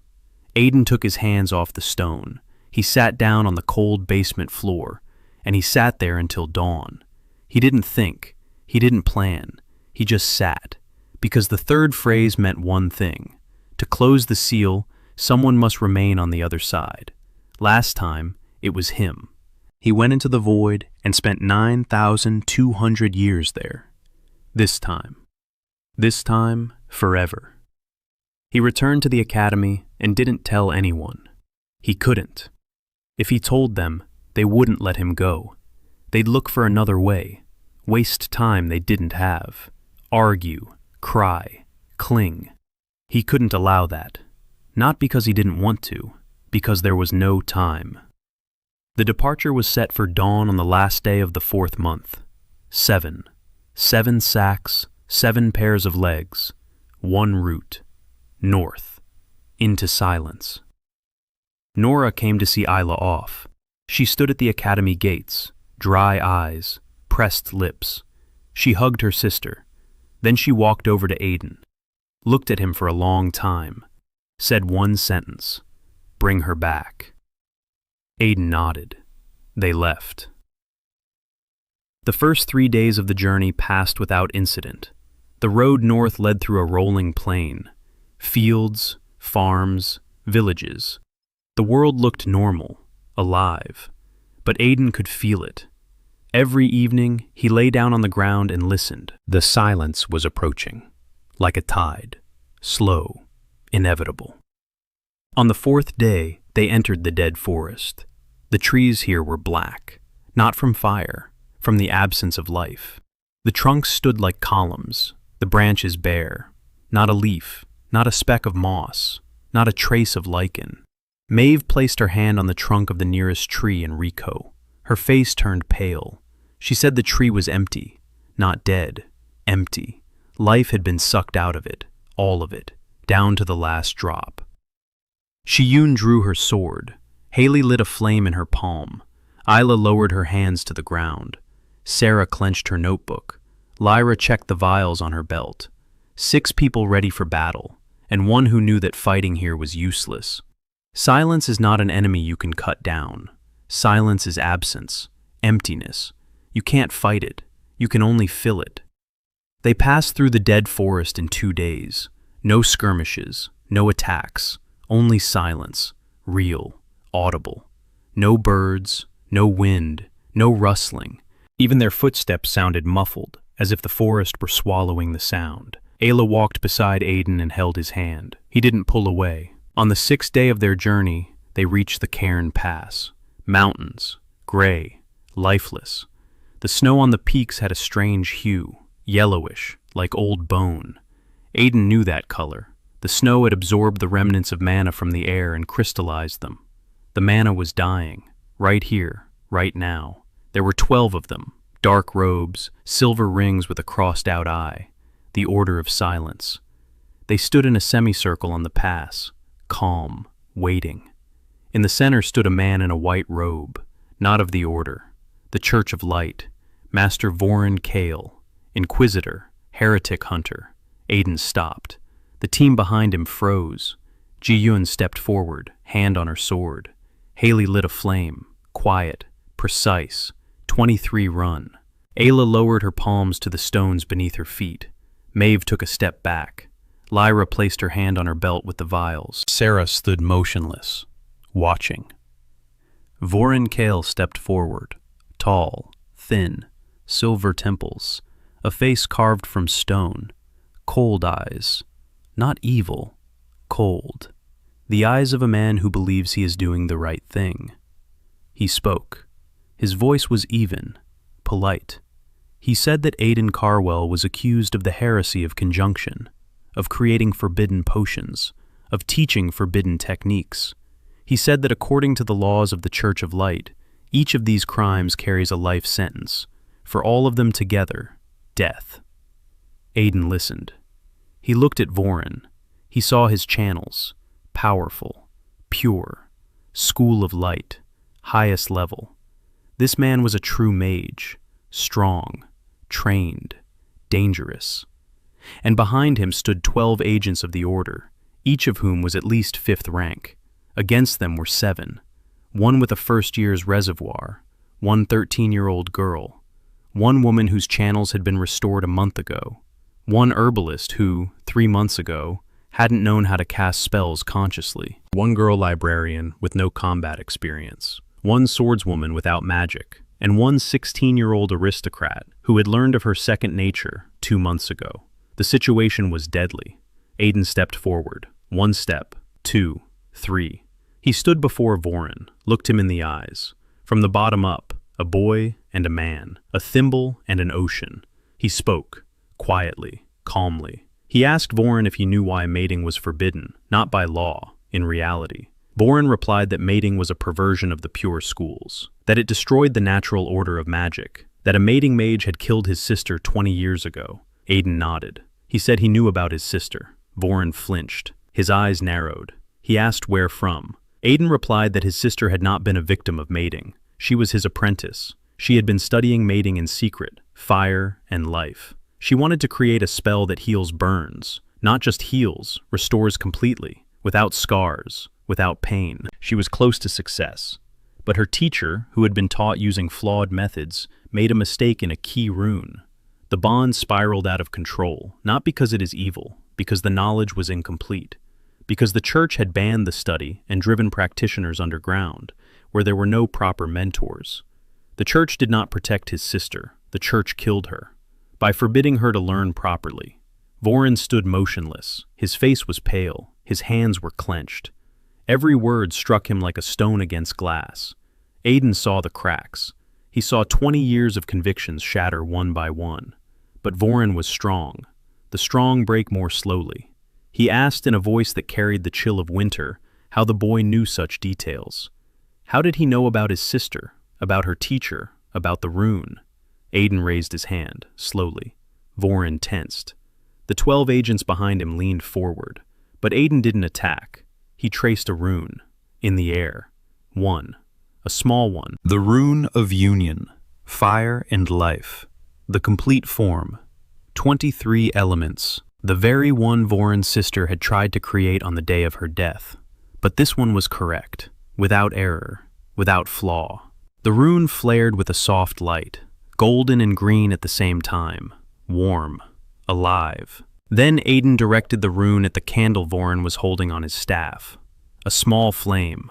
Aiden took his hands off the stone. He sat down on the cold basement floor, and he sat there until dawn. He didn't think. He didn't plan. He just sat, because the third phrase meant one thing. To close the seal, someone must remain on the other side. Last time, it was him. He went into the void and spent 9,200 years there. This time, forever. He returned to the academy and didn't tell anyone. He couldn't. If he told them, they wouldn't let him go. They'd look for another way, waste time they didn't have, argue, cry, cling. He couldn't allow that. Not because he didn't want to, because there was no time. The departure was set for dawn on the last day of the 4th month. 7 sacks, 7 pairs of legs, 1 route, north, into silence. Nora came to see Ayla off. She stood at the academy gates, dry eyes, pressed lips. She hugged her sister. Then she walked over to Aiden, looked at him for a long time, said 1 sentence, "Bring her back." Aiden nodded. They left. The first 3 days of the journey passed without incident. The road north led through a rolling plain. Fields, farms, villages. The world looked normal, alive, but Aiden could feel it. Every evening, he lay down on the ground and listened. The silence was approaching, like a tide, slow, inevitable. On the 4th day, they entered the dead forest. The trees here were black, not from fire, from the absence of life. The trunks stood like columns, The branch is bare. Not a leaf, not a speck of moss, not a trace of lichen. Maeve placed her hand on the trunk of the nearest tree in Rico. Her face turned pale. She said the tree was empty, not dead, empty. Life had been sucked out of it, all of it, down to the last drop. Ji-eun drew her sword. Hayley lit a flame in her palm. Ayla lowered her hands to the ground. Sera clenched her notebook. Lyra checked the vials on her belt. 6 people ready for battle, and one who knew that fighting here was useless. Silence is not an enemy you can cut down. Silence is absence, emptiness. You can't fight it. You can only fill it. They passed through the dead forest in 2 days. No skirmishes, no attacks, only silence, real, audible. No birds, no wind, no rustling. Even their footsteps sounded muffled, as if the forest were swallowing the sound. Ayla walked beside Aiden and held his hand. He didn't pull away. On the 6th day of their journey, they reached the Cairn Pass. Mountains, gray, lifeless. The snow on the peaks had a strange hue, yellowish, like old bone. Aiden knew that color. The snow had absorbed the remnants of mana from the air and crystallized them. The mana was dying, right here, right now. There were 12 of them, dark robes, silver rings with a crossed-out eye, the Order of Silence. They stood in a semicircle on the pass, calm, waiting. In the center stood a man in a white robe, not of the Order, the Church of Light, Master Vorin Kale, Inquisitor, heretic hunter. Aiden stopped. The team behind him froze. Ji-eun stepped forward, hand on her sword. Hayley lit a flame, quiet, precise, 23 run. Ayla lowered her palms to the stones beneath her feet. Maeve took a step back. Lyra placed her hand on her belt with the vials. Sera stood motionless, watching. Vorin Kale stepped forward, tall, thin, silver temples, a face carved from stone, cold eyes, not evil, cold. The eyes of a man who believes he is doing the right thing. He spoke. His voice was even, polite. He said that Aiden Carvell was accused of the heresy of conjunction, of creating forbidden potions, of teaching forbidden techniques. He said that according to the laws of the Church of Light, each of these crimes carries a life sentence. For all of them together, death. Aiden listened. He looked at Vorin. He saw his channels, powerful, pure, school of light, highest level. This man was a true mage, strong, trained, dangerous. And behind him stood 12 agents of the Order, each of whom was at least 5th rank. Against them were 7, one with a first-year's reservoir, one 13-year-old girl, one woman whose channels had been restored a month ago, one herbalist who, 3 months ago, hadn't known how to cast spells consciously, one girl librarian with no combat experience, one swordswoman without magic, and one 16-year-old aristocrat who had learned of her second nature 2 months ago. The situation was deadly. Aiden stepped forward. 1 step, 2, 3. He stood before Vorin, looked him in the eyes. From the bottom up, a boy and a man, a thimble and an ocean. He spoke, quietly, calmly. He asked Vorin if he knew why mating was forbidden, not by law, in reality. Vorin replied that mating was a perversion of the pure schools, that it destroyed the natural order of magic, that a mating mage had killed his sister 20 years ago. Aiden nodded. He said he knew about his sister. Vorin flinched. His eyes narrowed. He asked where from. Aiden replied that his sister had not been a victim of mating. She was his apprentice. She had been studying mating in secret, fire and life. She wanted to create a spell that heals burns, not just heals, restores completely, without scars, without pain. She was close to success. But her teacher, who had been taught using flawed methods, made a mistake in a key rune. The bond spiraled out of control, not because it is evil, because the knowledge was incomplete, because the church had banned the study and driven practitioners underground, where there were no proper mentors. The church did not protect his sister. The church killed her. By forbidding her to learn properly, Vorin stood motionless. His face was pale. His hands were clenched. Every word struck him like a stone against glass. Aiden saw the cracks. He saw 20 years of convictions shatter one by one. But Vorin was strong. The the strong break more slowly. He asked in a voice that carried the chill of winter how the boy knew such details. How did he know about his sister, about her teacher, about the rune? Aiden raised his hand, slowly. Vorin tensed. The 12 agents behind him leaned forward, but Aiden didn't attack. He traced a rune, in the air. One, a small one. The rune of union, fire and life. The complete form. 23 elements. The very one Vorin's sister had tried to create on the day of her death. But this one was correct, without error, without flaw. The rune flared with a soft light, golden and green at the same time, warm, alive. Then Aiden directed the rune at the candle Vorin was holding on his staff. A small flame,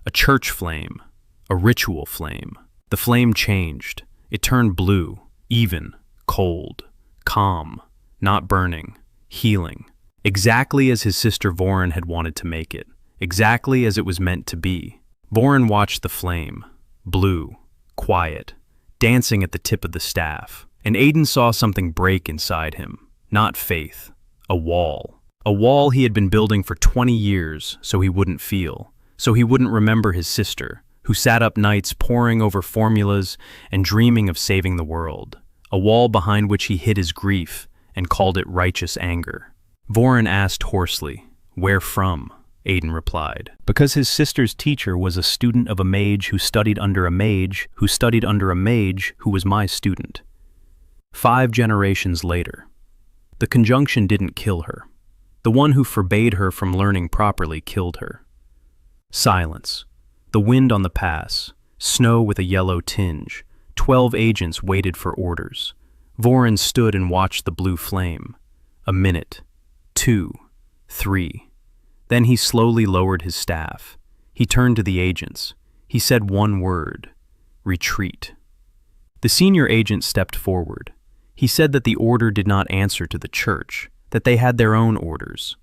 a church flame, a ritual flame. The flame changed. It turned blue, even, cold, calm, not burning, healing. Exactly as his sister Vorin had wanted to make it. Exactly as it was meant to be. Vorin watched the flame, blue, quiet, dancing at the tip of the staff, and Aiden saw something break inside him. Not faith, a wall. A wall he had been building for 20 years so he wouldn't feel, so he wouldn't remember his sister, who sat up nights poring over formulas and dreaming of saving the world. A wall behind which he hid his grief and called it righteous anger. Vorin asked hoarsely, "Where from?" Aiden replied, "Because his sister's teacher was a student of a mage who studied under a mage who studied under a mage who was my student." 5 generations later. The conjunction didn't kill her. The one who forbade her from learning properly killed her. Silence. The wind on the pass. Snow with a yellow tinge. 12 agents waited for orders. Vorin stood and watched the blue flame. A minute. 2. 3. Then he slowly lowered his staff. He turned to the agents. He said one word. Retreat. The senior agent stepped forward. He said that the order did not answer to the church, that they had their own orders.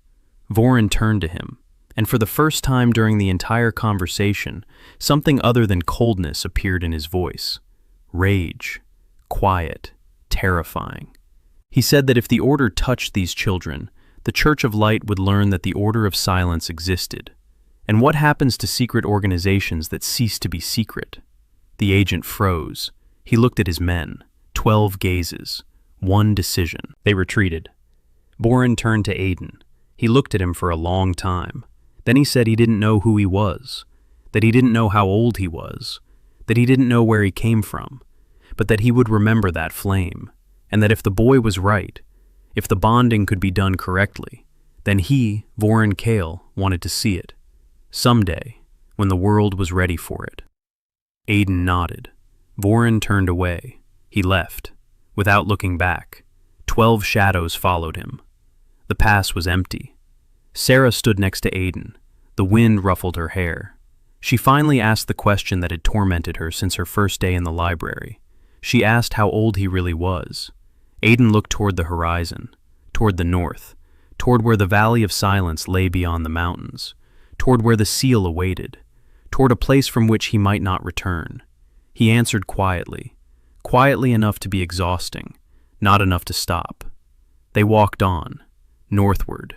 Vorin turned to him, and for the first time during the entire conversation, something other than coldness appeared in his voice. Rage. Quiet. Terrifying. He said that if the order touched these children, the Church of Light would learn that the Order of Silence existed. And what happens to secret organizations that cease to be secret? The agent froze. He looked at his men. 12 gazes. 1 decision. They retreated. Vorin turned to Aiden. He looked at him for a long time. Then he said he didn't know who he was, that he didn't know how old he was, that he didn't know where he came from, but that he would remember that flame, and that if the boy was right, if the bonding could be done correctly, then he, Vorin Kale, wanted to see it. Someday, when the world was ready for it. Aiden nodded. Vorin turned away. He left, without looking back. 12 shadows followed him. The pass was empty. Sera stood next to Aiden. The wind ruffled her hair. She finally asked the question that had tormented her since her first day in the library. She asked how old he really was. Aiden looked toward the horizon, toward the north, toward where the Valley of Silence lay beyond the mountains, toward where the seal awaited, toward a place from which he might not return. He answered quietly enough to be exhausting, not enough to stop. They walked on, northward,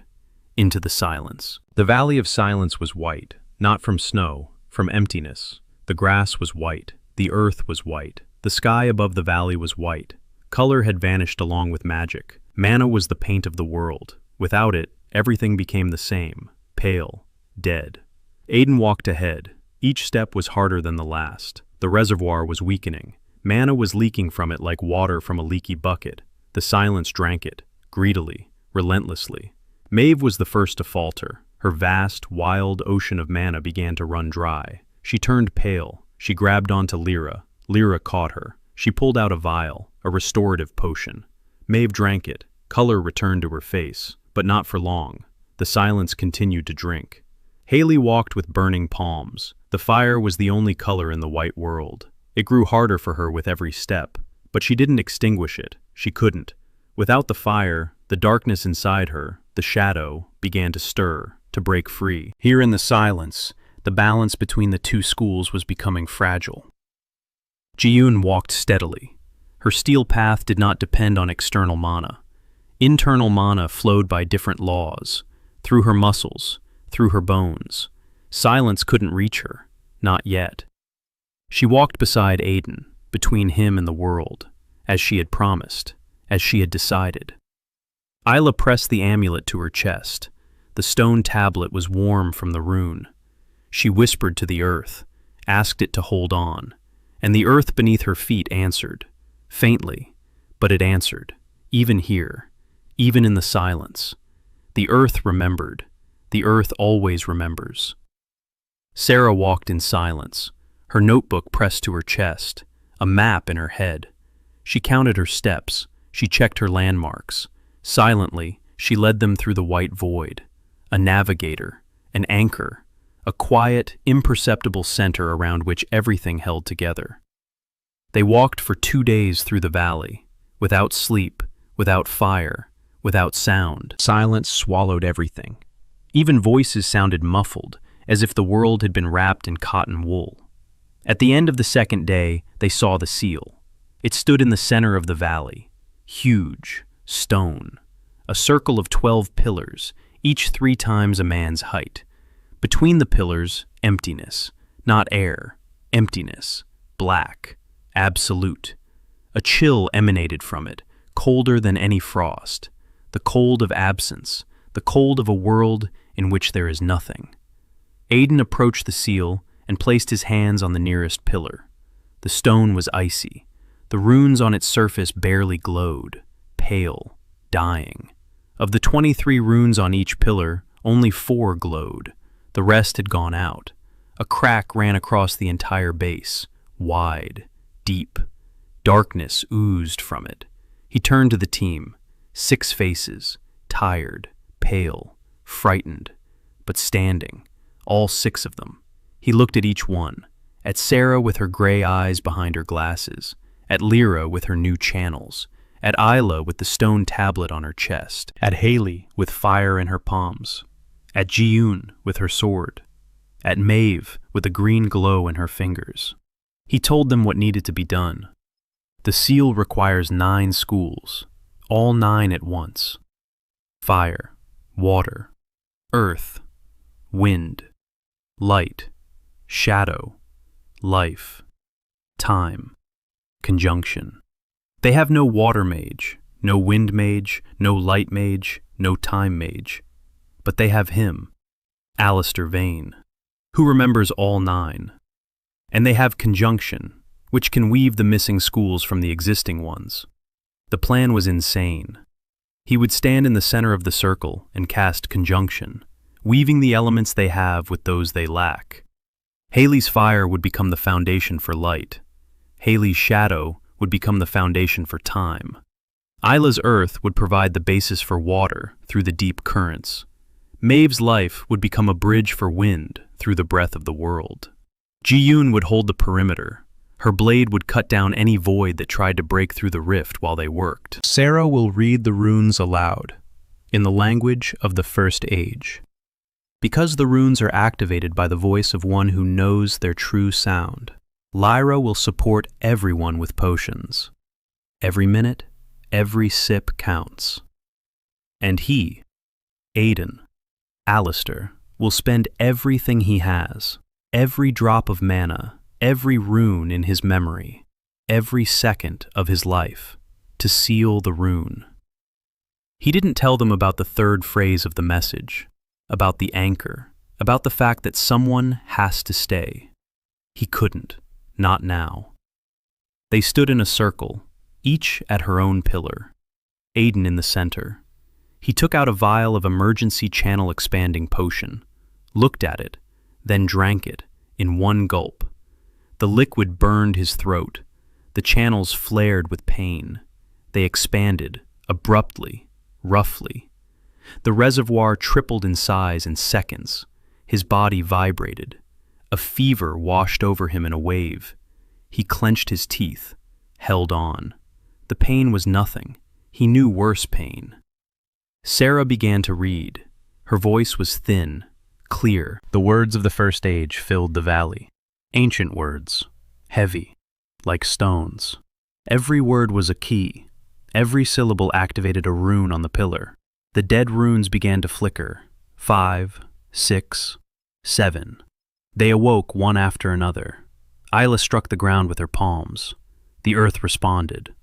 into the silence. The Valley of Silence was white, not from snow, from emptiness. The grass was white, the earth was white, the sky above the valley was white. Color had vanished along with magic. Mana was the paint of the world. Without it, everything became the same, pale, dead. Aiden walked ahead. Each step was harder than the last. The reservoir was weakening. Mana was leaking from it like water from a leaky bucket. The silence drank it, greedily, relentlessly. Maeve was the first to falter. Her vast, wild ocean of mana began to run dry. She turned pale. She grabbed onto Lyra. Lyra caught her. She pulled out a vial, a restorative potion. Maeve drank it. Color returned to her face, but not for long. The silence continued to drink. Hayley walked with burning palms. The fire was the only color in the white world. It grew harder for her with every step, but she didn't extinguish it. She couldn't. Without the fire, the darkness inside her, the shadow, began to stir, to break free. Here in the silence, the balance between the two schools was becoming fragile. Ji-eun walked steadily. Her steel path did not depend on external mana. Internal mana flowed by different laws, through her muscles, through her bones. Silence couldn't reach her, not yet. She walked beside Aiden, between him and the world, as she had promised, as she had decided. Ayla pressed the amulet to her chest. The stone tablet was warm from the rune. She whispered to the earth, asked it to hold on, and the earth beneath her feet answered, faintly, but it answered, even here, even in the silence. The earth remembered. The earth always remembers. Sera walked in silence, her notebook pressed to her chest, a map in her head. She counted her steps, she checked her landmarks. Silently, she led them through the white void, a navigator, an anchor, a quiet, imperceptible center around which everything held together. They walked for 2 days through the valley, without sleep, without fire, without sound. Silence swallowed everything. Even voices sounded muffled, as if the world had been wrapped in cotton wool. At the end of the second day, they saw the seal. It stood in the center of the valley, huge, stone, a circle of 12 pillars, each 3 times a man's height. Between the pillars, emptiness, not air, emptiness, black, absolute. A chill emanated from it, colder than any frost, the cold of absence, the cold of a world in which there is nothing. Aiden approached the seal and placed his hands on the nearest pillar. The stone was icy. The runes on its surface barely glowed, pale, dying. Of the 23 runes on each pillar, only 4 glowed. The rest had gone out. A crack ran across the entire base, wide, deep. Darkness oozed from it. He turned to the team. 6 faces, tired, pale, frightened, but standing, all 6 of them. He looked at each one, at Sera with her gray eyes behind her glasses, at Lyra with her new channels, at Ayla with the stone tablet on her chest, at Hayley with fire in her palms, at Ji-eun with her sword, at Maeve with a green glow in her fingers. He told them what needed to be done. The seal requires 9 schools, all 9 at once. Fire, water, earth, wind, light, shadow, life, time, conjunction. They have no water mage, no wind mage, no light mage, no time mage. But they have him, Alester Vayne, who remembers all 9. And they have conjunction, which can weave the missing schools from the existing ones. The plan was insane. He would stand in the center of the circle and cast conjunction, weaving the elements they have with those they lack. Hayley's fire would become the foundation for light. Hayley's shadow would become the foundation for time. Ayla's earth would provide the basis for water through the deep currents. Maeve's life would become a bridge for wind through the breath of the world. Ji-eun would hold the perimeter. Her blade would cut down any void that tried to break through the rift while they worked. Sera will read the runes aloud, in the language of the First Age. Because the runes are activated by the voice of one who knows their true sound, Lyra will support everyone with potions. Every minute, every sip counts. And he, Aiden, Alester, will spend everything he has, every drop of mana, every rune in his memory, every second of his life, to seal the rune. He didn't tell them about the third phrase of the message, about the anchor, about the fact that someone has to stay. He couldn't, not now. They stood in a circle, each at her own pillar, Aiden in the center. He took out a vial of emergency channel expanding potion, looked at it, then drank it in one gulp. The liquid burned his throat. The channels flared with pain. They expanded, abruptly, roughly. The reservoir tripled in size in seconds. His body vibrated. A fever washed over him in a wave. He clenched his teeth, held on. The pain was nothing. He knew worse pain. Sera began to read. Her voice was thin, clear. The words of the First Age filled the valley. Ancient words, heavy, like stones. Every word was a key, Every syllable activated a rune on the pillar. The dead runes began to flicker. 5, 6, 7. They awoke one after another. Ayla struck the ground with her palms. The earth responded.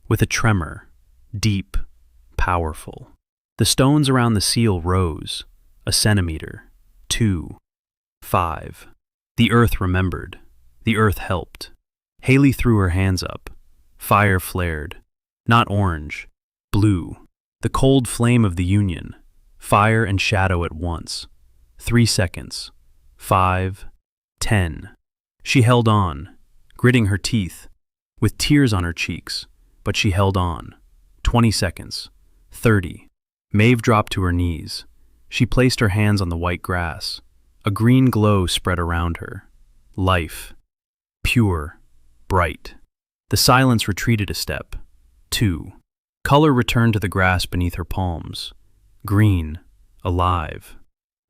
With a tremor. Deep. Powerful. The stones around the seal rose. A centimeter. 2. 5. The earth remembered. The earth helped. Hayley threw her hands up. Fire flared. Not orange. Blue. The cold flame of the union. Fire and shadow at once. 3 seconds. 5. 10. She held on, gritting her teeth, with tears on her cheeks, but she held on. 20 seconds. 30. Maeve dropped to her knees. She placed her hands on the white grass. A green glow spread around her. Life. Pure. Bright. The silence retreated a step. 2. Color returned to the grass beneath her palms. Green. Alive.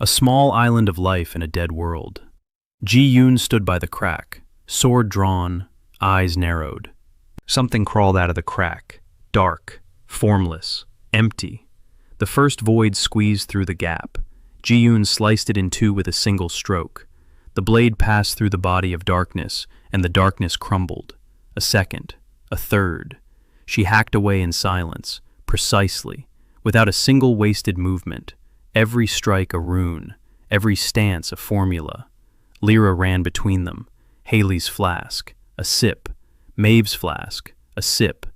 A small island of life in a dead world. Ji-eun stood by the crack, sword drawn, eyes narrowed. Something crawled out of the crack. Dark. Formless. Empty. The first void squeezed through the gap. Ji-eun sliced it in two with a single stroke. The blade passed through the body of darkness, and the darkness crumbled. A second. A third. She hacked away in silence, precisely, without a single wasted movement. Every strike a rune, every stance a formula. Lyra ran between them. Hayley's flask, a sip. Maeve's flask, a sip.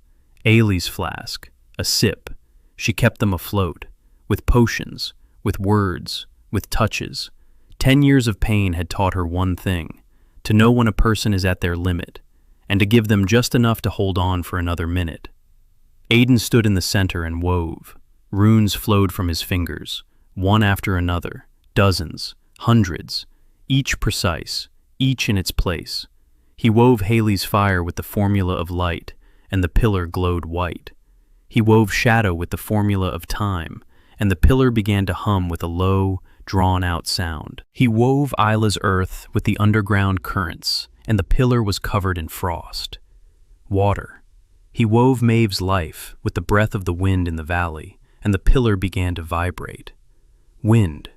Ayla's flask, a sip. She kept them afloat, with potions, with words, with touches. 10 years of pain had taught her one thing: to know when a person is at their limit, and to give them just enough to hold on for another minute. Aiden stood in the center and wove. Runes flowed from his fingers, one after another, dozens, hundreds, each precise, each in its place. He wove Hayley's fire with the formula of light, and the pillar glowed white. He wove shadow with the formula of time, and the pillar began to hum with a low, drawn-out sound. He wove Ayla's earth with the underground currents, and the pillar was covered in frost. Water. He wove Maeve's life with the breath of the wind in the valley, and the pillar began to vibrate. Wind.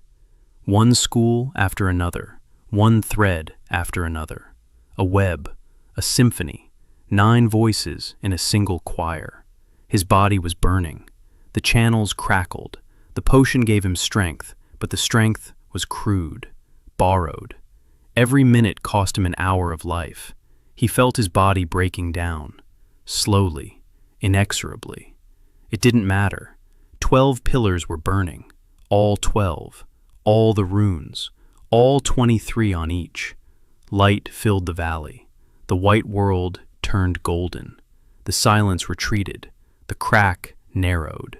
One school after another, one thread after another. A web, a symphony, 9 voices in a single choir. His body was burning. The channels crackled. The potion gave him strength, but the strength was crude, borrowed. Every minute cost him an hour of life. He felt his body breaking down, slowly, inexorably. It didn't matter. 12 pillars were burning, all 12, all the runes, all 23 on each. Light filled the valley. The white world turned golden. The silence retreated. The crack narrowed.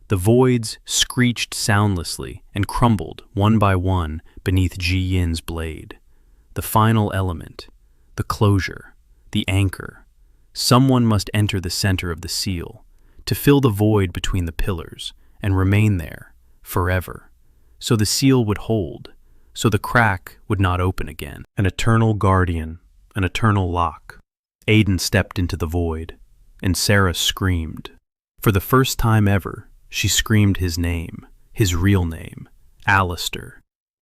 The voids screeched soundlessly and crumbled one by one beneath Ji-eun's blade. The final element, the closure, the anchor. Someone must enter the center of the seal, to fill the void between the pillars, and remain there, forever. So the seal would hold, so the crack would not open again. An eternal guardian, an eternal lock. Aiden stepped into the void, and Sera screamed. For the first time ever, she screamed his name, his real name, Alester.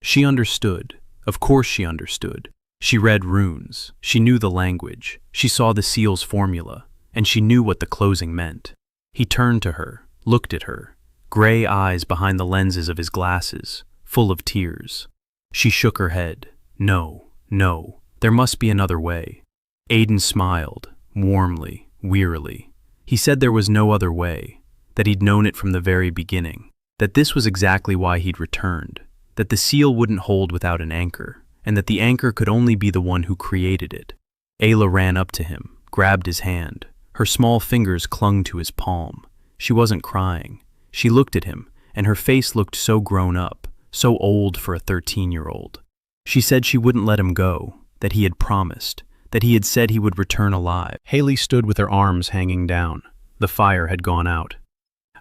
She understood. Of course she understood. She read runes. She knew the language. She saw the seal's formula, and she knew what the closing meant. He turned to her, looked at her, gray eyes behind the lenses of his glasses, full of tears. She shook her head. No, no, there must be another way. Aiden smiled, warmly, wearily. He said there was no other way, that he'd known it from the very beginning, that this was exactly why he'd returned, that the seal wouldn't hold without an anchor, and that the anchor could only be the one who created it. Ayla ran up to him, grabbed his hand. Her small fingers clung to his palm. She wasn't crying. She looked at him, and her face looked so grown up, so old for a 13-year-old. She said she wouldn't let him go, that he had promised, that he had said he would return alive. Hayley stood with her arms hanging down. The fire had gone out.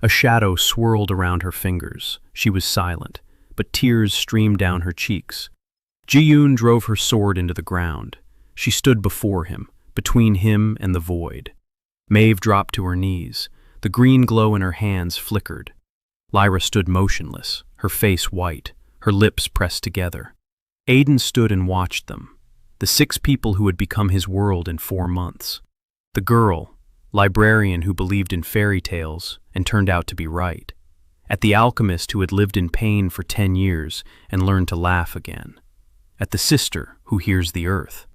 A shadow swirled around her fingers. She was silent, but tears streamed down her cheeks. Ji-eun drove her sword into the ground. She stood before him, between him and the void. Maeve dropped to her knees. The green glow in her hands flickered. Lyra stood motionless, her face white, her lips pressed together. Aiden stood and watched them, the 6 people who had become his world in 4 months. The girl, librarian who believed in fairy tales and turned out to be right. At the alchemist who had lived in pain for 10 years and learned to laugh again. At the sister who hears the earth.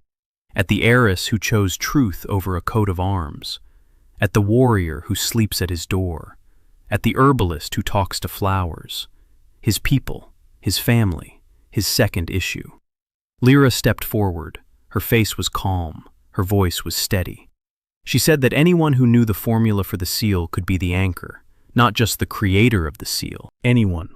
At the heiress who chose truth over a coat of arms. At the warrior who sleeps at his door. At the herbalist who talks to flowers. His people, his family, his second issue. Lyra stepped forward. Her face was calm, her voice was steady. She said that anyone who knew the formula for the seal could be the anchor, not just the creator of the seal. Anyone.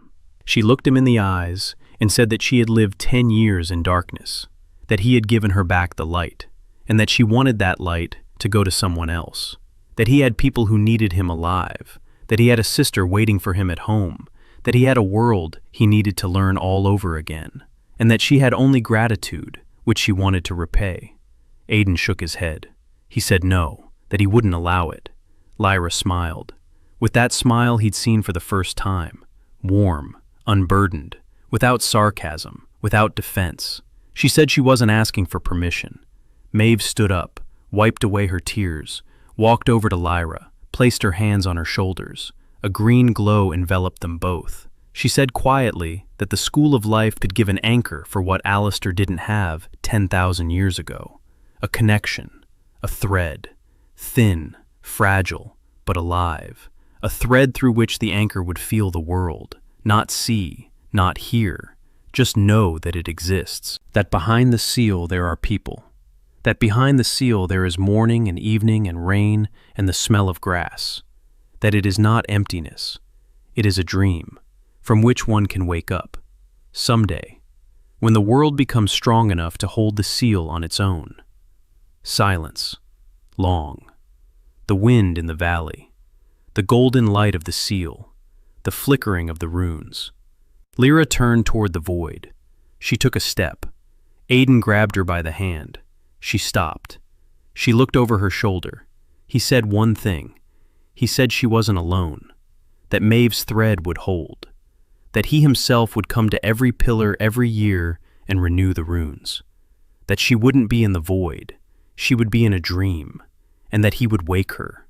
She looked him in the eyes and said that she had lived 10 years in darkness, that he had given her back the light, and that she wanted that light to go to someone else, that he had people who needed him alive, that he had a sister waiting for him at home, that he had a world he needed to learn all over again, and that she had only gratitude, which she wanted to repay. Aiden shook his head. He said no, that he wouldn't allow it. Lyra smiled. With that smile he'd seen for the first time, warm, unburdened, without sarcasm, without defense. She said she wasn't asking for permission. Maeve stood up, wiped away her tears, walked over to Lyra, placed her hands on her shoulders. A green glow enveloped them both. She said quietly that the school of life could give an anchor for what Alester didn't have 10,000 years ago. A connection, a thread, thin, fragile, but alive. A thread through which the anchor would feel the world, not see, not hear, just know that it exists. That behind the seal there are people. That behind the seal there is morning and evening and rain and the smell of grass. That it is not emptiness. It is a dream, from which one can wake up, someday, when the world becomes strong enough to hold the seal on its own. Silence, long. The wind in the valley. The golden light of the seal. The flickering of the runes. Lyra turned toward the void. She took a step. Aiden grabbed her by the hand. She stopped. She looked over her shoulder. He said one thing. He said she wasn't alone. That Maeve's thread would hold. That he himself would come to every pillar every year and renew the runes. That she wouldn't be in the void. She would be in a dream. And that he would wake her.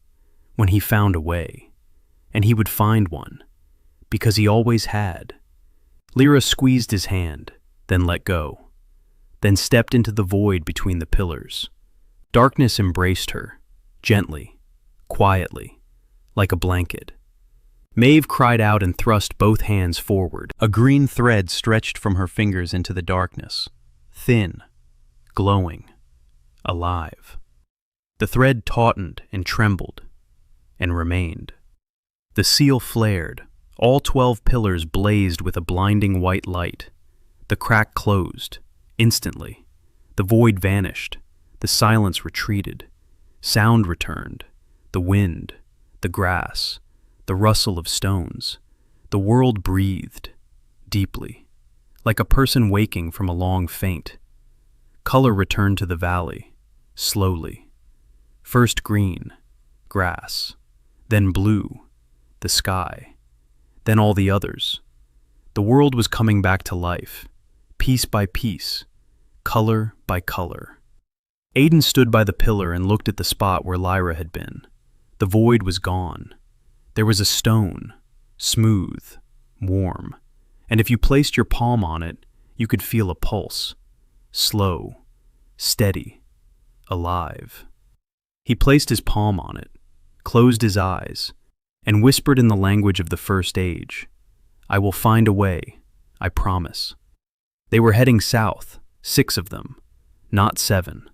When he found a way. And he would find one. Because he always had. Lyra squeezed his hand, then let go. Then stepped into the void between the pillars. Darkness embraced her, gently, quietly, like a blanket. Maeve cried out and thrust both hands forward. A green thread stretched from her fingers into the darkness, thin, glowing, alive. The thread tautened and trembled, and remained. The seal flared. All 12 pillars blazed with a blinding white light. The crack closed. Instantly, the void vanished, the silence retreated, sound returned, the wind, the grass, the rustle of stones. The world breathed, deeply, like a person waking from a long faint. Color returned to the valley, slowly. First green, grass, then blue, the sky, then all the others. The world was coming back to life. Piece by piece, color by color. Aiden stood by the pillar and looked at the spot where Lyra had been. The void was gone. There was a stone, smooth, warm, and if you placed your palm on it, you could feel a pulse, slow, steady, alive. He placed his palm on it, closed his eyes, and whispered in the language of the first age, "I will find a way, I promise." They were heading south, 6 of them, not 7.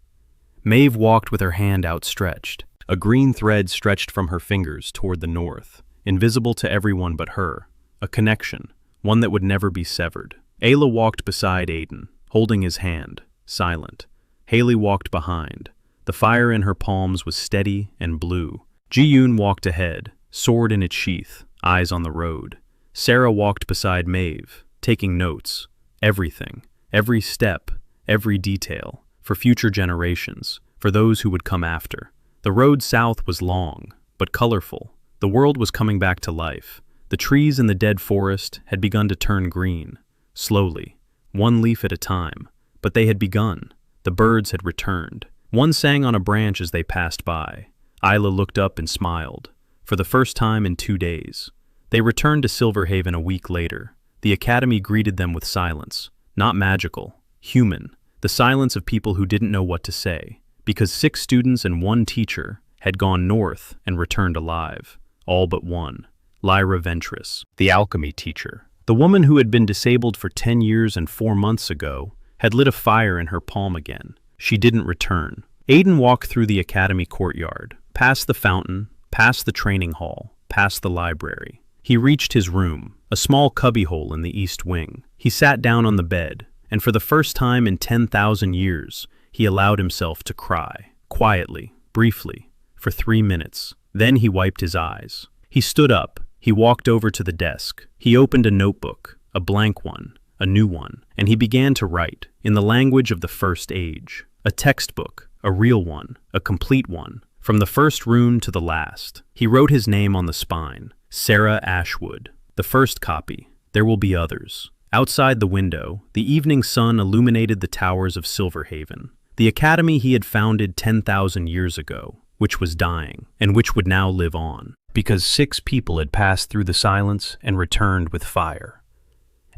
Maeve walked with her hand outstretched. A green thread stretched from her fingers toward the north, invisible to everyone but her, a connection, one that would never be severed. Ayla walked beside Aiden, holding his hand, silent. Hayley walked behind. The fire in her palms was steady and blue. Ji-eun walked ahead, sword in its sheath, eyes on the road. Sera walked beside Maeve, taking notes. Everything, every step, every detail, for future generations, for those who would come after. The road south was long, but colorful. The world was coming back to life. The trees in the dead forest had begun to turn green, slowly, one leaf at a time, but they had begun. The birds had returned. One sang on a branch as they passed by. Ayla looked up and smiled. For the first time in 2 days. They returned to Silverhaven a week later. The academy greeted them with silence, not magical, human, the silence of people who didn't know what to say, because 6 students and 1 teacher had gone north and returned alive, all but one, Lyra Ventris, the alchemy teacher. The woman who had been disabled for 10 years and 4 months ago had lit a fire in her palm again. She didn't return. Aiden walked through the academy courtyard, past the fountain, past the training hall, past the library. He reached his room, a small cubbyhole in the east wing. He sat down on the bed, and for the first time in 10,000 years, he allowed himself to cry, quietly, briefly, for 3 minutes. Then he wiped his eyes. He stood up. He walked over to the desk. He opened a notebook, a blank one, a new one, and he began to write, in the language of the First Age. A textbook, a real one, a complete one, from the first rune to the last. He wrote his name on the spine, Sera Ashwood. The first copy. There will be others. Outside the window, the evening sun illuminated the towers of Silverhaven, the academy he had founded 10,000 years ago, which was dying, and which would now live on, because 6 people had passed through the silence and returned with fire,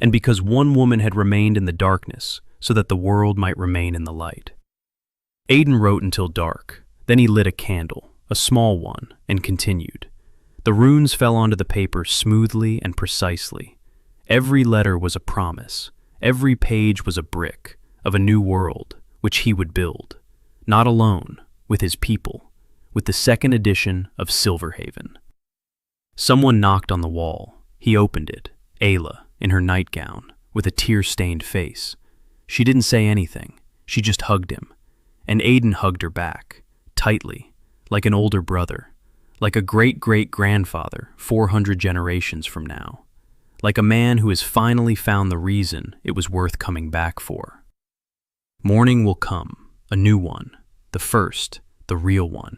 and because 1 woman had remained in the darkness so that the world might remain in the light. Aiden wrote until dark. Then he lit a candle, a small one, and continued. The runes fell onto the paper smoothly and precisely. Every letter was a promise. Every page was a brick of a new world, which he would build. Not alone, with his people, with the 2nd edition of Silverhaven. Someone knocked on the wall. He opened it. Ayla, in her nightgown, with a tear-stained face. She didn't say anything. She just hugged him. And Aiden hugged her back, tightly, like an older brother, like a great-great-grandfather 400 generations from now, like a man who has finally found the reason it was worth coming back for. Morning will come, a new one, the first, the real one.